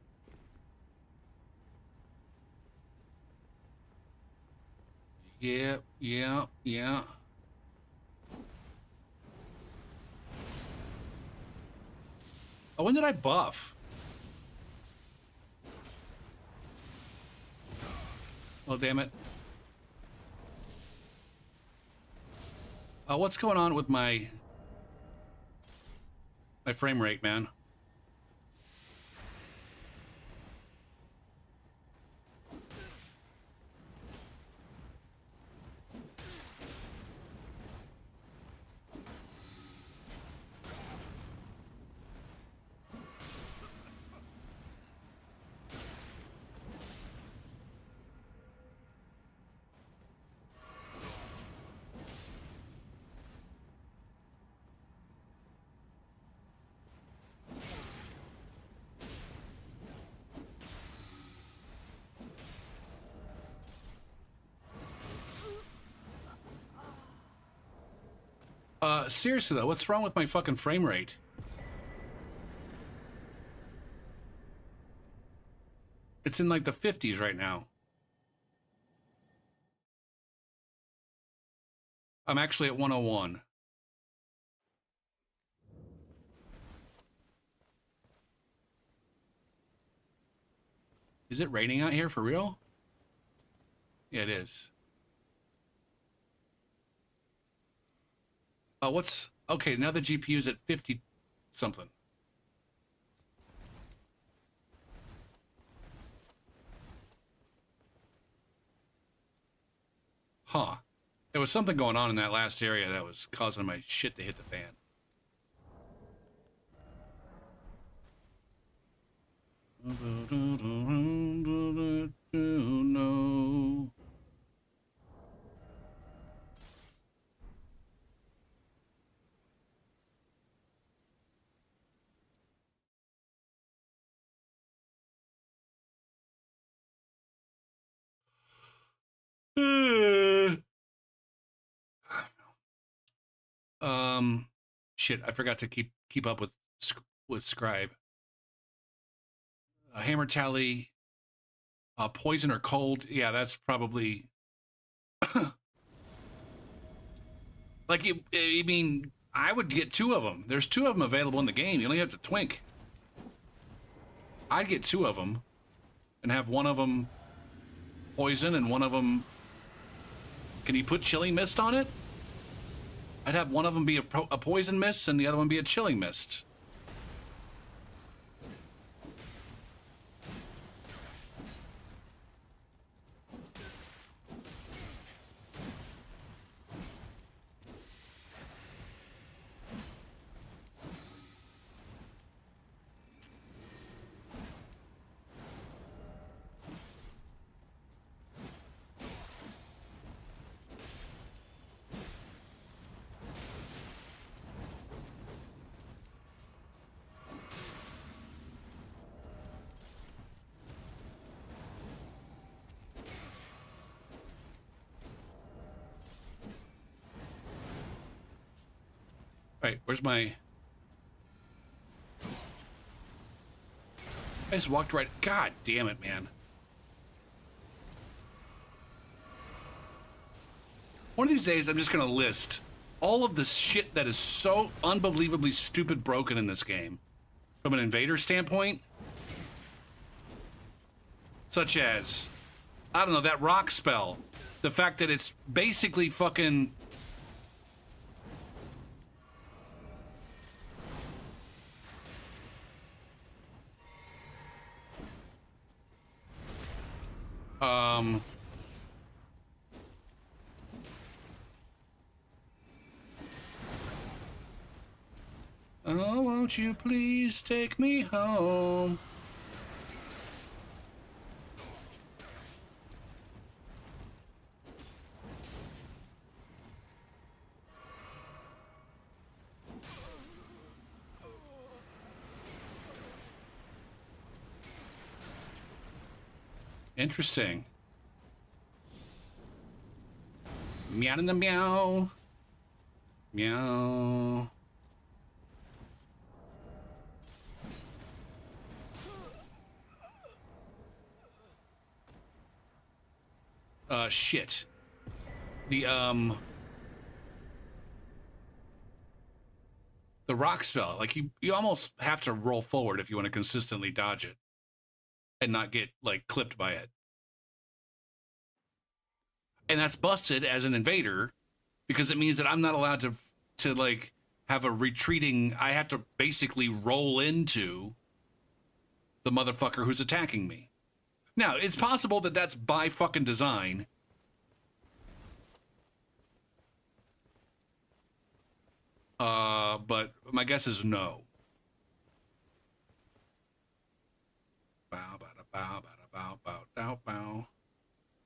Yeah. Oh, when did I buff? Oh, damn it. What's going on with my frame rate, man? Seriously though, what's wrong with my fucking frame rate? It's in like the 50s right now. I'm actually at 101. Is it raining out here for real? Yeah, it is. What's... Okay, now the GPU's at 50 something. Huh. There was something going on in that last area that was causing my shit to hit the fan. No. Shit, I forgot to keep up with Scribe. Hammer tally, poison or cold. Yeah, that's probably like I mean, I would get 2 of them. There's 2 of them available in the game. You only have to twink. I'd get 2 of them and have one of them poison and one of them. Can you put chilling mist on it? I'd have one of them be a poison mist and the other one be a chilling mist. Right, where's my... I just walked right... God damn it, man. One of these days, I'm just going to list all of the shit that is so unbelievably stupid broken in this game. From an invader standpoint. Such as, I don't know, that rock spell. The fact that it's basically fucking... Oh, won't you please take me home? Interesting. Meow in the meow. Meow. Shit. The rock spell, like you almost have to roll forward if you want to consistently dodge it and not get like clipped by it. And that's busted as an invader because it means that I'm not allowed to like have a retreating. I have to basically roll into the motherfucker who's attacking me. Now, it's possible that that's by fucking design. But my guess is no. Bow, bada, bow, bada, bow, bow, bow, bow.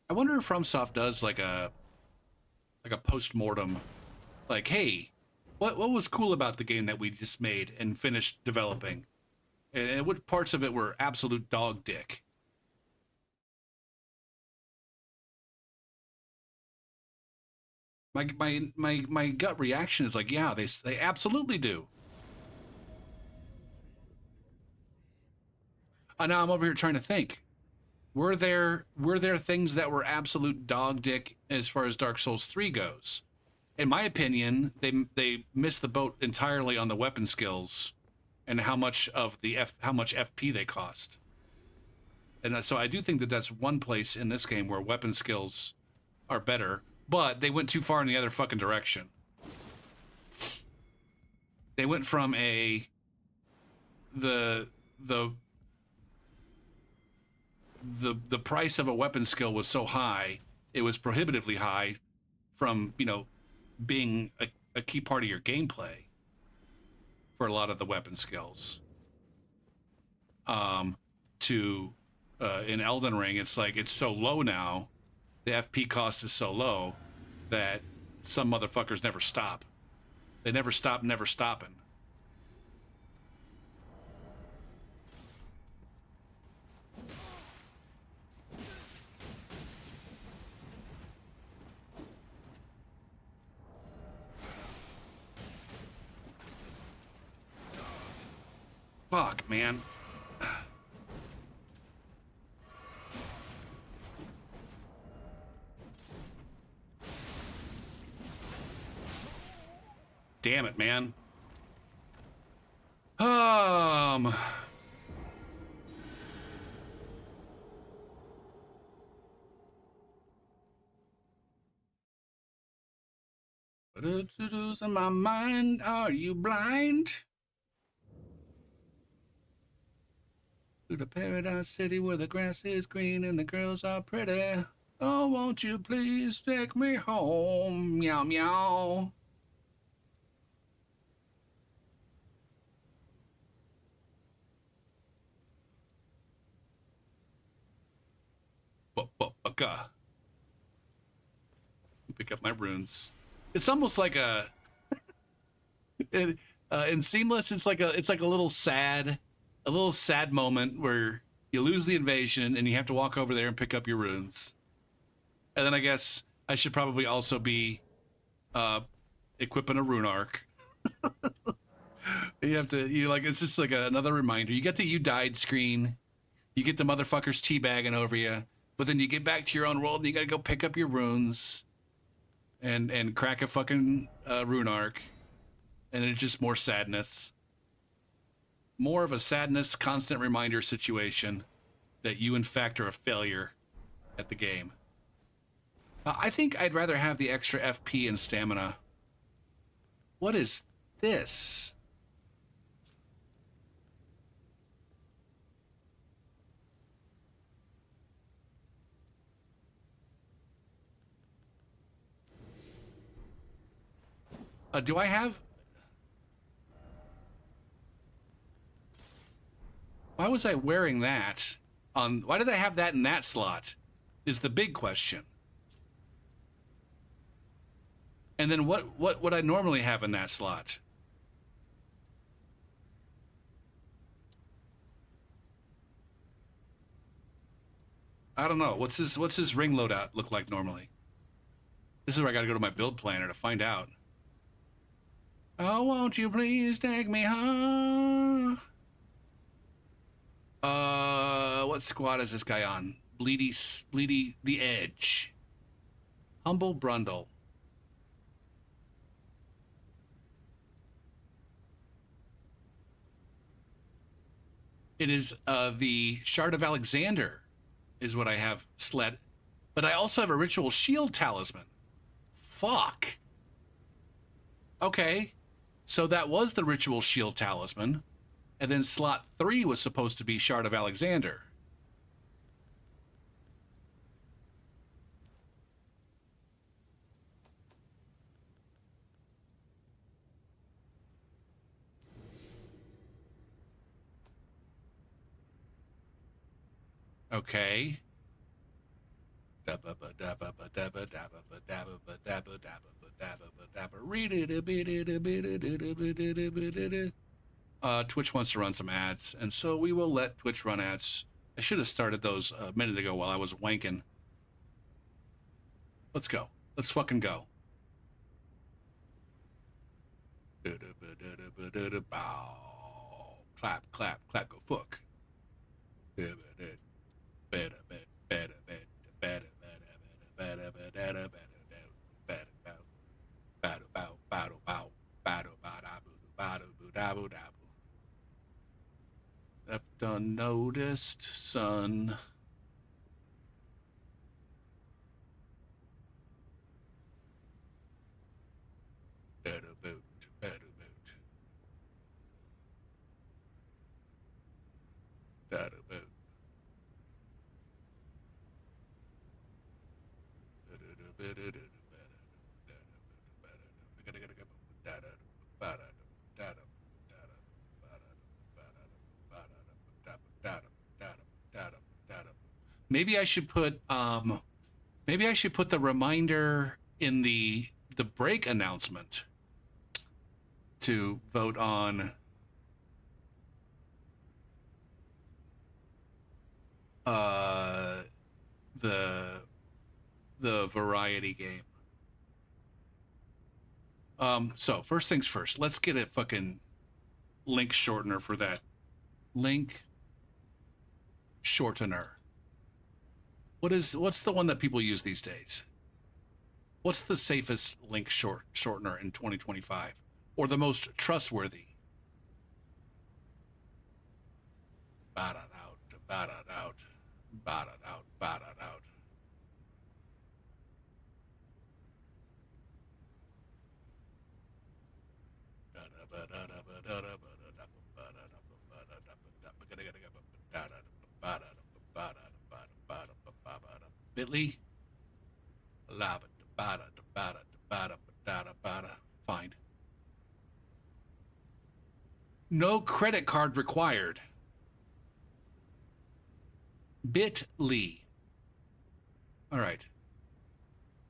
I wonder if FromSoft does like a post-mortem, like, hey, what was cool about the game that we just made and finished developing, and what parts of it were absolute dog dick. My gut reaction is like, yeah, they absolutely do. And now I'm over here trying to think. Were there things that were absolute dog dick as far as Dark Souls 3 goes? In my opinion, they missed the boat entirely on the weapon skills and how much FP they cost. And so I do think that that's one place in this game where weapon skills are better, but they went too far in the other fucking direction. They went from the the the price of a weapon skill was so high, it was prohibitively high from, being a key part of your gameplay for a lot of the weapon skills. To In Elden Ring, it's like it's so low now, the FP cost is so low that some motherfuckers never stop. They never stop, never stopping. Fuck, man. Damn it, man. What in my mind? Are you blind? To the paradise city where the grass is green and the girls are pretty. Oh, won't you please take me home? Meow, meow. Bucka. Pick up my runes. It's almost like in Seamless. It's like a little sad moment where you lose the invasion and you have to walk over there and pick up your runes. And then I guess I should probably also be equipping a rune arc. It's just like another reminder. You get the "you died" screen. You get the motherfuckers teabagging over you, but then you get back to your own world and you gotta go pick up your runes and crack a fucking rune arc. And it's just more sadness. More of a sadness, constant reminder situation that you, in fact, are a failure at the game. I think I'd rather have the extra FP and stamina. What is this? Do I have... Why was I wearing that? Why did I have that in that slot? Is the big question. And then what would I normally have in that slot? I don't know. What's his ring loadout look like normally? This is where I gotta go to my build planner to find out. Oh, won't you please take me home? What squad is this guy on? Bleedy, the Edge. Humble Brundle. It is the Shard of Alexander is what I have sled. But I also have a Ritual Shield Talisman. Fuck. Okay. So that was the Ritual Shield Talisman. And then slot 3 was supposed to be Shard of Alexander. Okay. Twitch wants to run some ads, and so we will let Twitch run ads. I should have started those a minute ago while I was wanking. Let's go. Let's fucking go. Bow. Clap, clap, clap, go fuck. Left unnoticed, son. Better boot, better boot. Better boot. Maybe I should put maybe I should put the reminder in the break announcement to vote on uh the variety game. So first things first, let's get a fucking link shortener for that. Link shortener. What's the one that people use these days? What's the safest link shortener in 2025? Or the most trustworthy? Bat it out, bat it out, bat it out, bat it out. Bitly. Fine. No credit card required. Bitly. All right.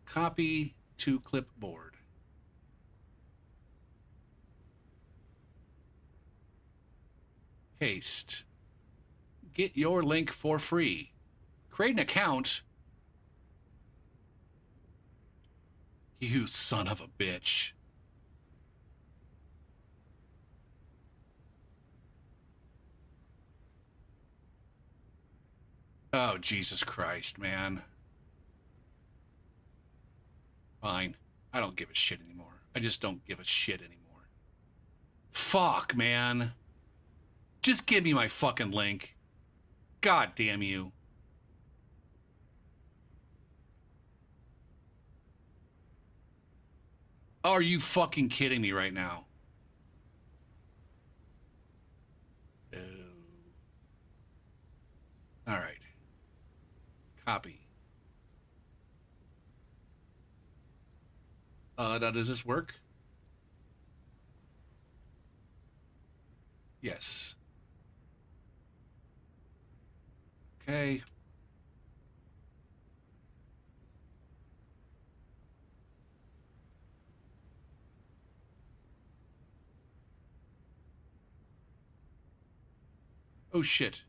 Copy to clipboard. Paste. Get your link for free. Create an account. You son of a bitch. Oh, Jesus Christ, man. Fine. I don't give a shit anymore. I just don't give a shit anymore. Fuck, man. Just give me my fucking link. God damn you. Are you fucking kidding me right now? Oh. All right. Copy. Now does this work? Yes. Okay. Oh shit.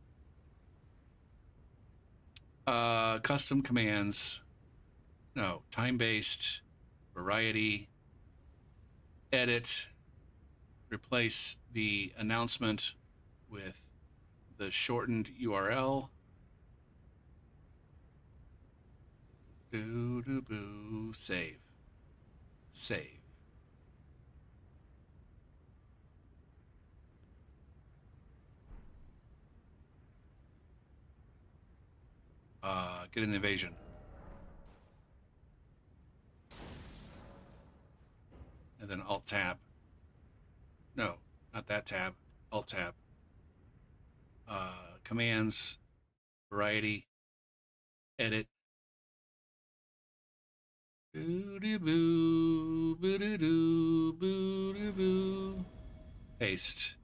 Custom commands. No, time-based, variety, edit, replace the announcement with the shortened URL. Boo, save. Save. Get an invasion. And then Alt Tab. No, not that tab. Alt Tab. Commands, variety, edit. Boo-doo-boo, boo-doo-doo, boo-doo-boo. Paste.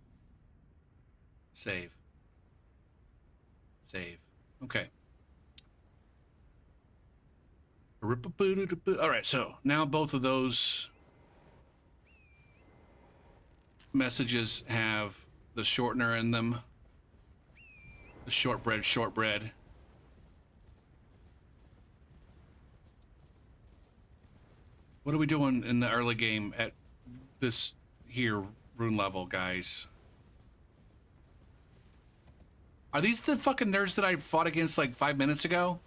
Save. Save. Okay. All right, so now both of those messages have the shortener in them. The shortbread. What are we doing in the early game at this? here rune level, guys. Are these the fucking nerds that I fought against like 5 minutes ago?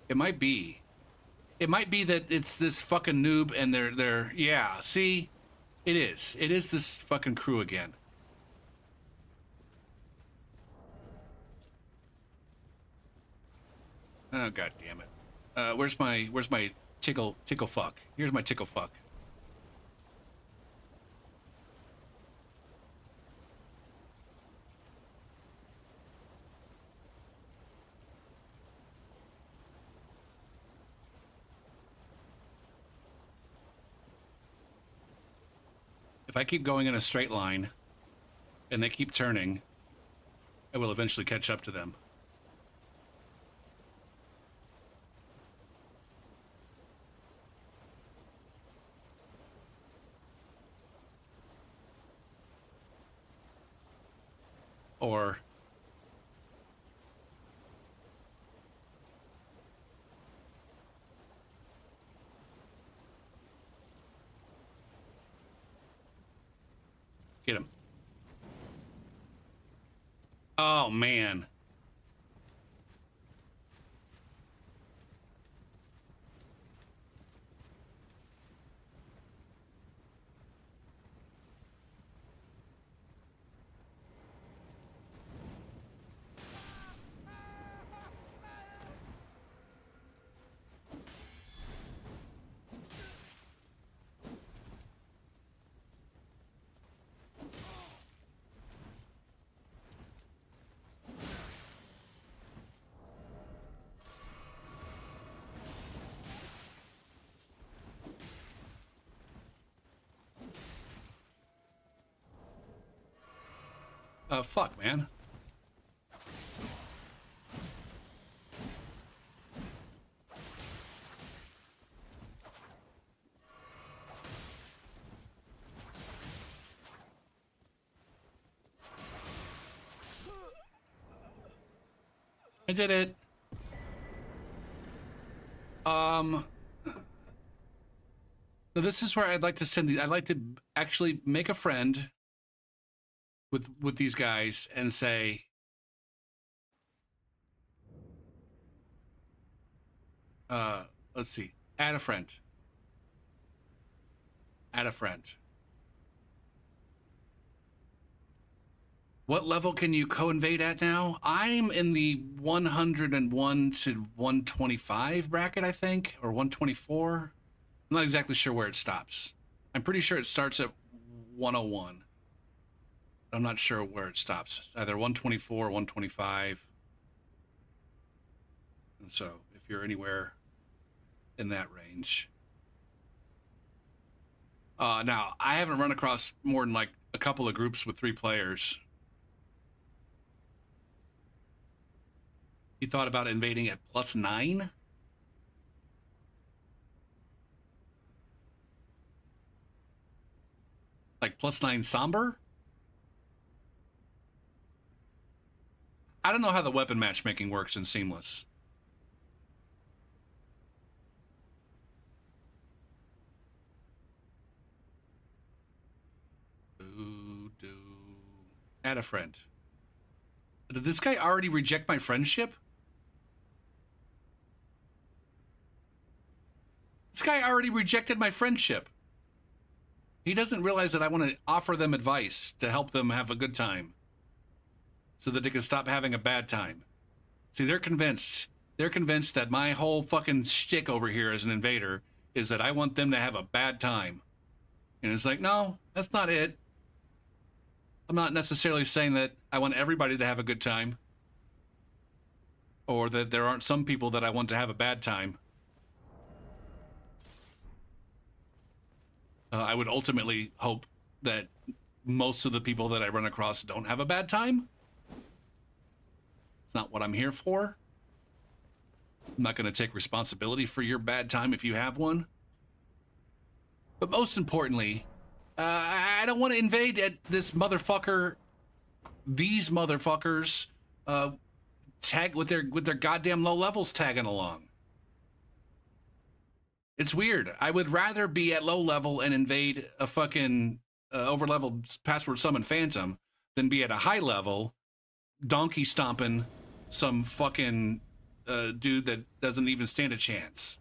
It might be. It might be that it's this fucking noob and they're yeah, see? It is. It is this fucking crew again. Oh god damn it. Where's my tickle fuck? Here's my tickle fuck. If I keep going in a straight line and they keep turning, I will eventually catch up to them. Or get him. Oh man. Fuck, man. I did it. So this is where I'd like to send these. I'd like to actually make a friend with these guys and say, let's see, add a friend. Add a friend. What level can you co-invade at now? I'm in the 101 to 125 bracket, I think, or 124. I'm not exactly sure where it stops. I'm pretty sure it starts at 101. I'm not sure where it stops. It's either 124 or 125. And so if you're anywhere in that range. Now, I haven't run across more than like a couple of groups with 3 players. You thought about invading at +9? Like +9 somber? I don't know how the weapon matchmaking works in Seamless. Add a friend. Did this guy already reject my friendship? This guy already rejected my friendship. He doesn't realize that I want to offer them advice to help them have a good time so that they can stop having a bad time. See, they're convinced. They're convinced that my whole fucking shtick over here as an invader is that I want them to have a bad time. And it's like, no, that's not it. I'm not necessarily saying that I want everybody to have a good time, or that there aren't some people that I want to have a bad time. I would ultimately hope that most of the people that I run across don't have a bad time. It's not what I'm here for. I'm not going to take responsibility for your bad time if you have one. But most importantly, I don't want to invade at this motherfucker, these motherfuckers, tag with their goddamn low levels tagging along. It's weird. I would rather be at low level and invade a fucking over-leveled password summon phantom than be at a high level donkey stomping some fucking dude that doesn't even stand a chance.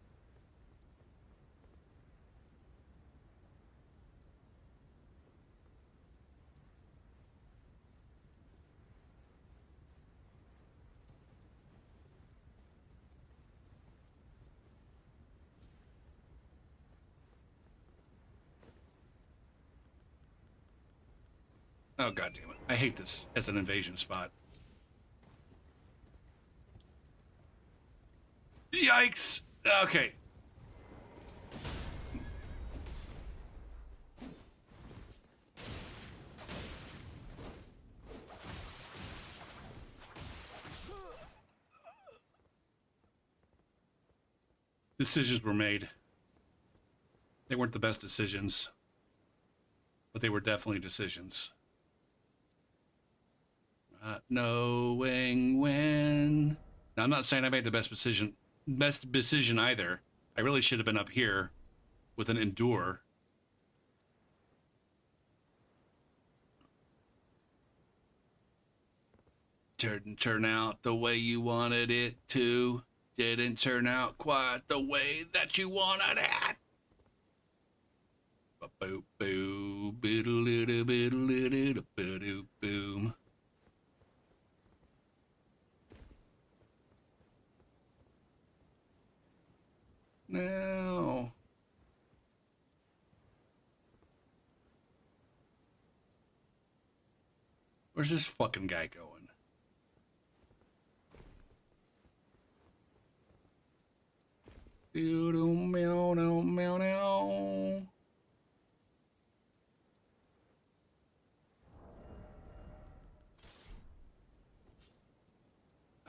Oh, God damn it. I hate this as an invasion spot. Yikes. Okay. Decisions were made. They weren't the best decisions, but they were definitely decisions. Not knowing when. Now, I'm not saying I made the best decision either. I really should have been up here with an endure. Didn't turn out the way you wanted it to. Didn't turn out quite the way that you wanted it. Boop boo boodle boodle boom. Now, where's this fucking guy going? Doodle meow meow meow meow.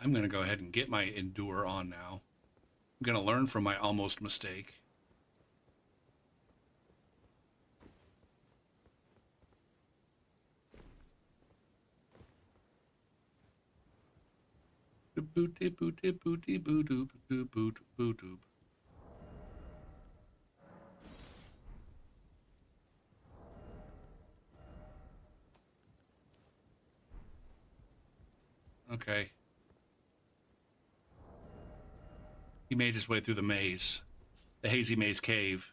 I'm gonna go ahead and get my endure on now. I'm gonna learn from my almost mistake. Okay. He made his way through the maze. The hazy maze cave.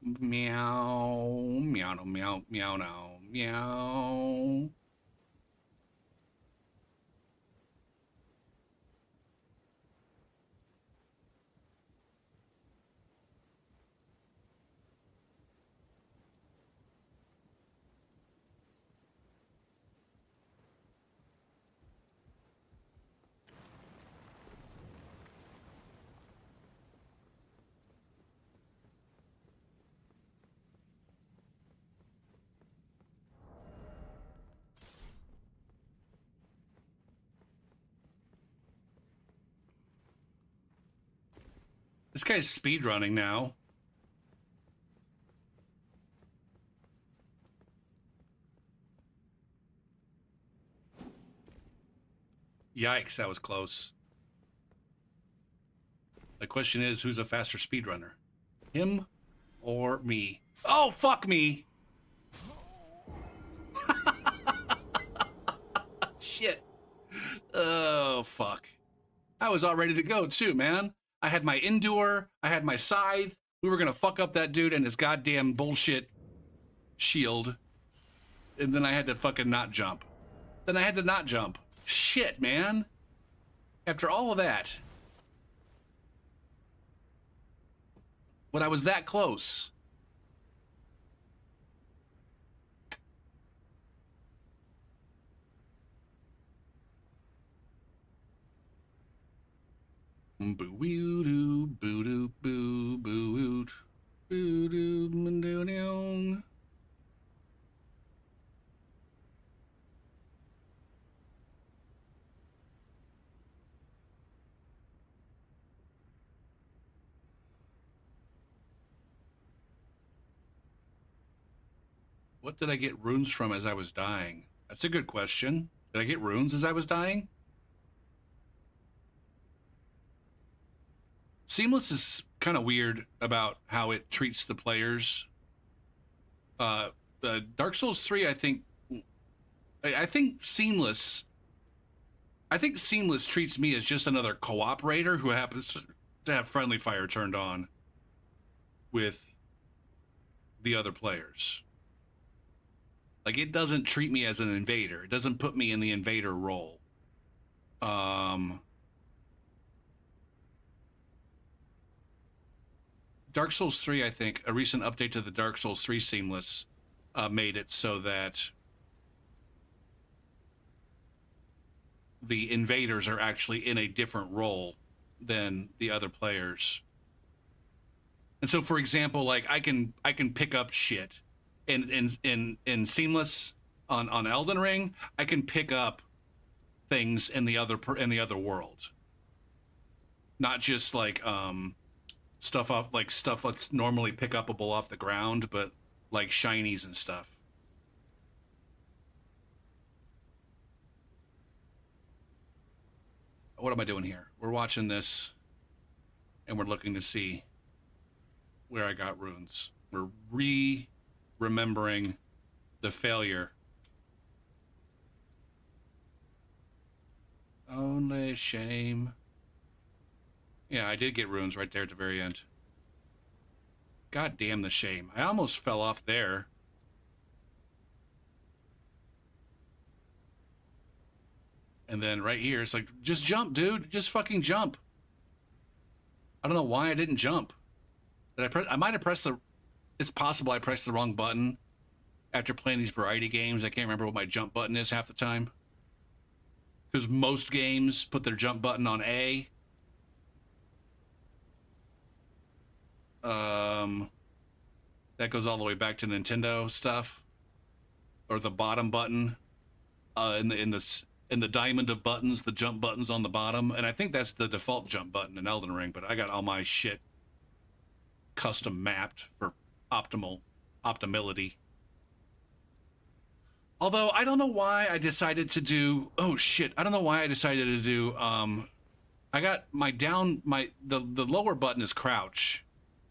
Meow, meow, no, meow, meow, no, meow. This guy's speedrunning now. Yikes, that was close. The question is, who's a faster speedrunner? Him or me? Oh, fuck me! Shit. Oh, fuck. I was all ready to go, too, man. I had my endure, I had my scythe. We were gonna fuck up that dude and his goddamn bullshit shield. And then I had to fucking not jump. Then I had to not jump. Shit, man. After all of that. When I was that close. Boo-woo-doo, boo-doo, boo, boo-oot, boo-doo, boo-doo. What did I get runes from as I was dying? That's a good question. Did I get runes as I was dying? Seamless is kind of weird about how it treats the players. Uh, Dark Souls 3, I think, I think Seamless, I think Seamless treats me as just another cooperator who happens to have friendly fire turned on with the other players. Like, it doesn't treat me as an invader. It doesn't put me in the invader role. Dark Souls 3, I think, a recent update to the Dark Souls 3 Seamless made it so that the invaders are actually in a different role than the other players. And so, for example, like I can pick up shit in Seamless on Elden Ring. I can pick up things in the other world, not just like stuff that's normally pick upable off the ground, but like shinies and stuff. What am I doing here? We're watching this, and we're looking to see where I got runes. We're remembering the failure. Only shame. Yeah, I did get runes right there at the very end. God damn the shame. I almost fell off there. And then right here, it's like, just jump, dude. Just fucking jump. I don't know why I didn't jump. Did I press? I might have pressed the... It's possible I pressed the wrong button after playing these variety games. I can't remember what my jump button is half the time. Because most games put their jump button on A. That goes all the way back to Nintendo stuff. Or the bottom button. In the diamond of buttons, the jump button's on the bottom. And I think that's the default jump button in Elden Ring, but I got all my shit custom mapped for optimality. Although I don't know why I decided to do... Oh shit, I don't know why I decided to do... I got my the lower button is crouch.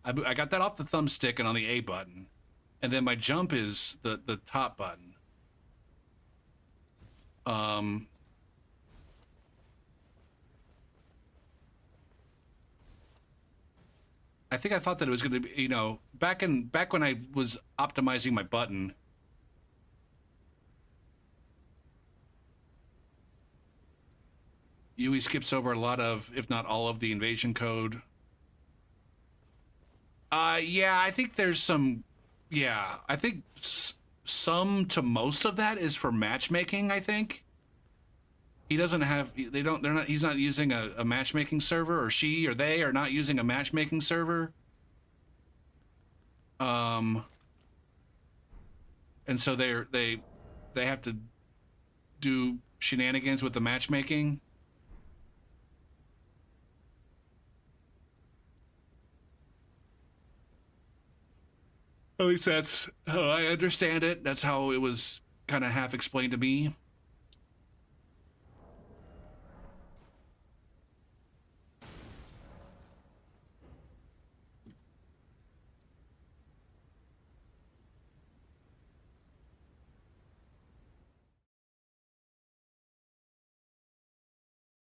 I got that off the thumbstick and on the A button. And then my jump is the top button. I think I thought that it was going to be, you know, back when I was optimizing my button. Yui skips over a lot of, if not all of, the invasion code. Yeah, I think there's some. Yeah, I think some to most of that is for matchmaking. I think he doesn't have. They don't. They're not. He's not using a matchmaking server, or she or they are not using a matchmaking server. And so they have to do shenanigans with the matchmaking. At least that's how I understand it. That's how it was kind of half explained to me.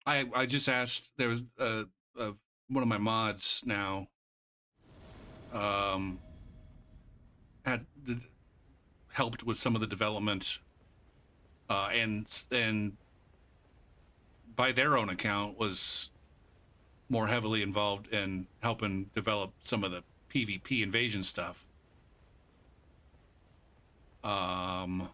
I just asked. There was one of my mods now had helped with some of the development, and by their own account was more heavily involved in helping develop some of the PvP invasion stuff. And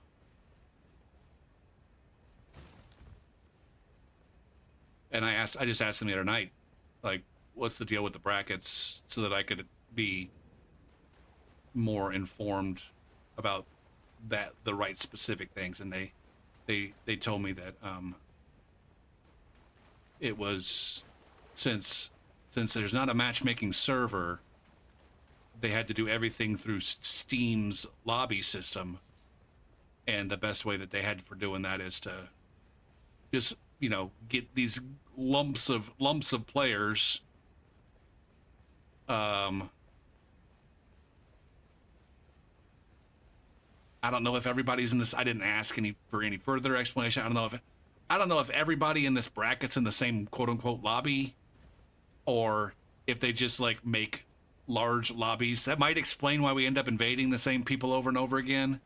I just asked him the other night, like, what's the deal with the brackets, so that I could be more informed about the right specific things. And they told me that it was since there's not a matchmaking server, they had to do everything through Steam's lobby system, and the best way that they had for doing that is to just, you know, get these lumps of players Um, I don't know if everybody's in this. I didn't ask for any further explanation. I don't know if everybody in this bracket's in the same quote unquote lobby, or if they just like make large lobbies. That might explain why we end up invading the same people over and over again,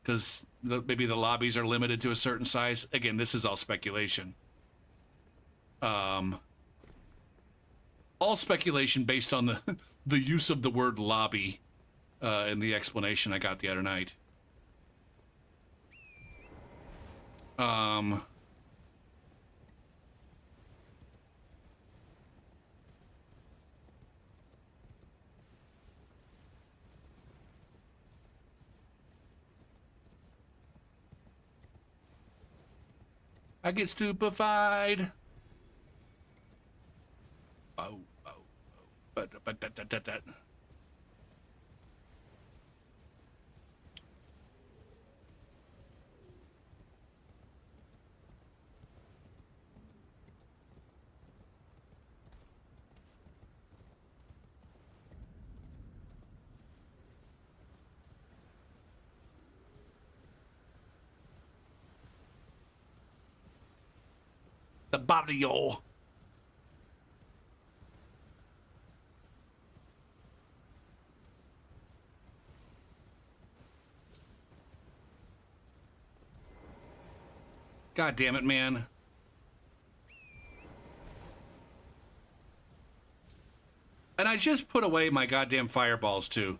because maybe the lobbies are limited to a certain size. Again, this is all speculation. All speculation based on the the use of the word lobby in the explanation I got the other night. I get stupefied. Oh, but that. The barrio. God damn it, man. And I just put away my goddamn fireballs, too.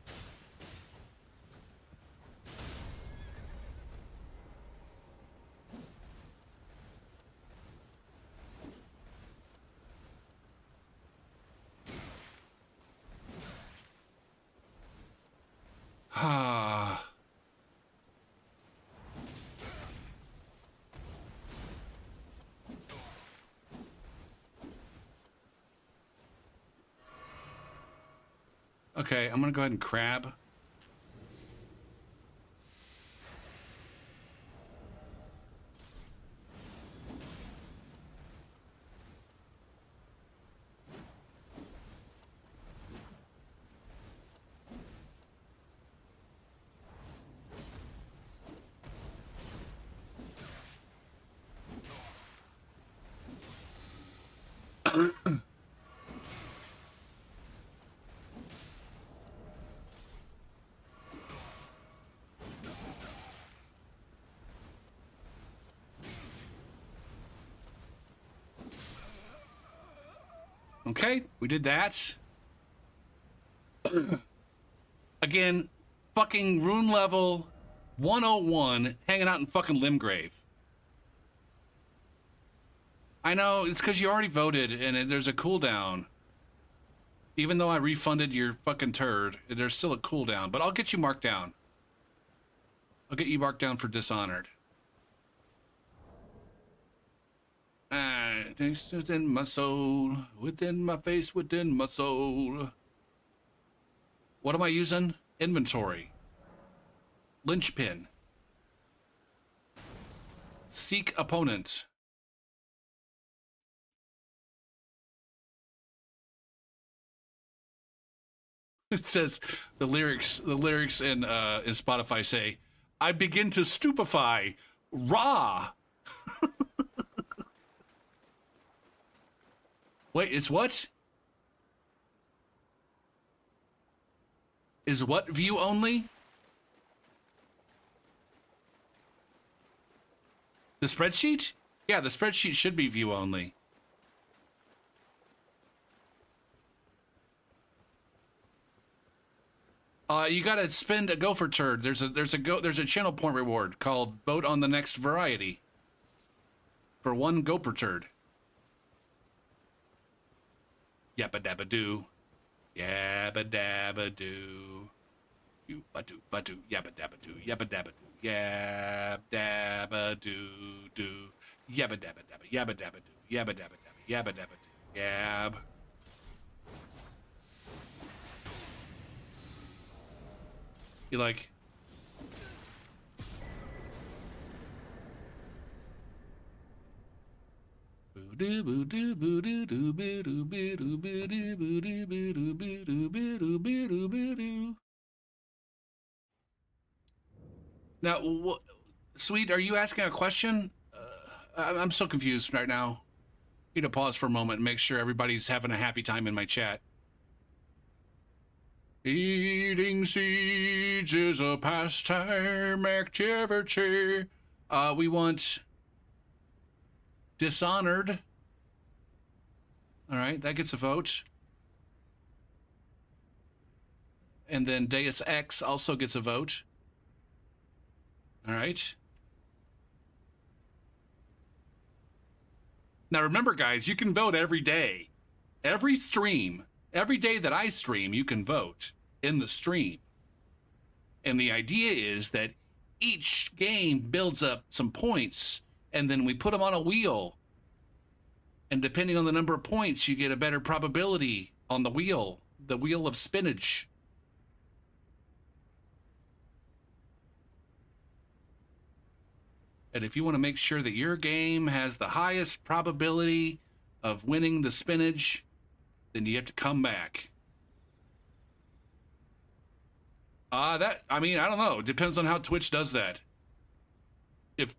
Ah. Okay, I'm gonna go ahead and crab. Okay, we did that. Again, fucking rune level 101, hanging out in fucking Limgrave. I know, it's because you already voted, and there's a cooldown. Even though I refunded your fucking turd, there's still a cooldown, but I'll get you marked down. I'll get you marked down for dishonored. It's within my soul, within my face, within my soul. What am I using? Inventory. Linchpin. Seek opponent. It says the lyrics in Spotify say, "I begin to stupefy, raw." Wait, it's what? Is what view only? The spreadsheet? Yeah, the spreadsheet should be view only. You gotta spend a gopher turd. There's a channel point reward called vote on the next variety for one gopher turd. Yappa dabba doo, yabba dabba doo, you ba doo, yabba dabba doo, yabba dabba doo, yab dabba doo doo, yabba dabba dabba, yabba dabba doo, yabba dabba dabba, yabba dabba doo, yab. You like? Now, Sweet, are you asking a question? I'm so confused right now. Need to pause for a moment and make sure everybody's having a happy time in my chat. Eating seeds is a pastime activity. We want Dishonored. All right, that gets a vote. And then Deus Ex also gets a vote. All right. Now remember, guys, you can vote every day. Every stream, every day that I stream, you can vote in the stream. And the idea is that each game builds up some points, and then we put them on a wheel. And depending on the number of points, you get a better probability on the wheel of spinach. And if you want to make sure that your game has the highest probability of winning the spinach, then you have to come back. I don't know. It depends on how Twitch does that. If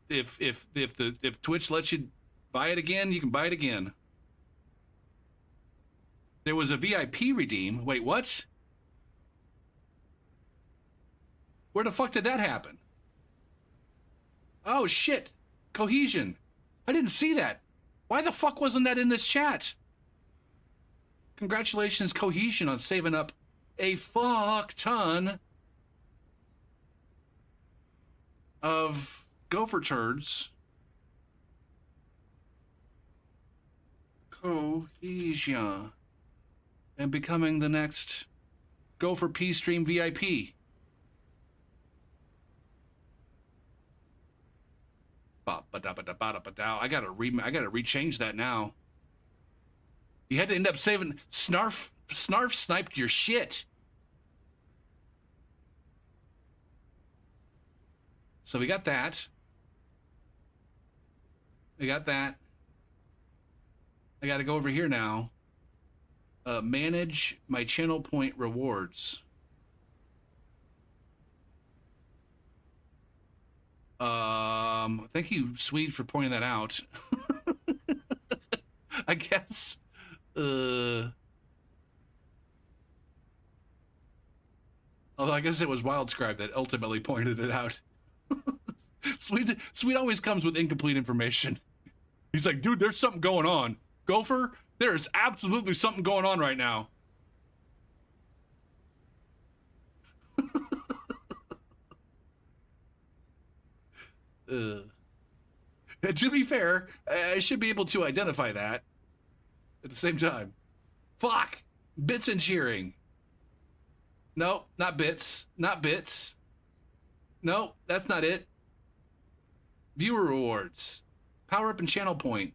Twitch lets you buy it again, you can buy it again. There was a VIP redeem. Wait, what? Where the fuck did that happen? Oh, shit. Cohesion. I didn't see that. Why the fuck wasn't that in this chat? Congratulations, Cohesion, on saving up a fuck ton of gopher turds. Cohesion. And becoming the next Gopher P Stream VIP. I gotta rechange that now. You had to end up saving Snarf sniped your shit. So we got that. We got that. I gotta go over here now. Manage my channel point rewards. Thank you, Sweet, for pointing that out. I guess. Although I guess it was Wildscribe that ultimately pointed it out. Sweet always comes with incomplete information. He's like, dude, there's something going on. Gopher, there is absolutely something going on right now. To be fair, I should be able to identify that at the same time. Fuck! Bits and cheering. No, not bits. Not bits. No, that's not it. Viewer rewards. Power up and channel point.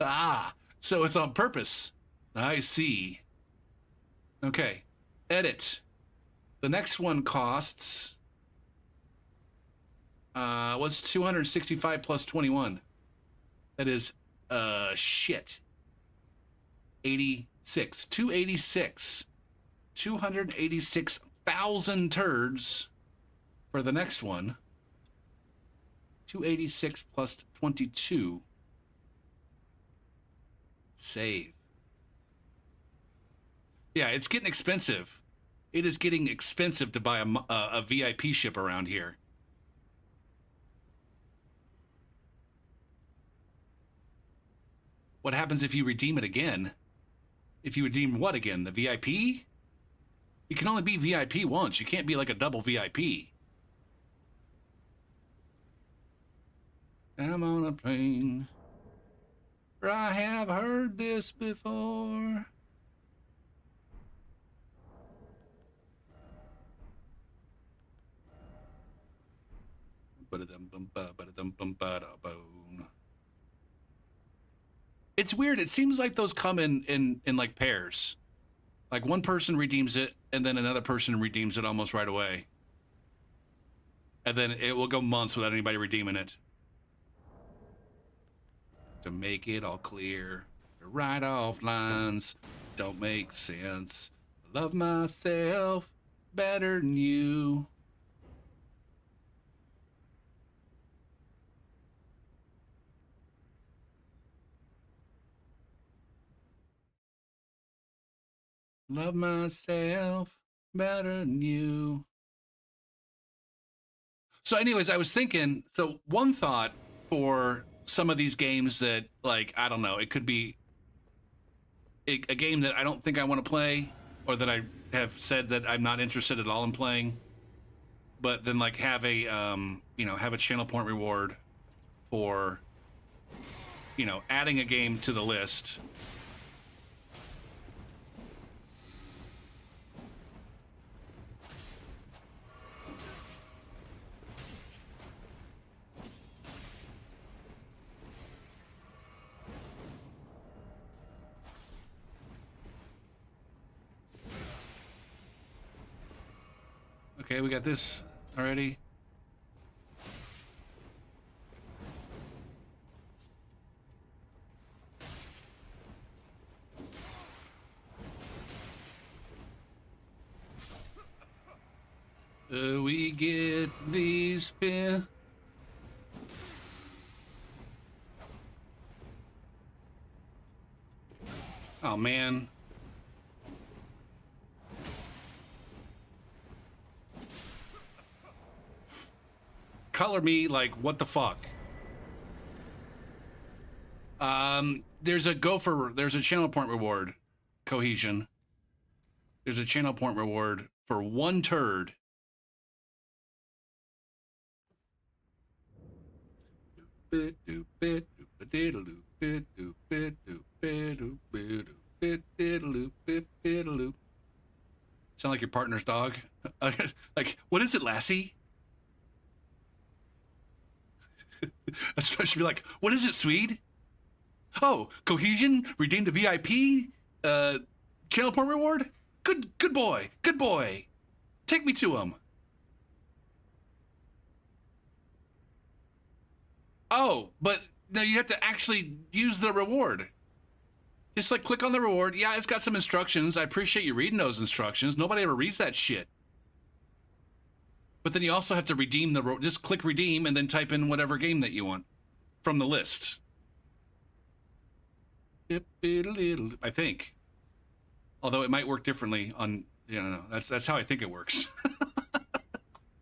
Ah, so it's on purpose. I see. Okay. Edit. The next one costs what's 265 plus 21? That is shit. 86. 286. 286,000 turds for the next one. 286 plus 22. Save. Yeah, it's getting expensive. It is getting expensive to buy a VIP ship around here. What happens if you redeem it again? If you redeem what again? The VIP? You can only be VIP once. You can't be like a double VIP. I'm on a plane. I have heard this before. It's weird. It seems like those come in like pairs. Like one person redeems it and then another person redeems it almost right away. and then it will go months without anybody redeeming it. To make it all clear, the write-off lines don't make sense. I love myself better than you. Love myself better than you. So anyways, I was thinking, so one thought for some of these games that, like, I don't know, it could be a game that I don't think I want to play, or that I have said that I'm not interested at all in playing, but then like have a have a channel point reward for adding a game to the list. Okay, we got this already. We get these pin. Oh man. Color me like, what the fuck? There's a channel point reward, Cohesion. There's a channel point reward for one turd. Sound like your partner's dog? Like, what is it, Lassie? I should be like, what is it, Swede? Oh, Cohesion redeemed a VIP channel point reward. Good boy, good boy. Take me to him. Oh, but no, you have to actually use the reward. Just like click on the reward. Yeah, it's got some instructions. I appreciate you reading those instructions. Nobody ever reads that shit. But then you also have to redeem just click redeem and then type in whatever game that you want from the list. I think. Although it might work differently on, that's how I think it works.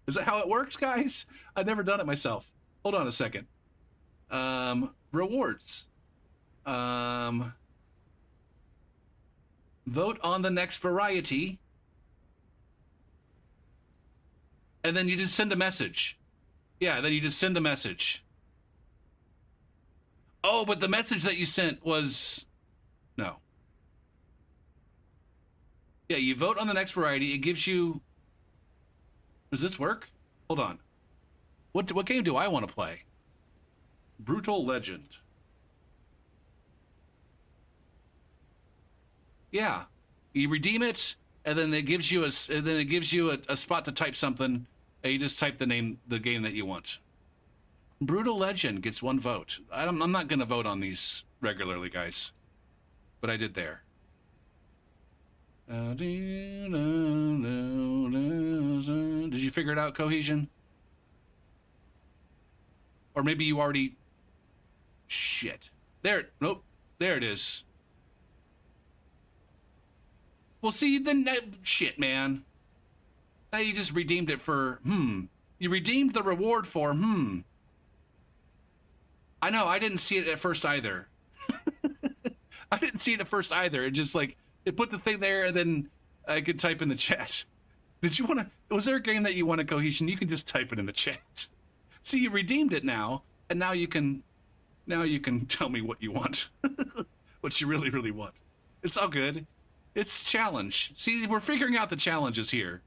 Is that how it works, guys? I've never done it myself. Hold on a second. Rewards. Vote on the next variety. And then you just send a message. Yeah, then you just send a message. Oh, but the message that you sent was... No. Yeah, you vote on the next variety. It gives you... Does this work? Hold on. What game do I want to play? Brutal Legend. Yeah. You redeem it, and then it gives you a spot to type something, and you just type the game that you want. Brutal Legend gets one vote. I'm not going to vote on these regularly, guys, but I did there. Did you figure it out, Cohesion? Or maybe you already... Shit. Nope. There it is. Well, see, then... Shit, man. Now you just redeemed it for... You redeemed the reward for... I know, I didn't see it at first either. I didn't see it at first either. It just, like... It put the thing there, and then I could type in the chat. Did you want to... Was there a game that you wanted, Cohesion? You can just type it in the chat. See, you redeemed it now, and now you can tell me what you want. What you really, really want. It's all good. It's challenge. See, we're figuring out the challenges here.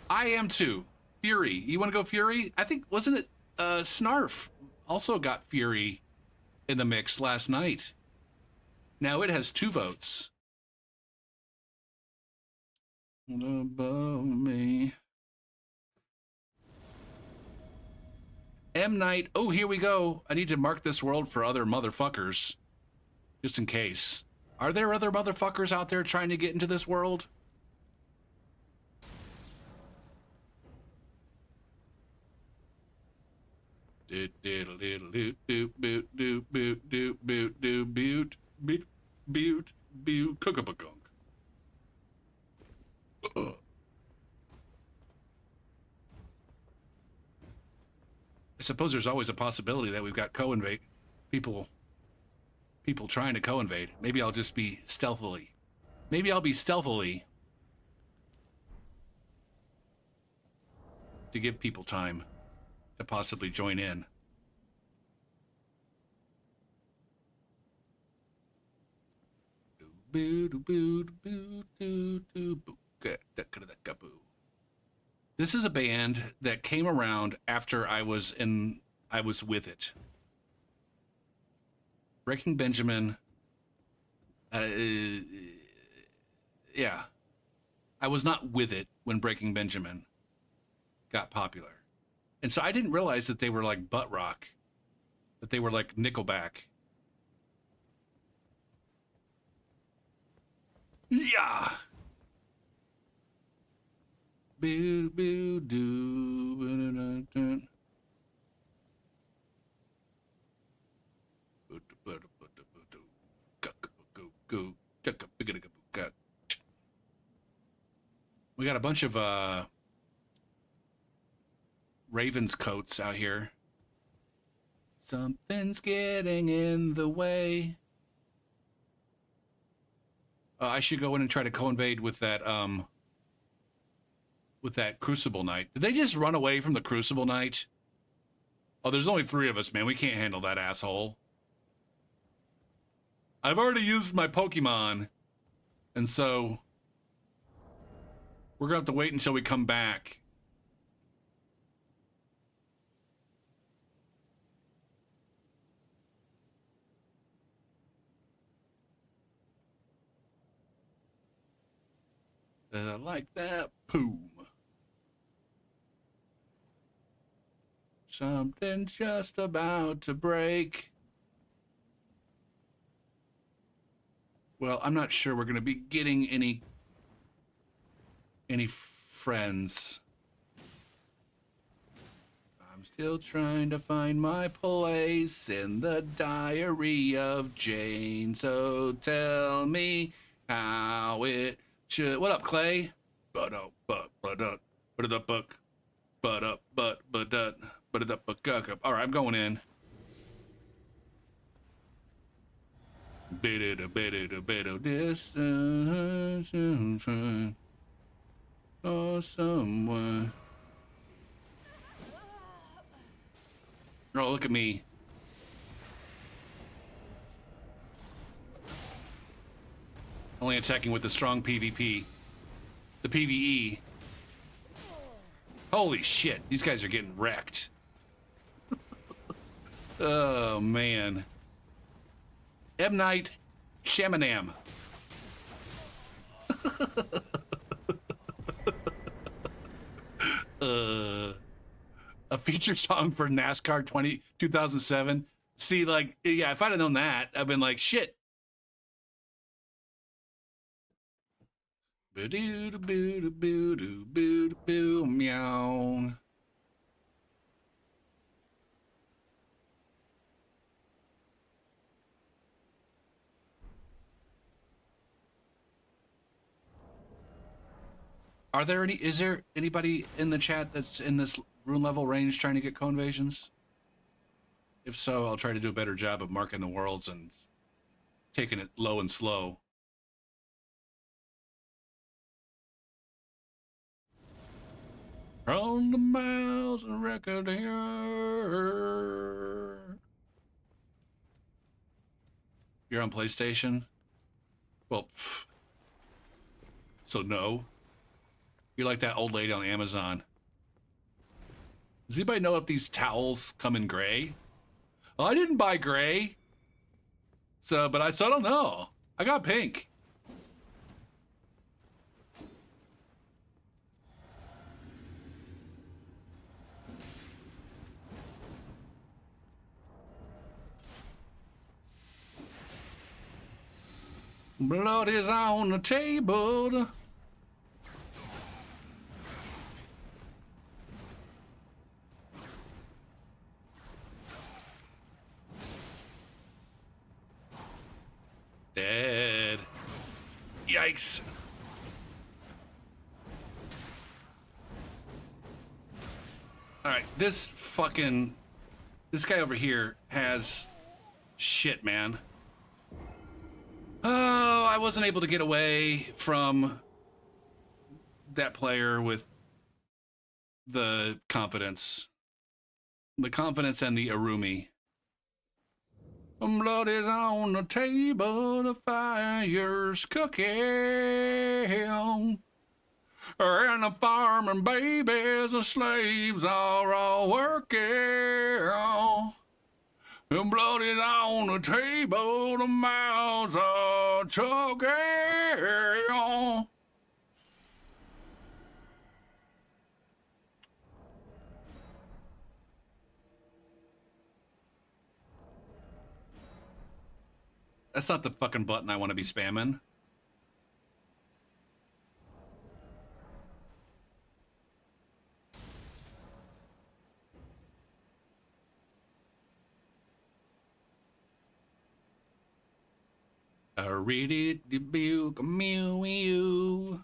I am too. Fury. You want to go Fury? I think, wasn't it Snarf also got Fury in the mix last night. Now it has 2 votes. Above me. M. Night. Oh, here we go. I need to mark this world for other motherfuckers. Just in case. Are there other motherfuckers out there trying to get into this world? Boot, cook-a-ba-gunk. I suppose there's always a possibility that we've got co-invade people trying to co-invade. Maybe I'll just be stealthily. Maybe I'll be stealthily to give people time to possibly join in. This is a band that came around after I was with it. Breaking Benjamin. Yeah. I was not with it when Breaking Benjamin got popular. And so I didn't realize that they were like butt rock. That they were like Nickelback. Yeah. Boo boo doo. We got a bunch of Ravens coats out here. Something's getting in the way. I should go in and try to co-invade with that Crucible Knight. Did they just run away from the Crucible Knight? Oh, there's only 3 of us, man. We can't handle that asshole. I've already used my Pokemon, and so we're gonna have to wait until we come back. Like that, boom. Something's just about to break. Well, I'm not sure we're going to be getting any friends. I'm still trying to find my place in the diary of Jane. So tell me how it should. What up, Clay? All right, I'm going in. Oh, someone. Oh, look at me. Only attacking with the strong PvP. The PvE. Holy shit, these guys are getting wrecked. Oh, man. M. Night Shyamalan. A feature song for NASCAR 2007. See, like, yeah, if I'd have known that, I've been like, shit. Meow. Is there anybody in the chat that's in this rune level range trying to get co-invasions? If so, I'll try to do a better job of marking the worlds and taking it low and slow. On the miles and record here. You're on PlayStation? Well, so no. You're like that old lady on Amazon. Does anybody know if these towels come in gray? Oh, I didn't buy gray. So I don't know. I got pink. Blood is on the table. Dead. Yikes. Alright, this guy over here has shit, man. Oh, I wasn't able to get away from that player with the confidence. The confidence and the Arumi. Blood is on the table, the fire's cooking. And the farming babies and slaves are all working. And blood is on the table, the mouths are choking. That's not the fucking button I want to be spamming. Read it, the book, mew, mew,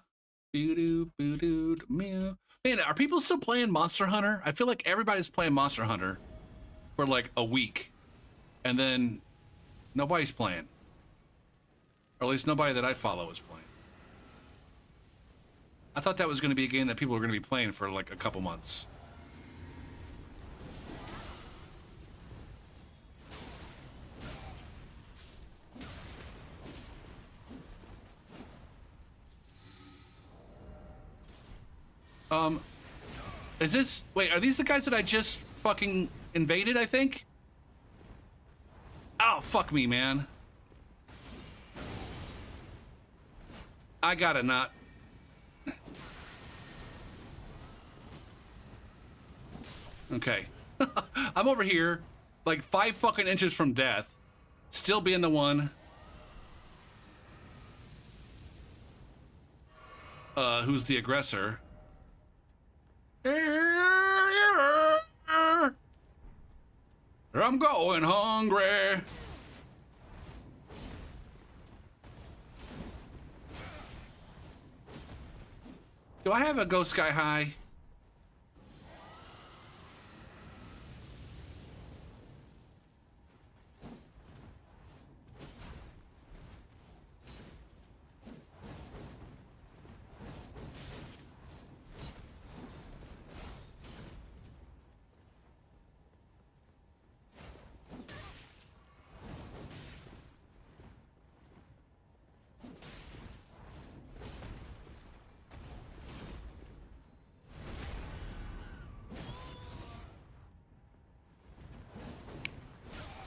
boo, boo, doo, mew. Man, are people still playing Monster Hunter? I feel like everybody's playing Monster Hunter for like a week, and then nobody's playing, or at least nobody that I follow is playing. I thought that was going to be a game that people were going to be playing for like a couple months. Is this... Wait, are these the guys that I just fucking invaded, I think? Oh, fuck me, man. I gotta not... Okay. I'm over here, like 5 fucking inches from death, still being the one... who's the aggressor. I'm going hungry. Do I have a Go Sky High?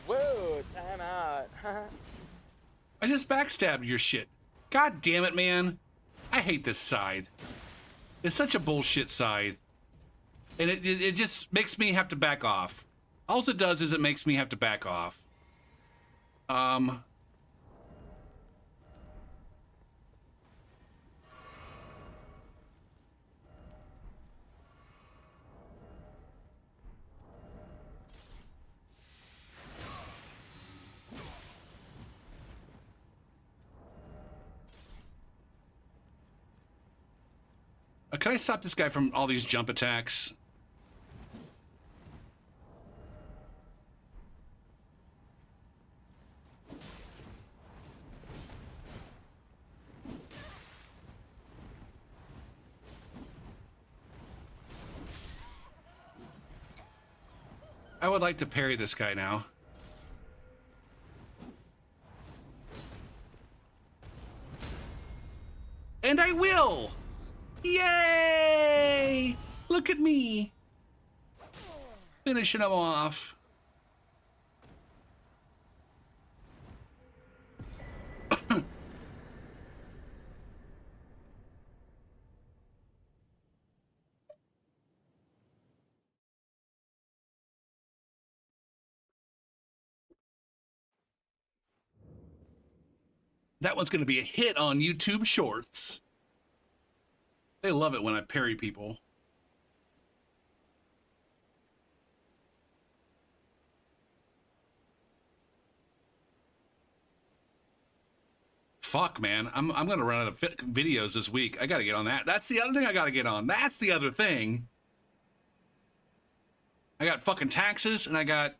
Whoa, time out. I just backstabbed your shit. God damn it, man. I hate this side. It's such a bullshit side. And it just makes me have to back off. All it does is it makes me have to back off. Can I stop this guy from all these jump attacks? I would like to parry this guy now. And I will! Yay! Look at me! Finishing him off. That one's going to be a hit on YouTube Shorts. They love it when I parry people. Fuck, man. I'm going to run out of videos this week. I got to get on that. That's the other thing I got to get on. That's the other thing. I got fucking taxes, and I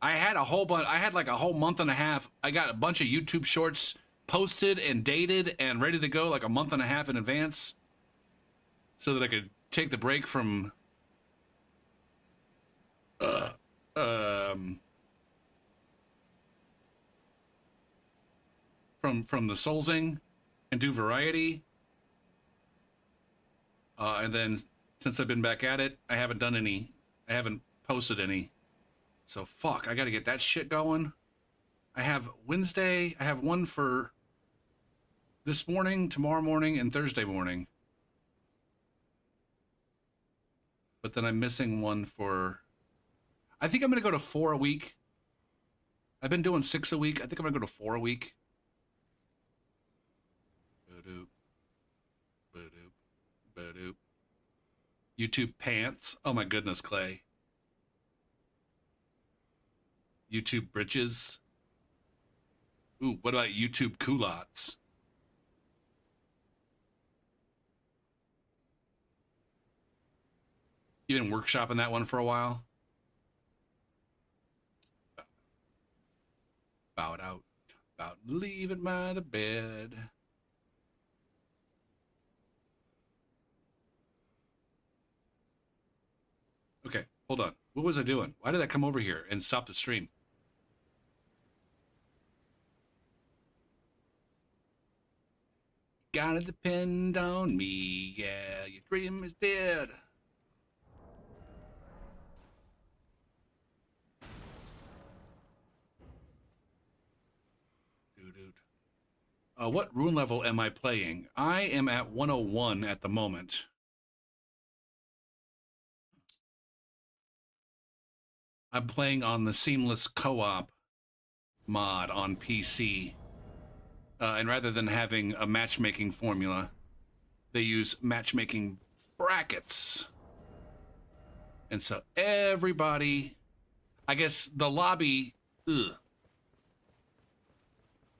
had a whole bunch. I had like a whole month and a half. I got a bunch of YouTube Shorts posted and dated and ready to go like a month and a half in advance so that I could take the break from from the Soulsing and do variety. And then since I've been back at it, I haven't done any. I haven't posted any. So fuck, I got to get that shit going. I have Wednesday. I have one for this morning, tomorrow morning, and Thursday morning. But then I'm missing one for... I think I'm going to go to 4 a week. I've been doing 6 a week. I think I'm going to go to 4 a week. Ba-doop. Ba-doop. Ba-doop. YouTube pants. Oh my goodness, Clay. YouTube britches. Ooh, what about YouTube culottes? You been workshopping that one for a while? Bowed out. About leaving by the bed. Okay, hold on. What was I doing? Why did I come over here and stop the stream? Gotta depend on me, yeah, your dream is dead. What rune level am I playing? I am at 101 at the moment. I'm playing on the Seamless Co-op mod on PC. And rather than having a matchmaking formula, they use matchmaking brackets. And so everybody, I guess the lobby,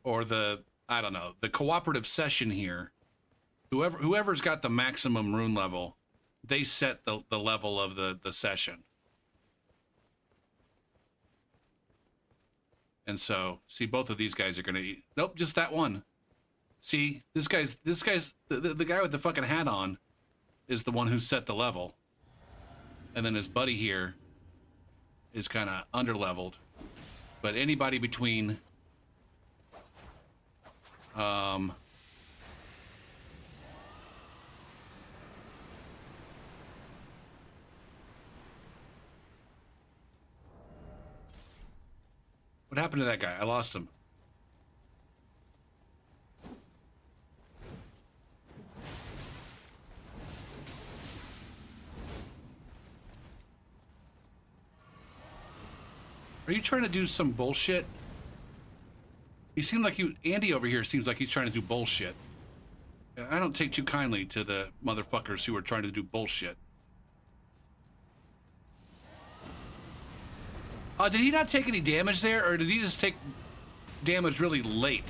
or the, I don't know, the cooperative session here, whoever's got the maximum rune level, they set the level of the session. And so, see, both of these guys are going to eat. Nope, just that one. See, this guy's the guy with the fucking hat on is the one who set the level. And then his buddy here is kind of underleveled. But anybody between what happened to that guy? I lost him. Are you trying to do some bullshit? You seem like Andy over here seems like he's trying to do bullshit. I don't take too kindly to the motherfuckers who are trying to do bullshit. Did he not take any damage there, or did he just take damage really late?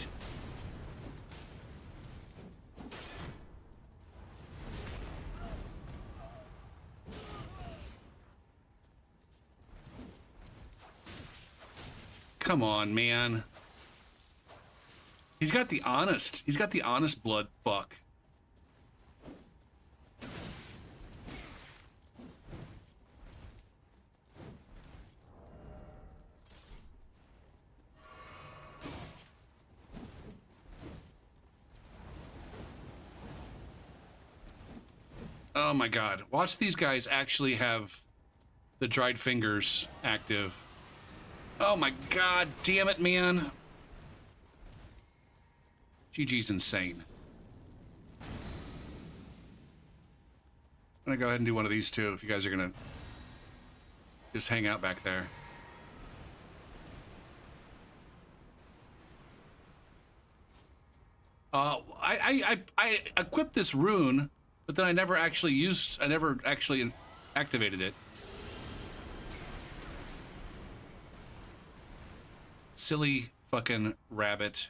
Come on, man. He's got the honest blood fuck. Oh my god. Watch these guys actually have the dried fingers active. Oh my god, damn it, man. GG's insane. I'm gonna go ahead and do one of these too, if you guys are gonna just hang out back there. I equipped this rune, but then I never actually activated it. Silly fucking rabbit.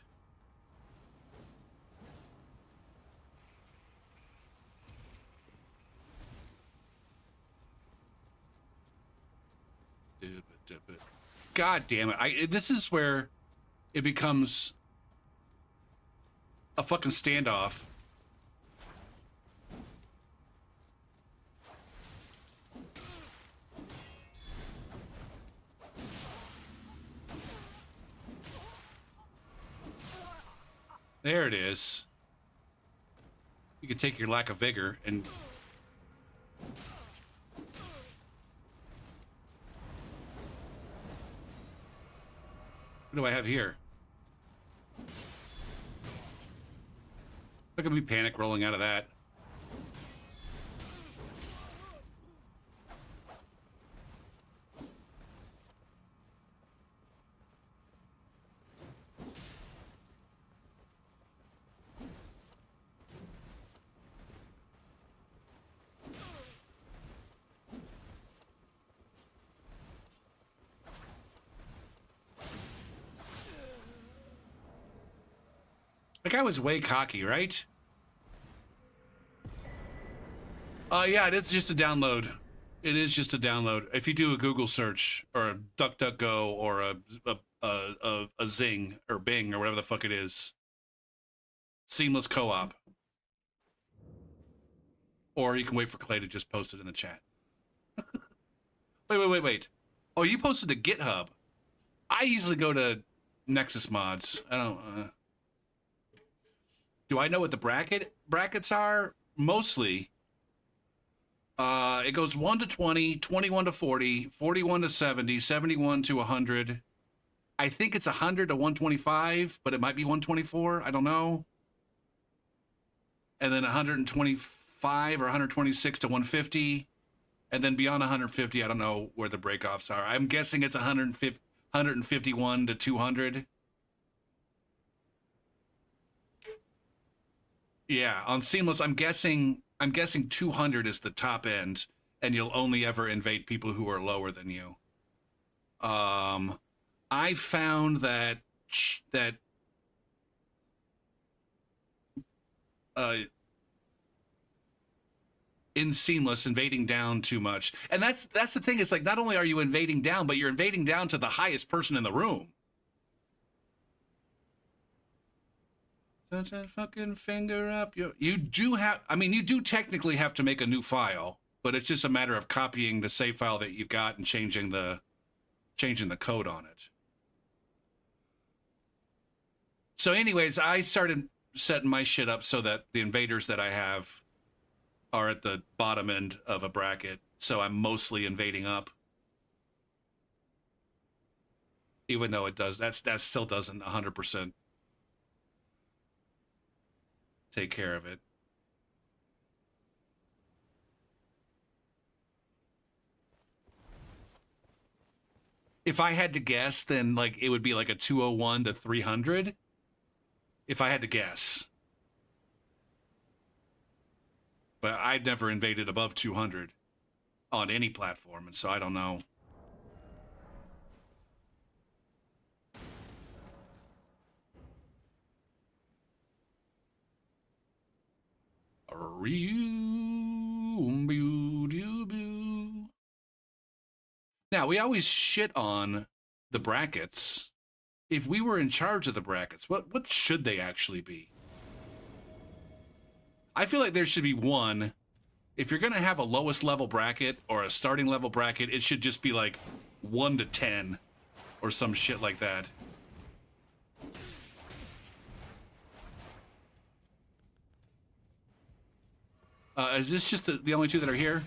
God damn it. This is where it becomes a fucking standoff. There it is. You can take your lack of vigor and... What do I have here? Look at me panic rolling out of that. That guy was way cocky, right? Yeah, it's just a download. It is just a download. If you do a Google search or a DuckDuckGo or a Zing or Bing or whatever the fuck it is, seamless co-op. Or you can wait for Clay to just post it in the chat. Wait. Oh, you posted to GitHub. I usually go to Nexus Mods. I don't... Do I know what the brackets are? Mostly. It goes 1 to 20, 21 to 40, 41 to 70, 71 to 100. I think it's 100 to 125, but it might be 124. I don't know. And then 125 or 126 to 150. And then beyond 150, I don't know where the breakoffs are. I'm guessing it's 151 to 200. Yeah, on Seamless, I'm guessing 200 is the top end, and you'll only ever invade people who are lower than you. I found that in Seamless, invading down too much, and that's the thing. It's like not only are you invading down, but you're invading down to the highest person in the room. Put that fucking finger up. You do technically have to make a new file, but it's just a matter of copying the save file that you've got and changing the code on it. So anyways, I started setting my shit up so that the invaders that I have are at the bottom end of a bracket, so I'm mostly invading up. Even though it does, that still doesn't 100% take care of it. If I had to guess, then like it would be like a 201 to 300. If I had to guess. But I've never invaded above 200 on any platform, and so I don't know. Now, we always shit on the brackets. If we were in charge of the brackets, what should they actually be? I feel like there should be one. If you're going to have a lowest level bracket or a starting level bracket, it should just be like 1 to 10 or some shit like that. Is this just the only two that are here?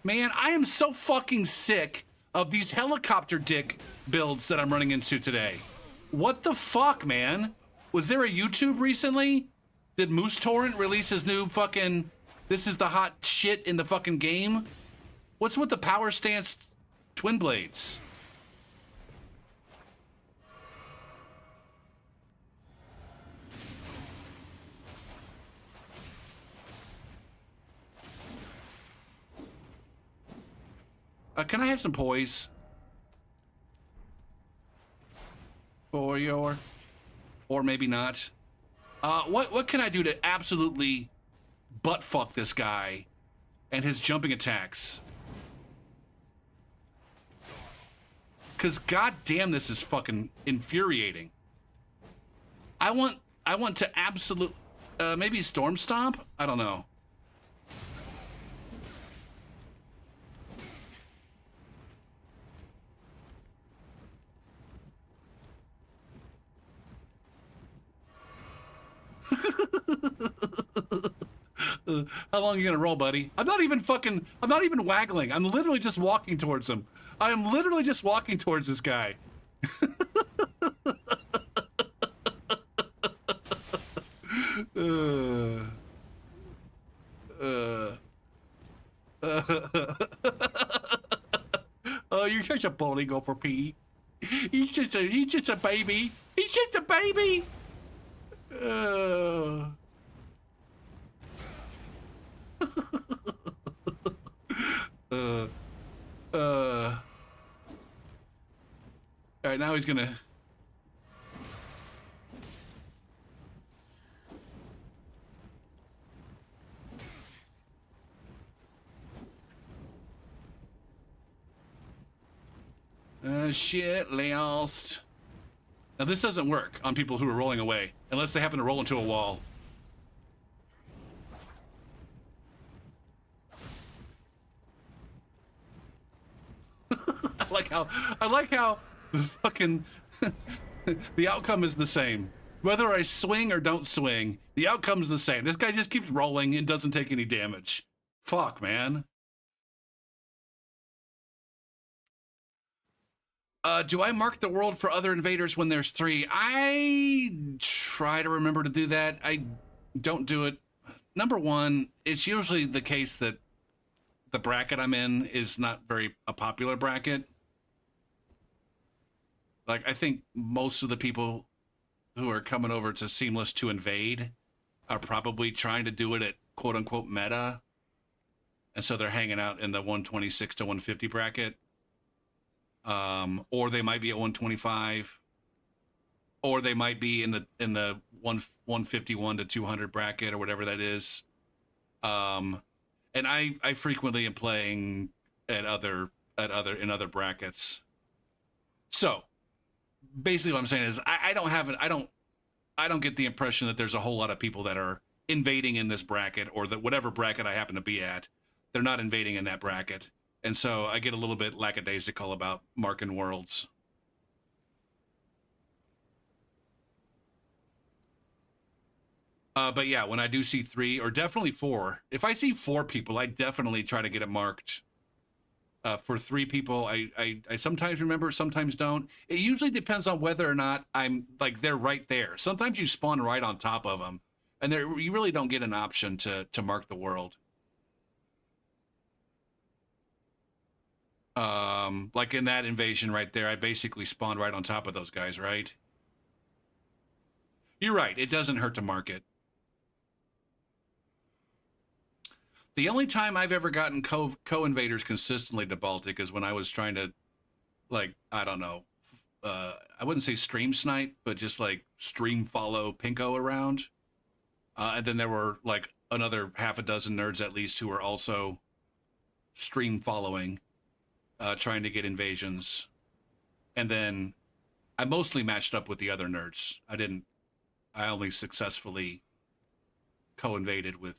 Man, I am so fucking sick of these helicopter dick builds that I'm running into today. What the fuck, man? Was there a YouTube recently? Did Moose Torrent release his new fucking... This is the hot shit in the fucking game? What's with the power stance twin blades? Can I have some poise? For your... Or maybe not. What can I do to absolutely butt-fuck this guy and his jumping attacks? Because goddamn, this is fucking infuriating. I want to absolute... maybe Storm Stomp? I don't know. How long are you gonna roll, buddy? I'm not even waggling. I'm literally just walking towards him. I am literally just walking towards this guy. Oh, you're such a bully, go for pee. He's just a baby. He's just a baby. All right, now he's gonna. Shit, lost. Now this doesn't work on people who are rolling away, unless they happen to roll into a wall. I like how the fucking the outcome is the same. Whether I swing or don't swing, the outcome's the same. This guy just keeps rolling and doesn't take any damage. Fuck, man. Do I mark the world for other invaders when there's 3? I try to remember to do that. I don't do it. Number one, it's usually the case that the bracket I'm in is not a popular bracket. Like, I think most of the people who are coming over to Seamless to invade are probably trying to do it at quote-unquote meta. And so they're hanging out in the 126 to 150 bracket. Or they might be at 125. Or they might be in the 151 to 200 bracket or whatever that is. And I frequently am playing in other brackets. So basically what I'm saying is I don't get the impression that there's a whole lot of people that are invading in this bracket, or that whatever bracket I happen to be at, they're not invading in that bracket. And so I get a little bit lackadaisical about marking worlds. But yeah, when I do see 3 or definitely 4, if I see 4 people, I definitely try to get it marked. For 3 people, I sometimes remember, sometimes don't. It usually depends on whether or not they're right there. Sometimes you spawn right on top of them, and you really don't get an option to mark the world. Like in that invasion right there, I basically spawned right on top of those guys, right? You're right. It doesn't hurt to mark it. The only time I've ever gotten co-invaders consistently to Baltic is when I was trying to, like, I don't know, I wouldn't say stream snipe, but just like stream follow Pinko around. And then there were like another half a dozen nerds at least who were also stream following, trying to get invasions. And then I mostly matched up with the other nerds. I only successfully co-invaded with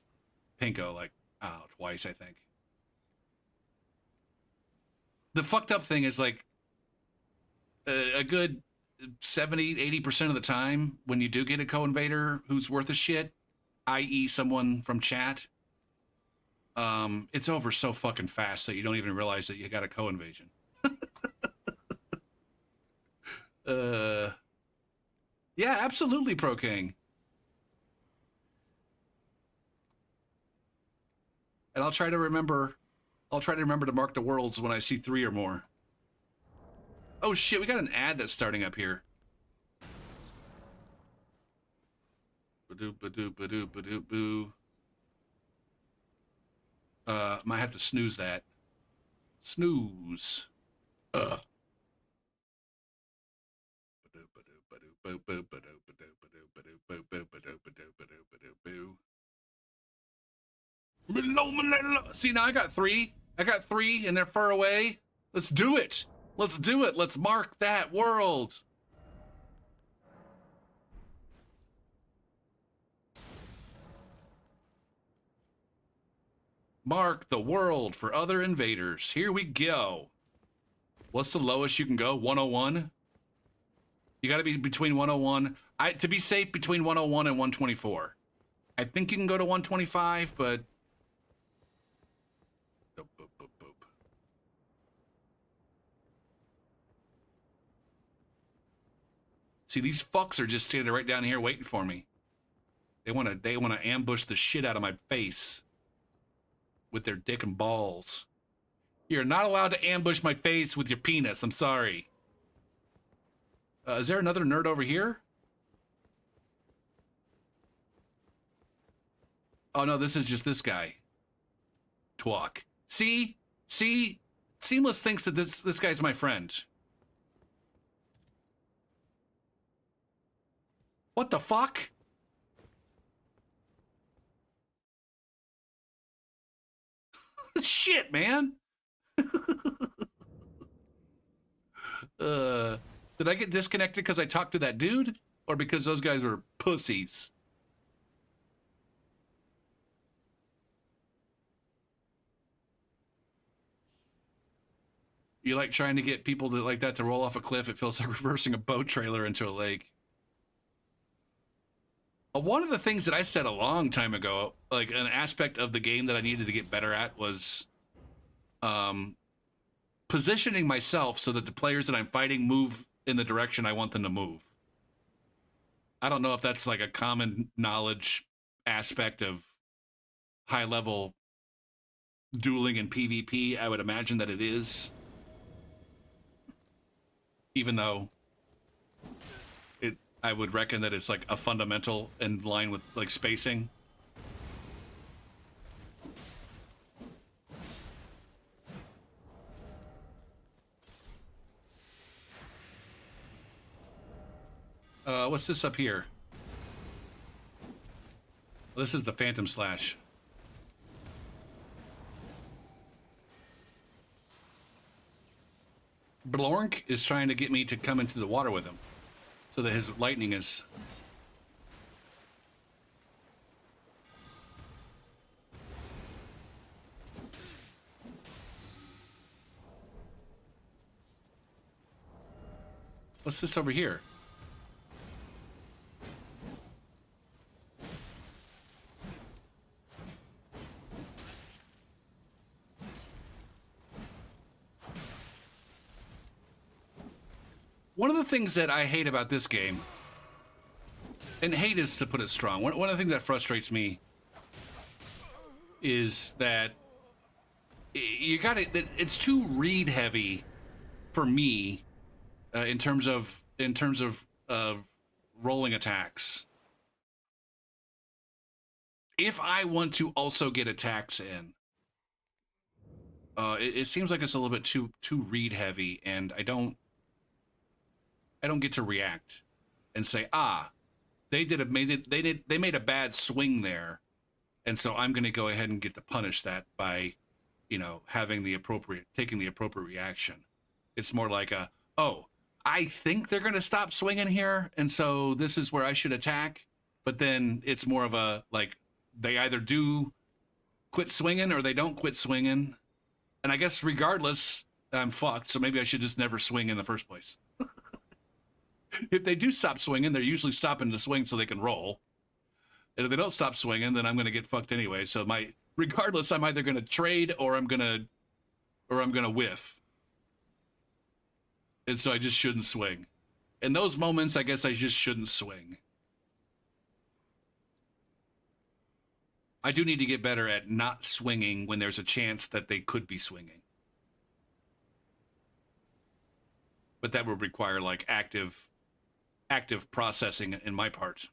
Pinko, like, I don't know, twice, I think. The fucked up thing is, like, a good 70-80% of the time, when you do get a co-invader who's worth a shit, i.e. someone from chat, it's over so fucking fast that you don't even realize that you got a co-invasion. Yeah, absolutely, Pro King. And I'll try to remember to mark the worlds when I see 3 or more. Oh shit, we got an ad that's starting up here. Badoo, badoo, badoo, badoo, boo. Might have to snooze that. Snooze. Ugh. See, now I got three. I got three, and they're far away. Let's do it. Let's do it. Let's mark that world. Mark the world for other invaders. Here we go. What's the lowest you can go? 101? You got to be between 101. To be safe, between 101 and 124. I think you can go to 125, but... Boop, boop, boop, boop. See, these fucks are just standing right down here waiting for me. They want to ambush the shit out of my face with their dick and balls. You're not allowed to ambush my face with your penis. I'm sorry. Is there another nerd over here? Oh, no, this is just this guy. Twalk. See? Seamless thinks that this guy's my friend. What the fuck? Shit, man. Did I get disconnected because I talked to that dude? Or because those guys were pussies? You like trying to get people to like that to roll off a cliff? It feels like reversing a boat trailer into a lake. One of the things that I said a long time ago, like an aspect of the game that I needed to get better at was positioning myself so that the players that I'm fighting move in the direction I want them to move. I don't know if that's like a common knowledge aspect of high-level dueling and PvP. I would imagine that it is. Even though I would reckon that it's like a fundamental in line with like spacing. What's this up here? Well, this is the Phantom Slash. Blork is trying to get me to come into the water with him so that his lightning is... What's this over here? One of the things that I hate about this game, and hate is to put it strong, one of the things that frustrates me is that it's too read heavy for me in terms of rolling attacks. If I want to also get attacks in, it seems like it's a little bit too read heavy, and I don't get to react and say, they made a bad swing there, and so I'm going to go ahead and get to punish that by, taking the appropriate reaction. It's more like I think they're going to stop swinging here, and so this is where I should attack. But then it's more of a like they either do quit swinging or they don't quit swinging, and I guess regardless, I'm fucked. So maybe I should just never swing in the first place. If they do stop swinging, they're usually stopping to swing so they can roll. And if they don't stop swinging, then I'm going to get fucked anyway. So regardless, I'm either going to trade or I'm going to whiff. And so I just shouldn't swing. In those moments, I guess I just shouldn't swing. I do need to get better at not swinging when there's a chance that they could be swinging. But that would require like active processing in my part.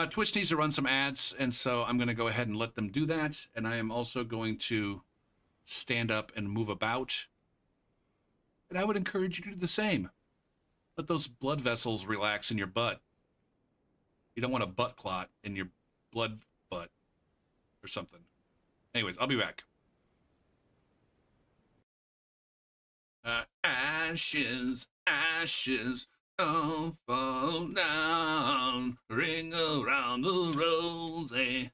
Twitch needs to run some ads, and so I'm going to go ahead and let them do that. And I am also going to stand up and move about. And I would encourage you to do the same. Let those blood vessels relax in your butt. You don't want a butt clot in your blood butt or something. Anyways, I'll be back. Ashes, ashes, don't fall down. Ring around the rosy.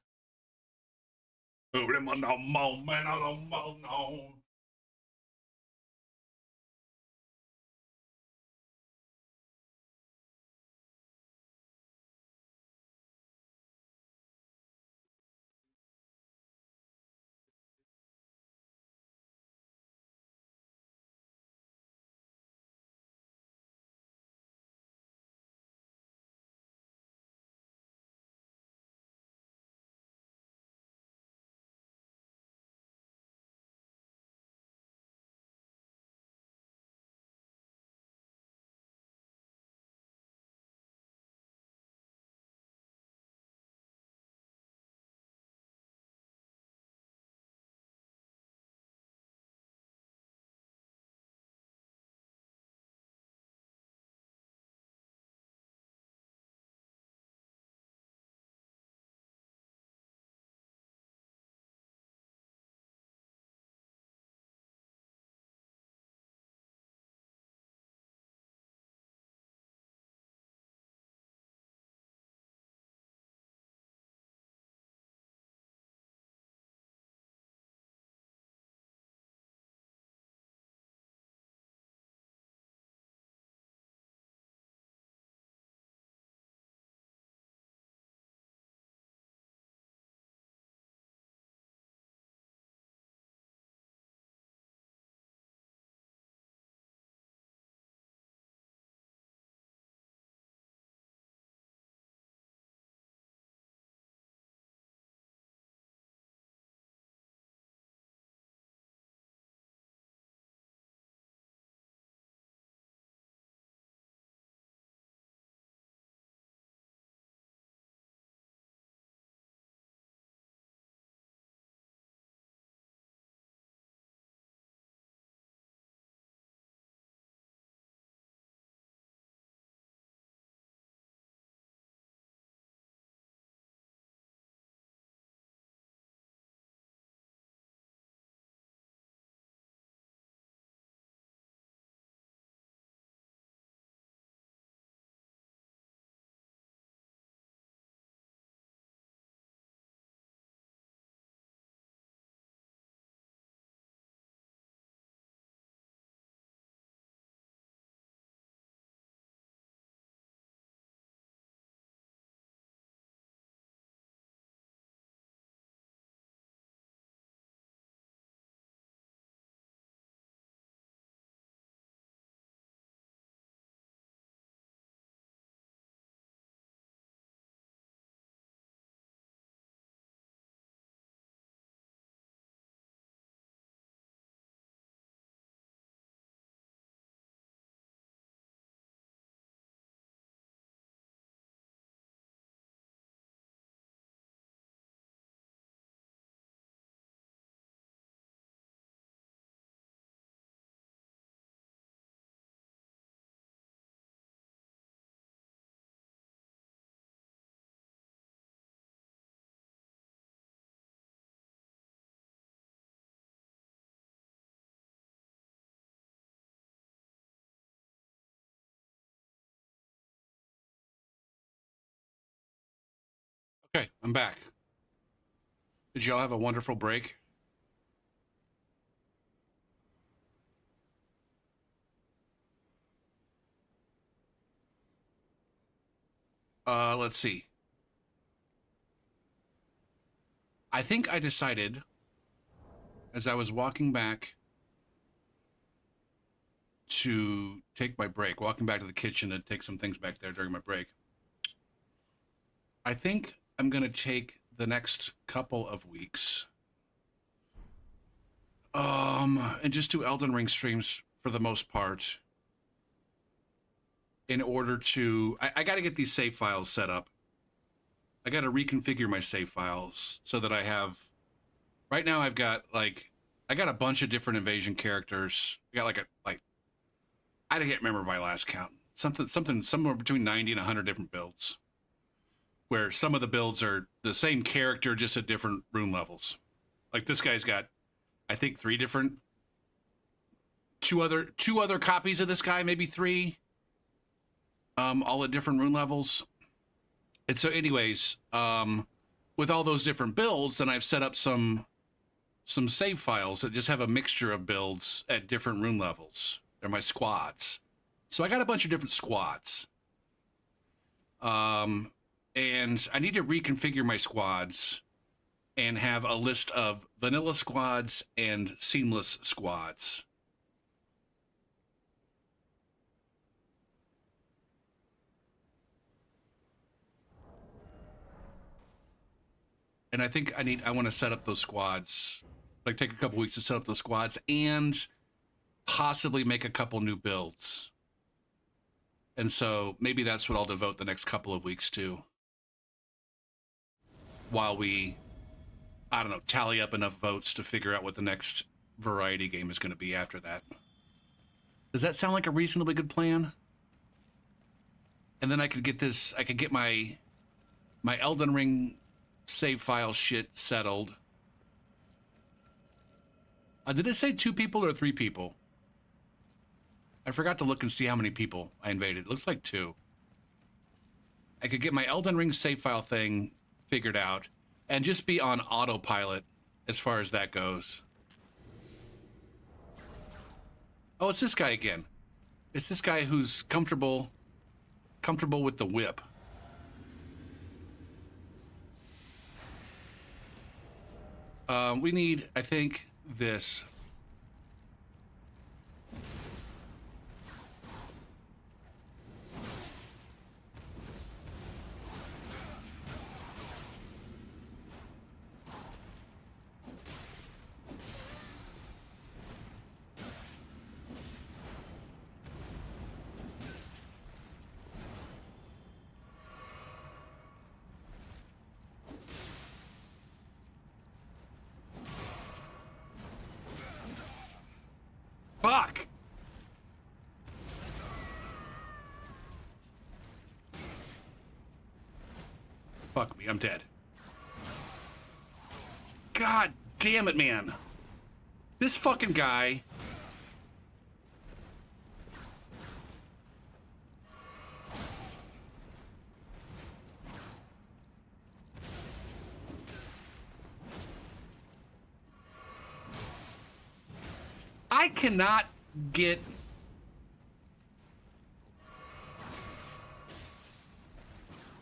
Okay, I'm back. Did y'all have a wonderful break? Let's see. I think I decided as I was walking back to take my break, walking back to the kitchen to take some things back there during my break. I think I'm going to take the next couple of weeks and just do Elden Ring streams for the most part in order to I got to get these save files set up. I got to reconfigure my save files so that I have right now I've got like I got a bunch of different invasion characters. I got like I can't remember my last count. Something somewhere between 90 and 100 different builds. Where some of the builds are the same character, just at different rune levels. Like this guy's got, I think, two other copies of this guy, maybe three, all at different rune levels. And so, anyways, with all those different builds, then I've set up some save files that just have a mixture of builds at different rune levels. They're my squads. So I got a bunch of different squads. And I need to reconfigure my squads and have a list of vanilla squads and seamless squads. And I think I want to set up those squads, like take a couple weeks to set up those squads and possibly make a couple new builds. And so maybe that's what I'll devote the next couple of weeks to. While we, I don't know, tally up enough votes to figure out what the next variety game is going to be after that. Does that sound like a reasonably good plan? And then I could get my Elden Ring save file shit settled. Did it say 2 people or 3 people? I forgot to look and see how many people I invaded. It looks like 2. I could get my Elden Ring save file thing figured out and just be on autopilot as far as that goes. Oh, it's this guy again. It's this guy who's comfortable with the whip. We need, I think, this. Fuck! Fuck me, I'm dead. God damn it, man. This fucking guy. I cannot get...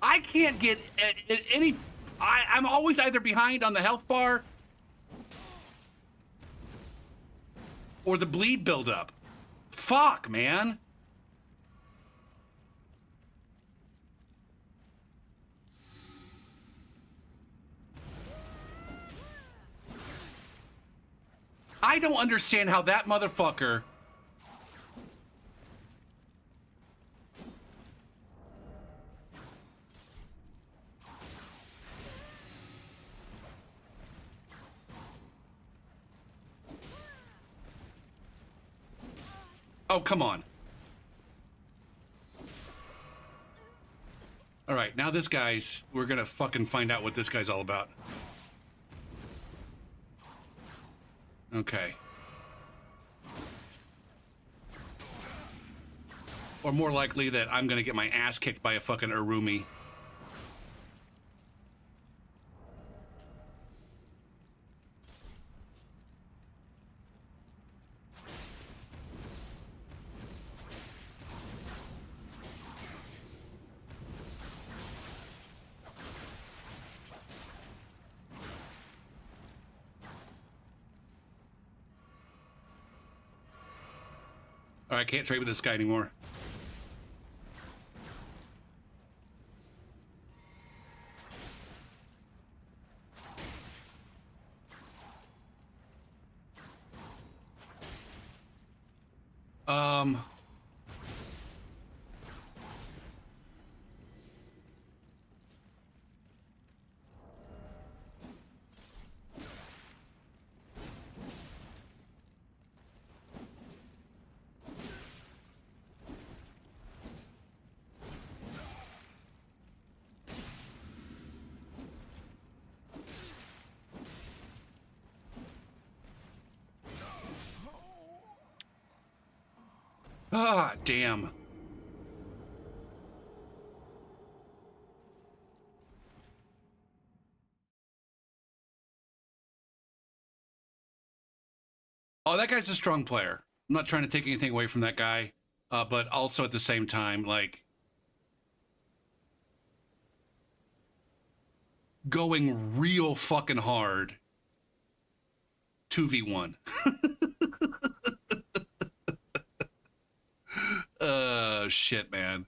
I can't get any... I'm always either behind on the health bar or the bleed buildup. Fuck, man. I don't understand how that motherfucker... Oh, come on. All right, now this guy's... We're gonna fucking find out what this guy's all about. Okay. Or more likely that I'm gonna get my ass kicked by a fucking Urumi. All right, I can't trade with this guy anymore. Ah, damn. Oh, that guy's a strong player. I'm not trying to take anything away from that guy, but also at the same time, like, going real fucking hard 2v1. Shit, man.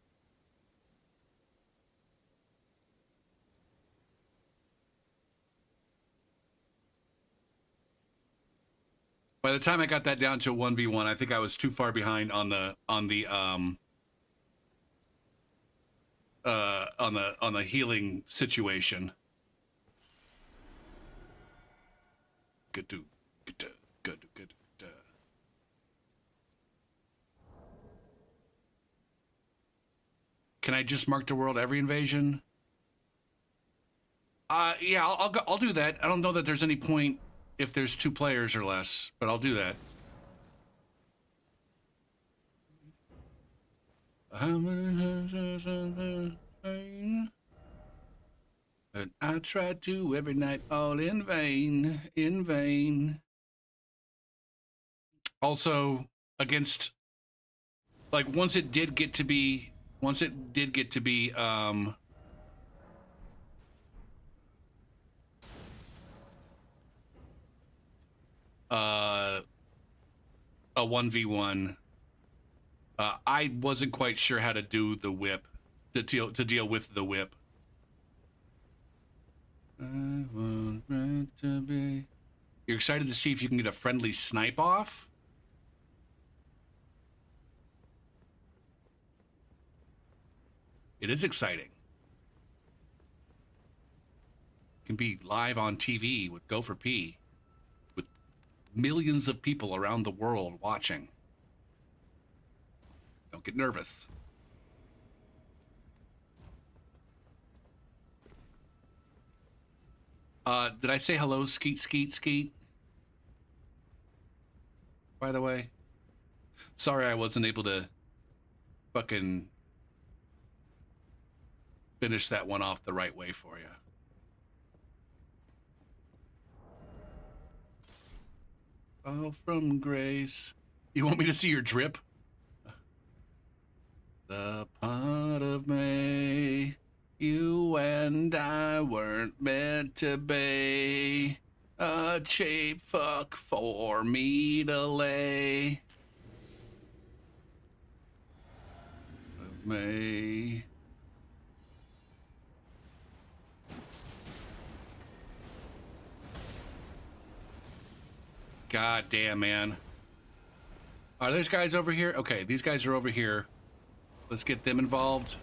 By the time I got that down to a 1v1, I think I was too far behind on the healing situation. Good. Can I just mark the world every invasion? Yeah, I'll do that. I don't know that there's any point if there's 2 players or less, but I'll do that. And I try to every night, all in vain, in vain. Also, against, like, once it did get to be a 1v1, I wasn't quite sure how to do the whip, to deal with the whip. I want it to be. You're excited to see if you can get a friendly snipe off? It is exciting. Can be live on TV with Go for P, with millions of people around the world watching. Don't get nervous. Did I say hello, Skeet, Skeet, Skeet? By the way, sorry I wasn't able to fucking finish that one off the right way for you. Oh, from grace. You want me to see your drip? The pot of May, you and I weren't meant to be. A cheap fuck for me to lay. Of May. God damn, man. Are these guys over here? Okay, these guys are over here. Let's get them involved.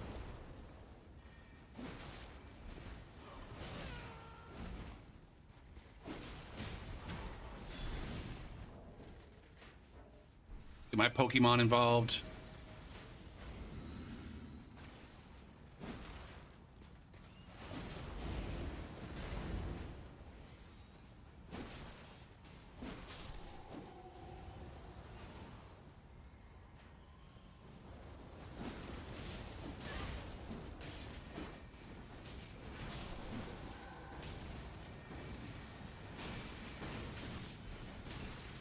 Get my Pokemon involved.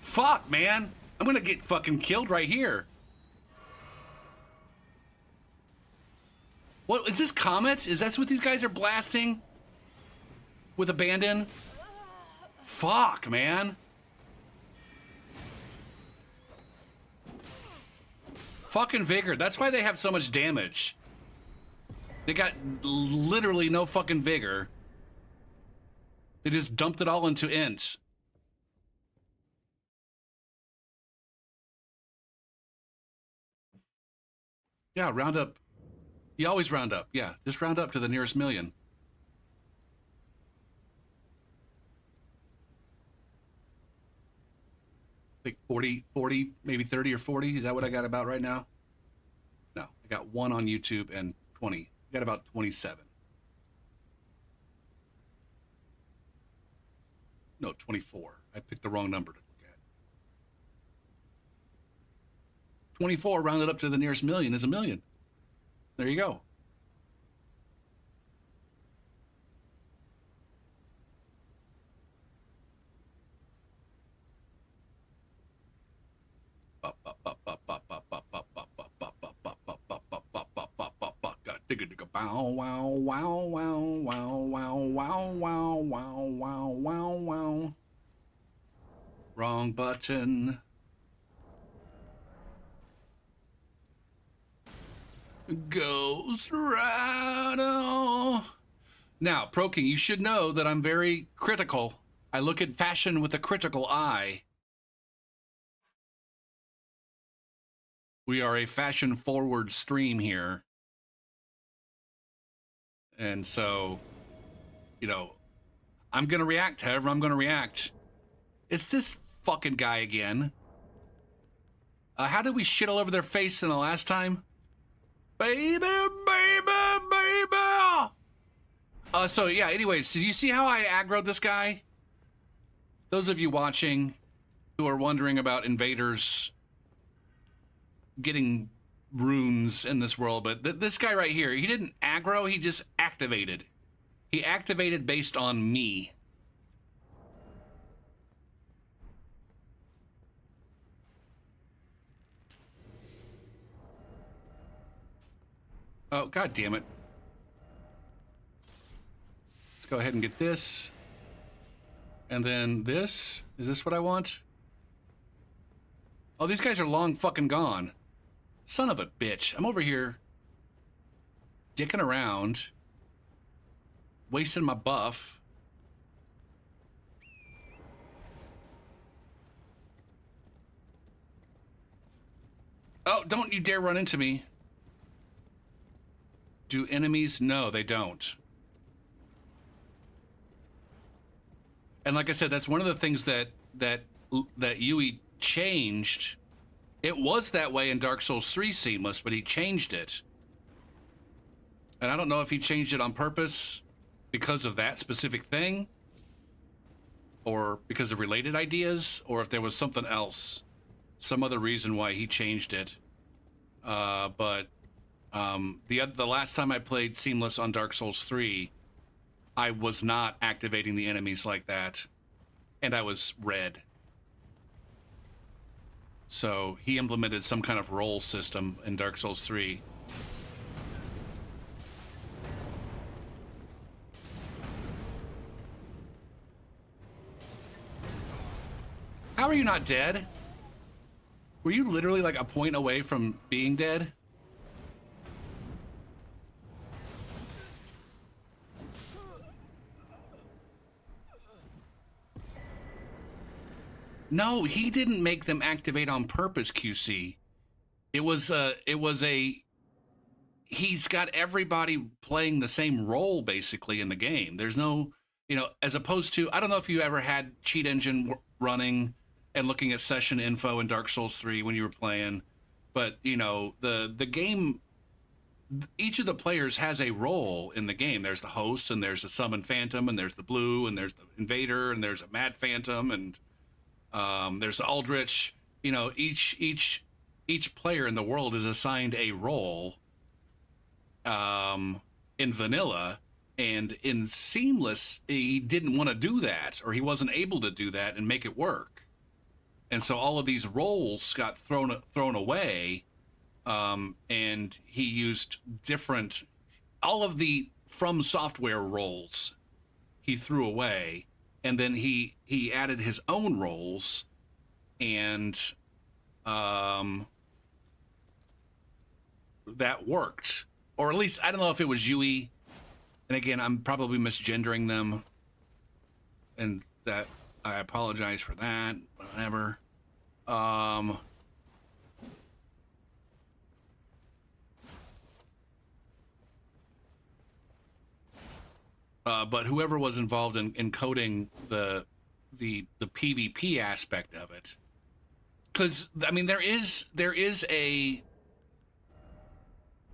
Fuck, man. I'm gonna get fucking killed right here. What is this, Comet? Is that what these guys are blasting? With abandon? Fuck, man. Fucking vigor. That's why they have so much damage. They got literally no fucking vigor. They just dumped it all into int. Yeah, round up. You always round up. Yeah, just round up to the nearest million. Like 40, maybe 30 or 40. Is that what I got about right now? No, I got 1 on YouTube and 20. I got about 27. No, 24. I picked the wrong number to look 24 rounded up to the nearest million is a million. There you go. Bow wow wow wow wow wow wow wow wow wow wow wow. Wrong button. Ghost Rider. Now, Pro King, you should know that I'm very critical. I look at fashion with a critical eye. We are a fashion-forward stream here. And so, you know, I'm going to react however I'm going to react. It's this fucking guy again. How did we shit all over their face in the last time? Baby, baby, baby! So, yeah, anyways, did you see how I aggroed this guy? Those of you watching who are wondering about invaders getting runes in this world, but this guy right here, he didn't aggro, he just activated. He activated based on me. Oh, god damn it. Let's go ahead and get this. And then this. Is this what I want? Oh, these guys are long fucking gone. Son of a bitch. I'm over here dicking around, wasting my buff. Oh, don't you dare run into me. Do enemies? No, they don't. And like I said, that's one of the things that Yui changed. It was that way in Dark Souls 3 Seamless, but he changed it. And I don't know if he changed it on purpose because of that specific thing, or because of related ideas, or if there was something else, some other reason why he changed it. But the last time I played Seamless on Dark Souls 3, I was not activating the enemies like that, and I was red. So he implemented some kind of roll system in Dark Souls 3. How are you not dead? Were you literally like a point away from being dead? No, he didn't make them activate on purpose, QC. It was he's got everybody playing the same role basically in the game. There's no, as opposed to, I don't know if you ever had Cheat Engine running and looking at session info in Dark Souls 3 when you were playing, but the game, each of the players has a role in the game. There's the host, and there's the summon phantom, and there's the blue, and there's the invader, and there's a mad phantom, and there's Aldrich. Each player in the world is assigned a role in vanilla, and in Seamless he didn't want to do that, or he wasn't able to do that and make it work, and so all of these roles got thrown away, and he used all of the From Software roles he threw away, and then he added his own roles, and that worked. Or at least, I don't know if it was Yui, and again, I'm probably misgendering them, and that I apologize for that, whatever. But whoever was involved in coding the PvP aspect of it, because I mean there is a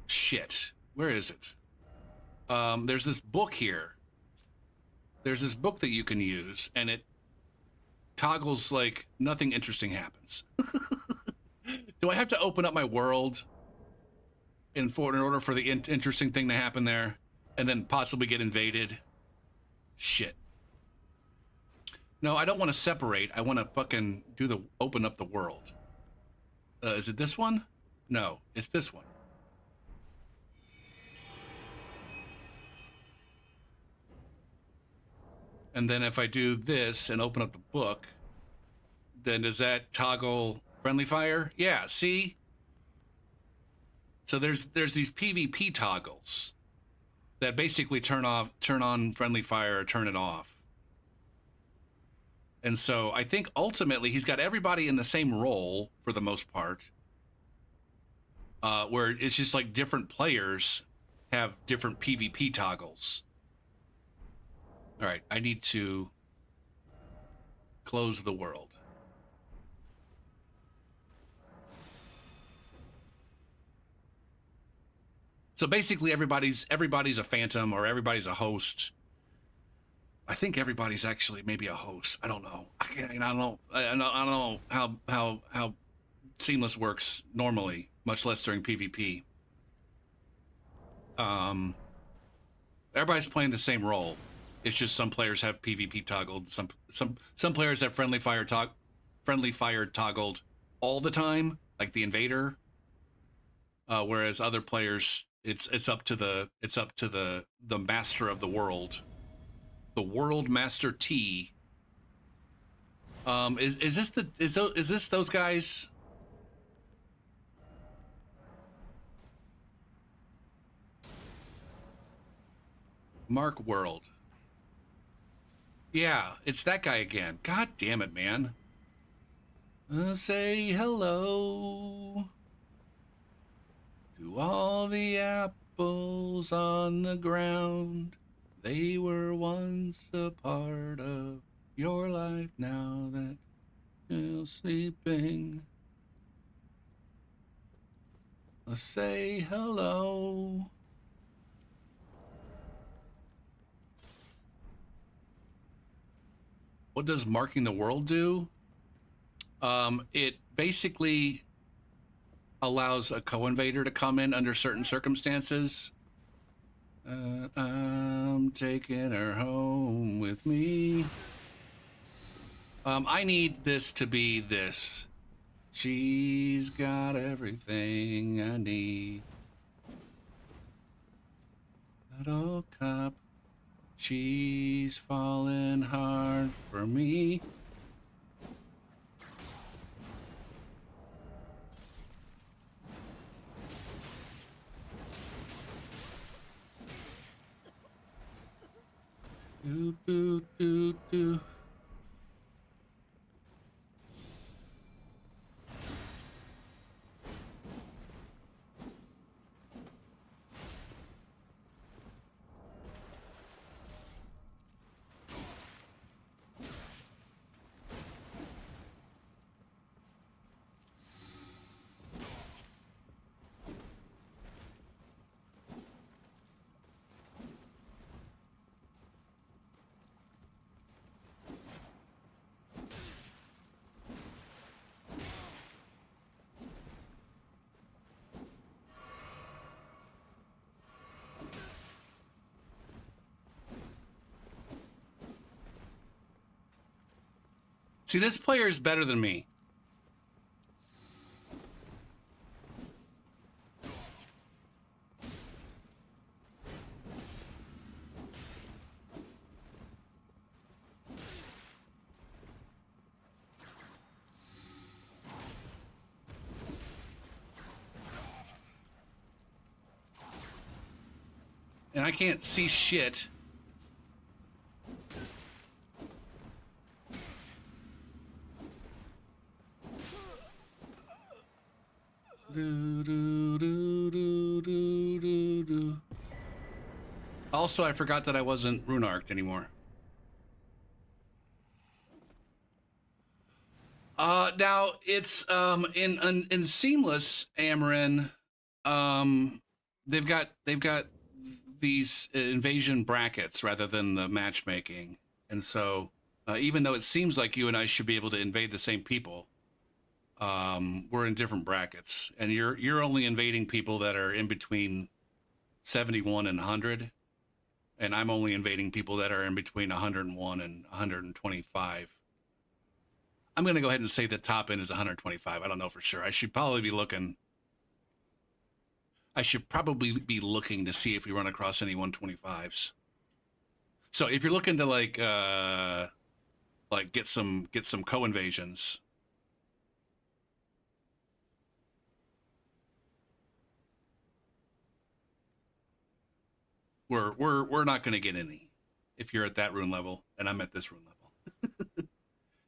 shit. Where is it? There's this book here. There's this book that you can use, and it toggles like nothing interesting happens. Do I have to open up my world in order for the interesting thing to happen there, and then possibly get invaded? Shit. No, I don't want to separate. I want to fucking open up the world. Is it this one? No, it's this one. And then if I do this and open up the book, then does that toggle friendly fire? Yeah, see? So there's these PvP toggles that basically turn on friendly fire or turn it off. And so I think ultimately he's got everybody in the same role for the most part, where it's just like different players have different PvP toggles. All right, I need to close the world. So basically everybody's a phantom or everybody's a host. I think everybody's actually maybe a host. I don't know. I don't know how Seamless works normally, much less during PvP. Everybody's playing the same role. It's just some players have PvP toggled. Some players have friendly fire toggled all the time, like the invader. Whereas other players, it's up to the master of the world, the World Master T. Is this those guys? Mark World. Yeah, it's that guy again. God damn it, man. Say hello to all the apples on the ground. They were once a part of your life, now that you're sleeping. Say hello. What does marking the world do? It basically allows a co-invader to come in under certain circumstances. I'm taking her home with me. I need this to be this. She's got everything I need. That old cop. She's falling hard for me. Do, do, do, do. See, this player is better than me. And I can't see shit. Do, do, do, do, do, do, do. Also, I forgot that I wasn't rune-arced anymore. Now it's in Seamless Amarin, they've got these invasion brackets rather than the matchmaking, and so even though it seems like you and I should be able to invade the same people, we're in different brackets, and you're only invading people that are in between 71 and 100, and I'm only invading people that are in between 101 and 125. I'm going to go ahead and say the top end is 125. I don't know for sure. I should probably be looking. I should probably be looking to see if we run across any 125s. So if you're looking to like get some co-invasions, we're not going to get any if you're at that rune level and I'm at this rune level.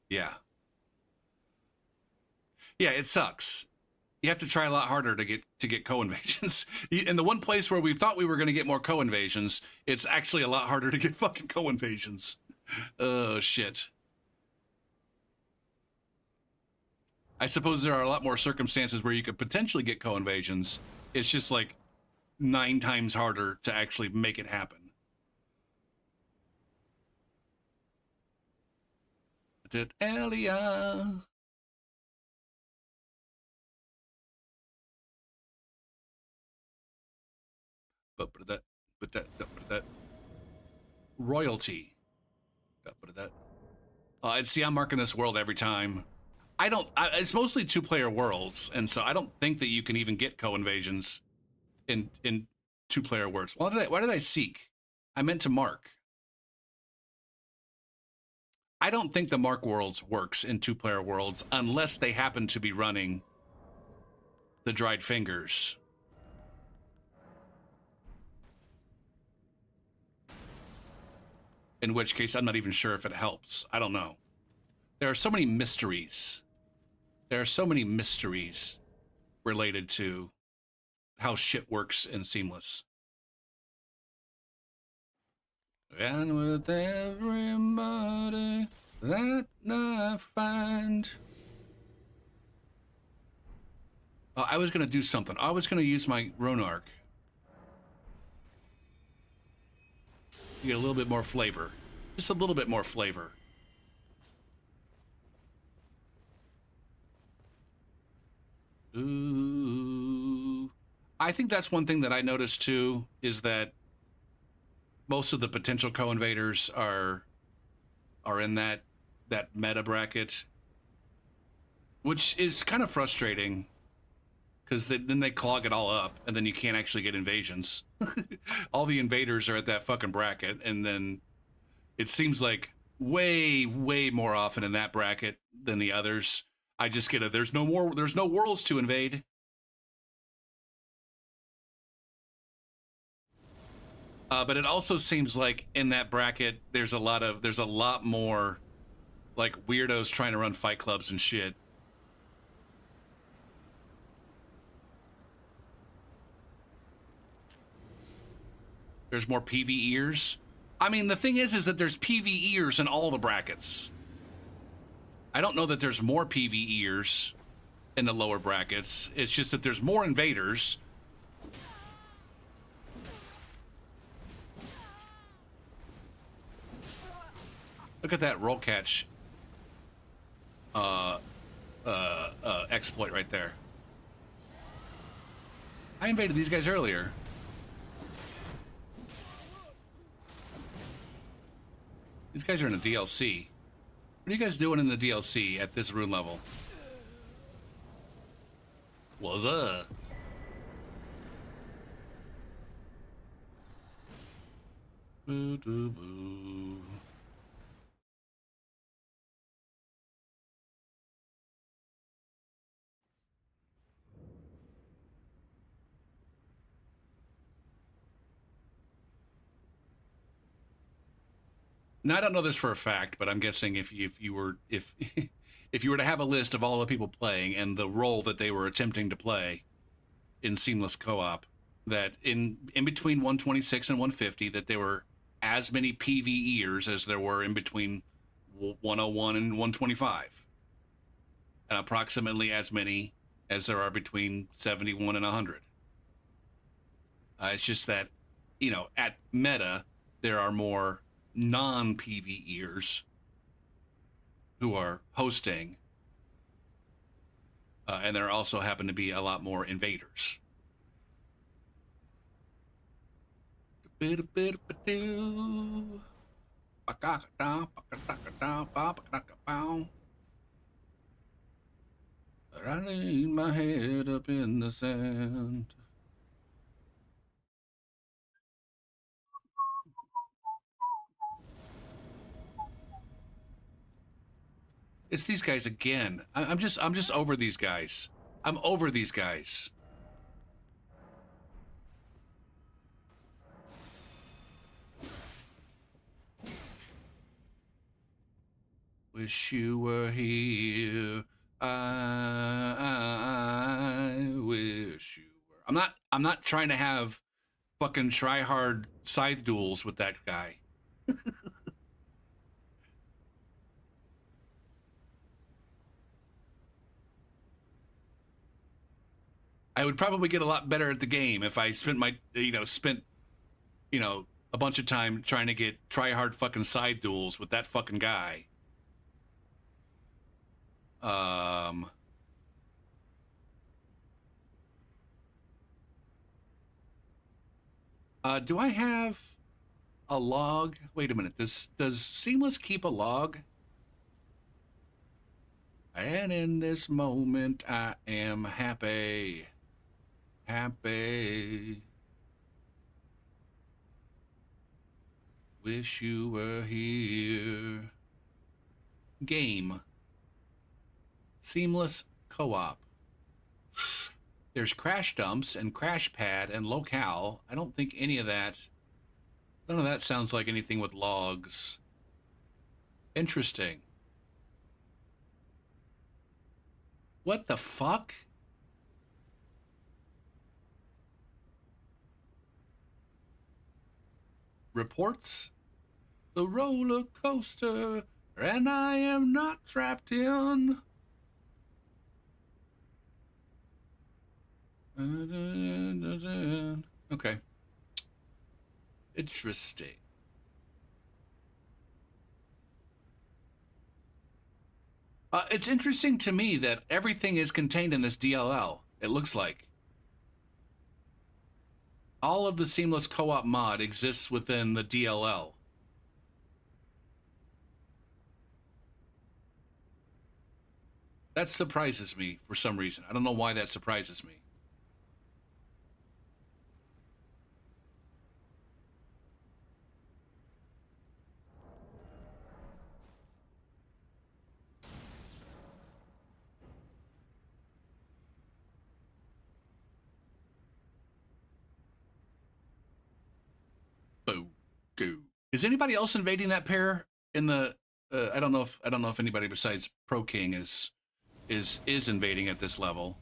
Yeah. Yeah, it sucks. You have to try a lot harder to get co-invasions. In the one place where we thought we were going to get more co-invasions, it's actually a lot harder to get fucking co-invasions. Oh shit. I suppose there are a lot more circumstances where you could potentially get co-invasions. It's just like 9 times harder to actually make it happen. Did Elia? But that royalty. But that. And see, I'm marking this world every time. It's mostly 2-player worlds, and so I don't think that you can even get co-invasions in 2-player worlds. Why did I seek? I meant to mark. I don't think the mark worlds works in 2-player worlds unless they happen to be running the dried fingers. In which case, I'm not even sure if it helps. I don't know. There are so many mysteries. There are so many mysteries related to how shit works in Seamless. And with everybody that I find... Oh, I was going to do something. I was going to use my Ronarch. You get a little bit more flavor. Just a little bit more flavor. Ooh. I think that's one thing that I noticed too, is that most of the potential co-invaders are in that meta bracket, which is kind of frustrating because then they clog it all up and then you can't actually get invasions. All the invaders are at that fucking bracket, and then it seems like way more often in that bracket than the others. I just get there's no worlds to invade. But it also seems like in that bracket there's a lot more like weirdos trying to run fight clubs and shit. There's more PvEers. I mean, the thing is that there's PvEers in all the brackets. I don't know that there's more PvEers in the lower brackets. It's just that there's more invaders. Look at that roll catch exploit right there. I invaded these guys earlier. These guys are in a DLC. What are you guys doing in the DLC at this rune level? What's up? Boo doo boo. Now I don't know this for a fact, but I'm guessing if you were if you were to have a list of all the people playing and the role that they were attempting to play in Seamless Co-op, that in between 126 and 150, that there were as many PvEers as there were in between 101 and 125, and approximately as many as there are between 71 and 100. It's just that, at meta there are more non-PvEers who are hosting, And there also happen to be a lot more invaders. I laid my head up in the sand. It's these guys again. I'm just over these guys. I'm over these guys. Wish you were here. I wish you were. I'm not trying to have fucking try hard scythe duels with that guy. I would probably get a lot better at the game if I spent a bunch of time trying to get try hard fucking side duels with that fucking guy. Do I have a log? Wait a minute. Does Seamless keep a log? And in this moment, I am happy. Happy. Wish you were here. Game. Seamless co-op. There's crash dumps and crash pad and locale. I don't think any of that. None of that sounds like anything with logs. Interesting. What the fuck? Reports? The roller coaster, and I am not trapped in. Okay. Interesting. It's interesting to me that everything is contained in this DLL, it looks like. All of the Seamless Co-op mod exists within the DLL. That surprises me for some reason. I don't know why that surprises me. Boo, goo. Is anybody else invading that pair in the? I don't know if anybody besides Pro King is invading at this level.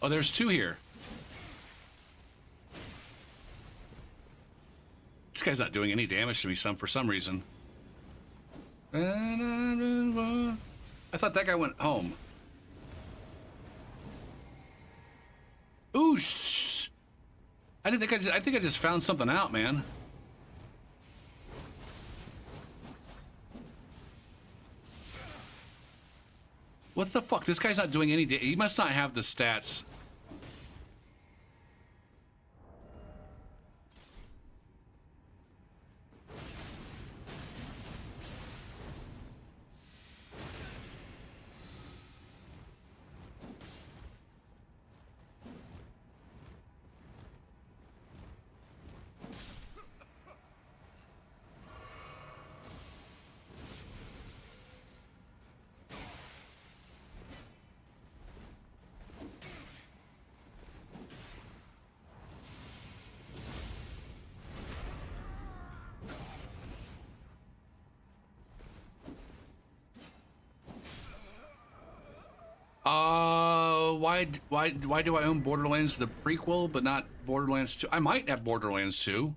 Oh, there's two here. This guy's not doing any damage to me for some reason. I thought that guy went home. Ooh, shh. I think I just found something out, man. What the fuck? This guy's not doing any damage. He must not have the stats. Why do I own Borderlands the prequel but not Borderlands 2? I might have Borderlands 2.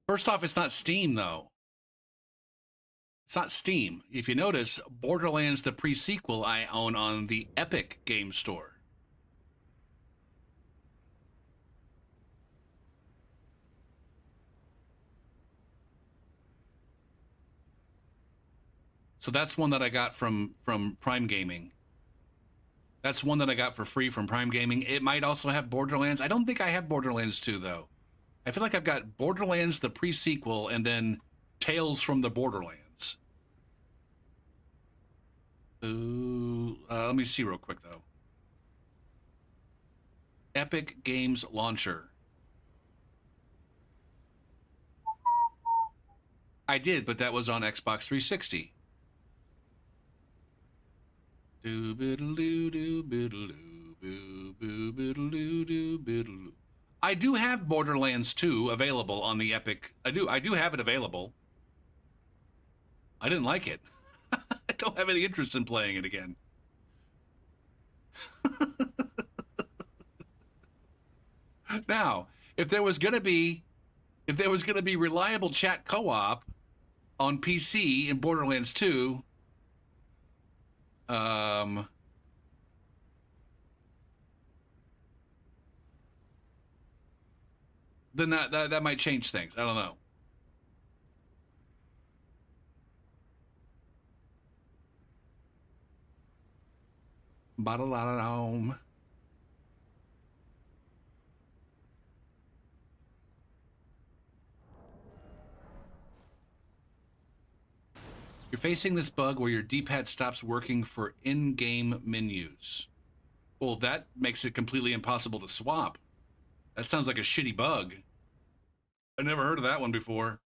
First off, it's not Steam though. It's not Steam. If you notice, Borderlands the pre-sequel I own on the Epic Game Store. So that's one that I got from Prime Gaming. That's one that I got for free from Prime Gaming. It might also have Borderlands. I don't think I have Borderlands 2 though. I feel like I've got Borderlands the pre-sequel and then Tales from the Borderlands. Ooh, let me see real quick though. Epic Games Launcher. I did, but that was on Xbox 360. I do have Borderlands 2 available on the Epic. I do have it available. I didn't like it. I don't have any interest in playing it again. Now, if there was gonna be reliable chat co-op on PC in Borderlands 2, then that might change things. I don't know. Ba-da-da-da-dom. You're facing this bug where your D-pad stops working for in-game menus. Well, that makes it completely impossible to swap. That sounds like a shitty bug. I never heard of that one before.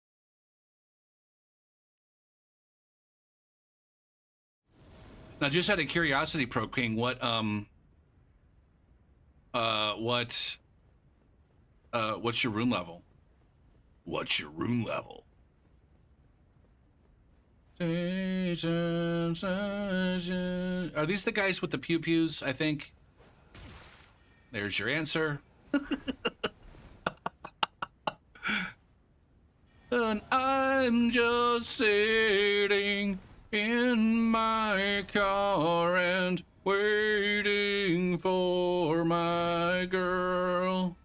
Now, just out of curiosity, Pro King, what's your room level? What's your room level? Are these the guys with the pew-pews, I think? There's your answer. And I'm just sitting in my car and waiting for my girl.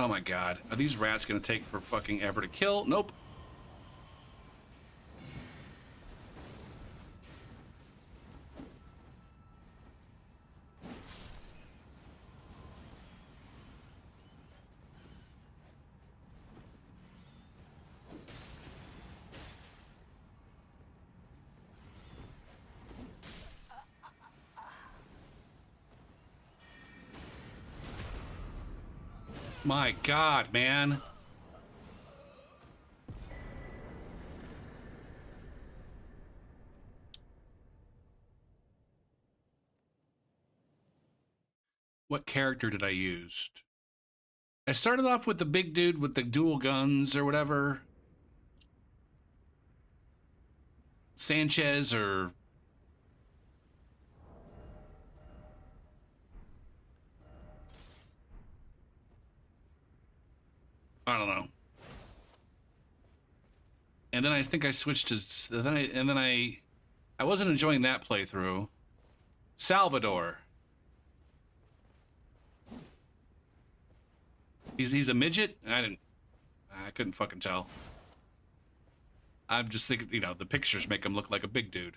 Oh my god. Are these rats gonna take for fucking ever to kill? Nope. My god, man. What character did I use? I started off with the big dude with the dual guns or whatever. Sanchez or... I don't know. And then I think I switched to... I wasn't enjoying that playthrough. Salvador. He's a midget? I couldn't fucking tell. I'm just thinking, you know, the pictures make him look like a big dude.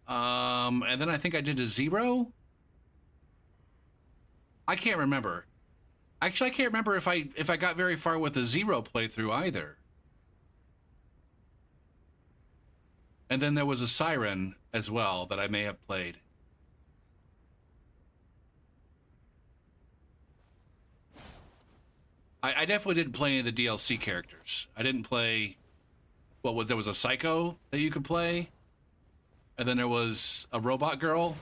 And then I think I did a Zero. I can't remember. Actually, I can't remember if I got very far with the Zero playthrough either. And then there was a Siren as well that I may have played. I definitely didn't play any of the DLC characters. I didn't play... There was a Psycho that you could play. And then there was a robot girl.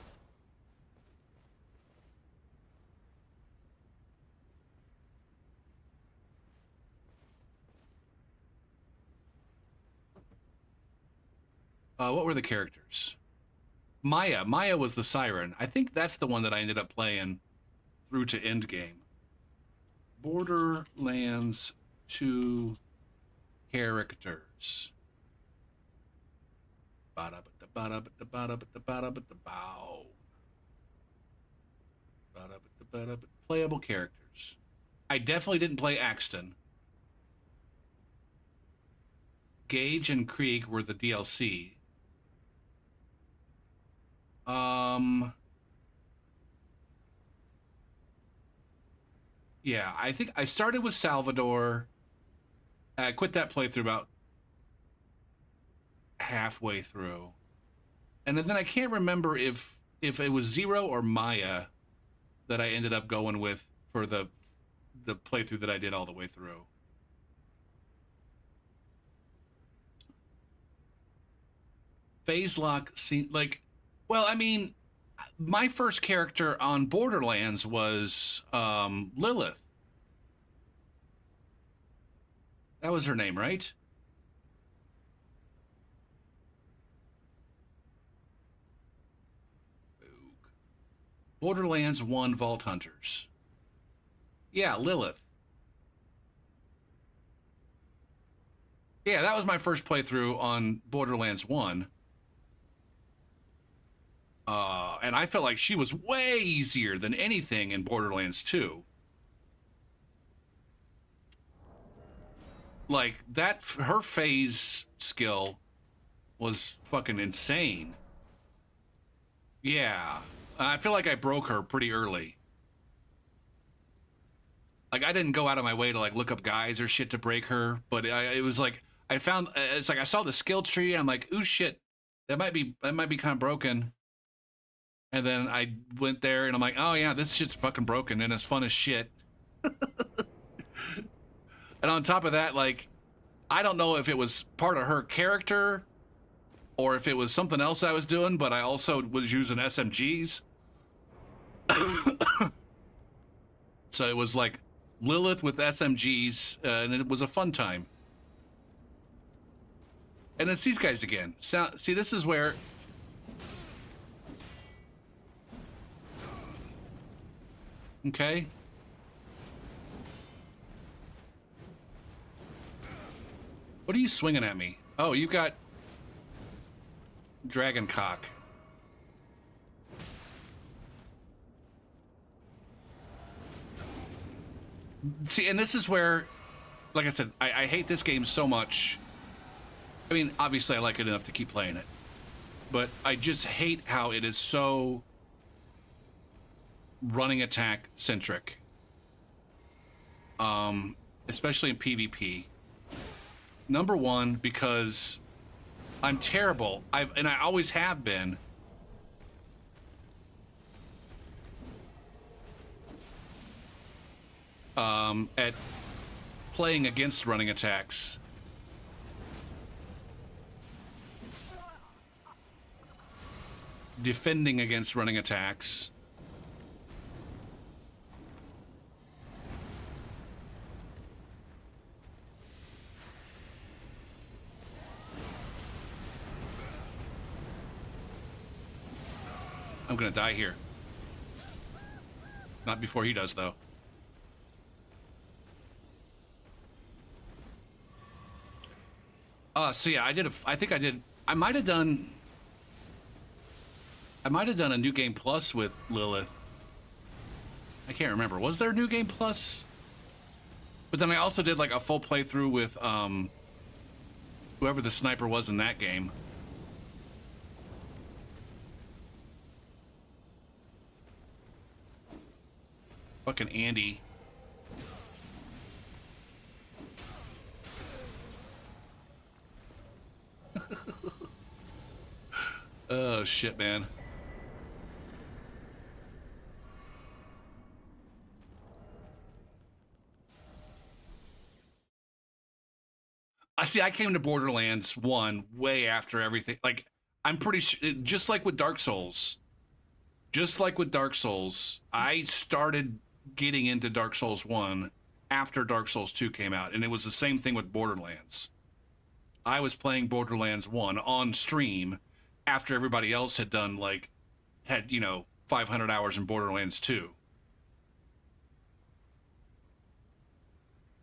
What were the characters? Maya. Maya was the siren. I think that's the one that I ended up playing through to end game. Borderlands 2 characters. Playable characters. I definitely didn't play Axton. Gage and Krieg were the DLC. Yeah, I think I started with Salvador. I quit that playthrough about halfway through. And then I can't remember if it was Zero or Maya that I ended up going with for the playthrough that I did all the way through. Phase lock seemed like, well, I mean, my first character on Borderlands was Lilith. That was her name, right? Borderlands 1 Vault Hunters. Yeah, Lilith. Yeah, that was my first playthrough on Borderlands 1. And I felt like she was way easier than anything in Borderlands 2. Like, that, her phase skill was fucking insane. Yeah. I feel like I broke her pretty early. Like, I didn't go out of my way to, like, look up guides or shit to break her, but it was like, I found, it's like I saw the skill tree, and I'm like, ooh, shit, that might be kind of broken. And then I went there, and I'm like, oh, yeah, this shit's fucking broken, and it's fun as shit. And on top of that, like, I don't know if it was part of her character or if it was something else I was doing, but I also was using SMGs. So it was like Lilith with SMGs, and it was a fun time. And it's these guys again. So, see, this is where... Okay. What are you swinging at me? Oh, you got... Dragon cock. See, and this is where, like I said, I hate this game so much. I mean, obviously I like it enough to keep playing it, but I just hate how it is so running attack centric. Especially in PvP. Number one, because I'm terrible. I always have been. At playing against running attacks. Defending against running attacks. I'm gonna die here. Not before he does, though. So yeah, I think I did. I might have done a New Game Plus with Lilith. I can't remember. Was there a New Game Plus? But then I also did like a full playthrough with whoever the sniper was in that game. Fucking Andy. Oh shit, man. I see. I came to Borderlands 1 way after everything. Like, I'm pretty sure, just like with Dark Souls, I started getting into Dark Souls 1 after Dark Souls 2 came out, and it was the same thing with Borderlands. I was playing Borderlands 1 on stream after everybody else had done, like, had, 500 hours in Borderlands 2.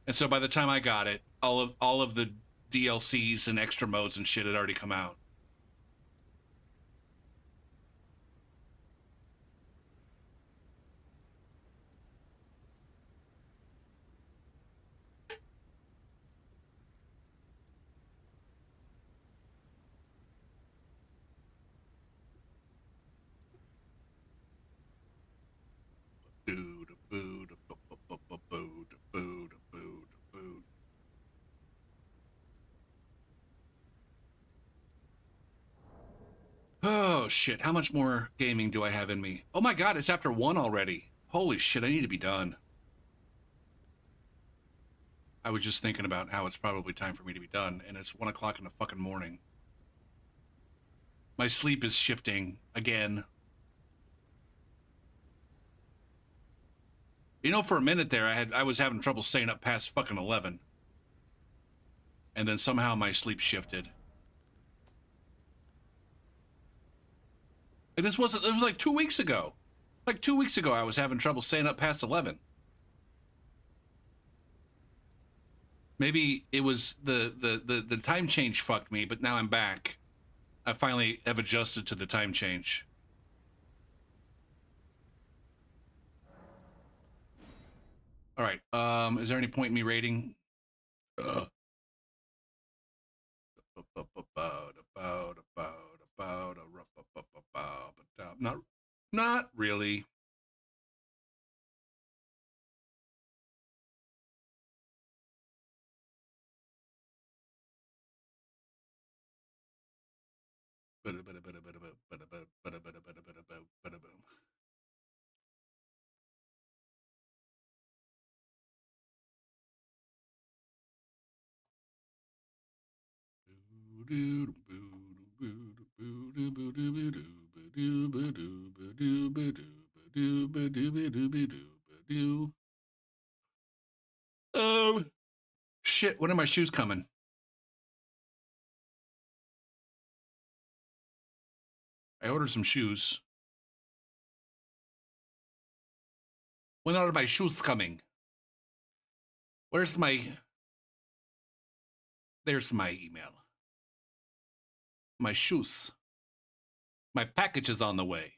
And so by the time I got it, all of the DLCs and extra modes and shit had already come out. Oh shit, how much more gaming do I have in me? Oh my god, it's after 1 already. Holy shit, I need to be done. I was just thinking about how it's probably time for me to be done, and it's 1 o'clock in the fucking morning. My sleep is shifting again. For a minute there, I was having trouble staying up past fucking 11. And then somehow my sleep shifted. It was like 2 weeks ago. Like 2 weeks ago, I was having trouble staying up past 11. Maybe it was the time change fucked me, but now I'm back. I finally have adjusted to the time change. All right. Is there any point in me rating? Not really. Shit, when are my shoes coming? I ordered some shoes. When are my shoes coming? Where's my... There's my email. My shoes. My package is on the way.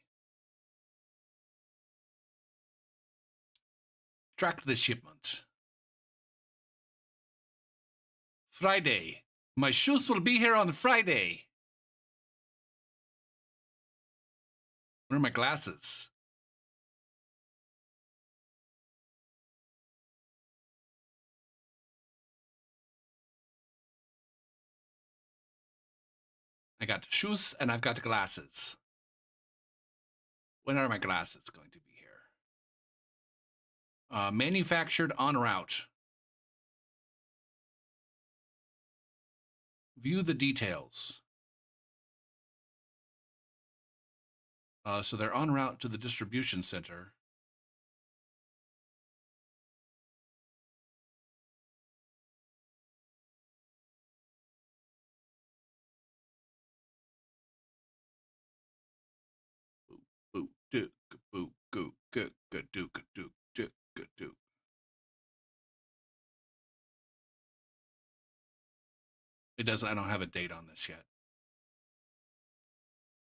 Track the shipment. Friday. My shoes will be here on Friday. Where are my glasses? I got shoes and I've got glasses. When are my glasses going to be here? Manufactured en route. View the details. So they're en route to the distribution center. Boo, do, boo, goo, good, do, do. It doesn't. I don't have a date on this yet.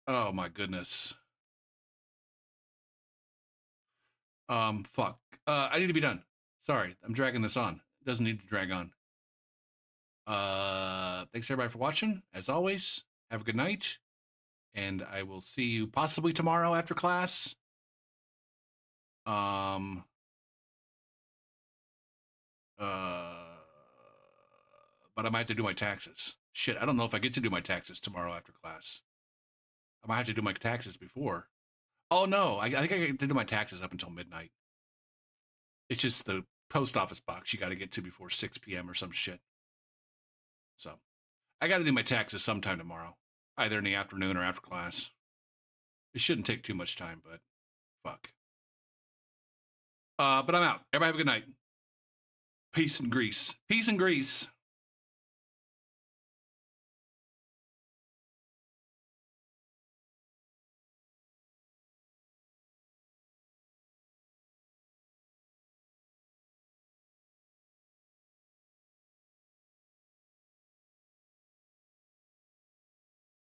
Oh my goodness. Fuck. I need to be done. Sorry, I'm dragging this on. It doesn't need to drag on. Thanks everybody for watching. As always, have a good night, and I will see you possibly tomorrow after class. But I might have to do my taxes. Shit, I don't know if I get to do my taxes tomorrow after class. I might have to do my taxes before. Oh no, I think I get to do my taxes up until midnight. It's just the post office box you got to get to before 6 p.m. or some shit. So I got to do my taxes sometime tomorrow. either in the afternoon or after class. It shouldn't take too much time, but fuck. But I'm out. Everybody have a good night. Peace and grease. Peace and grease.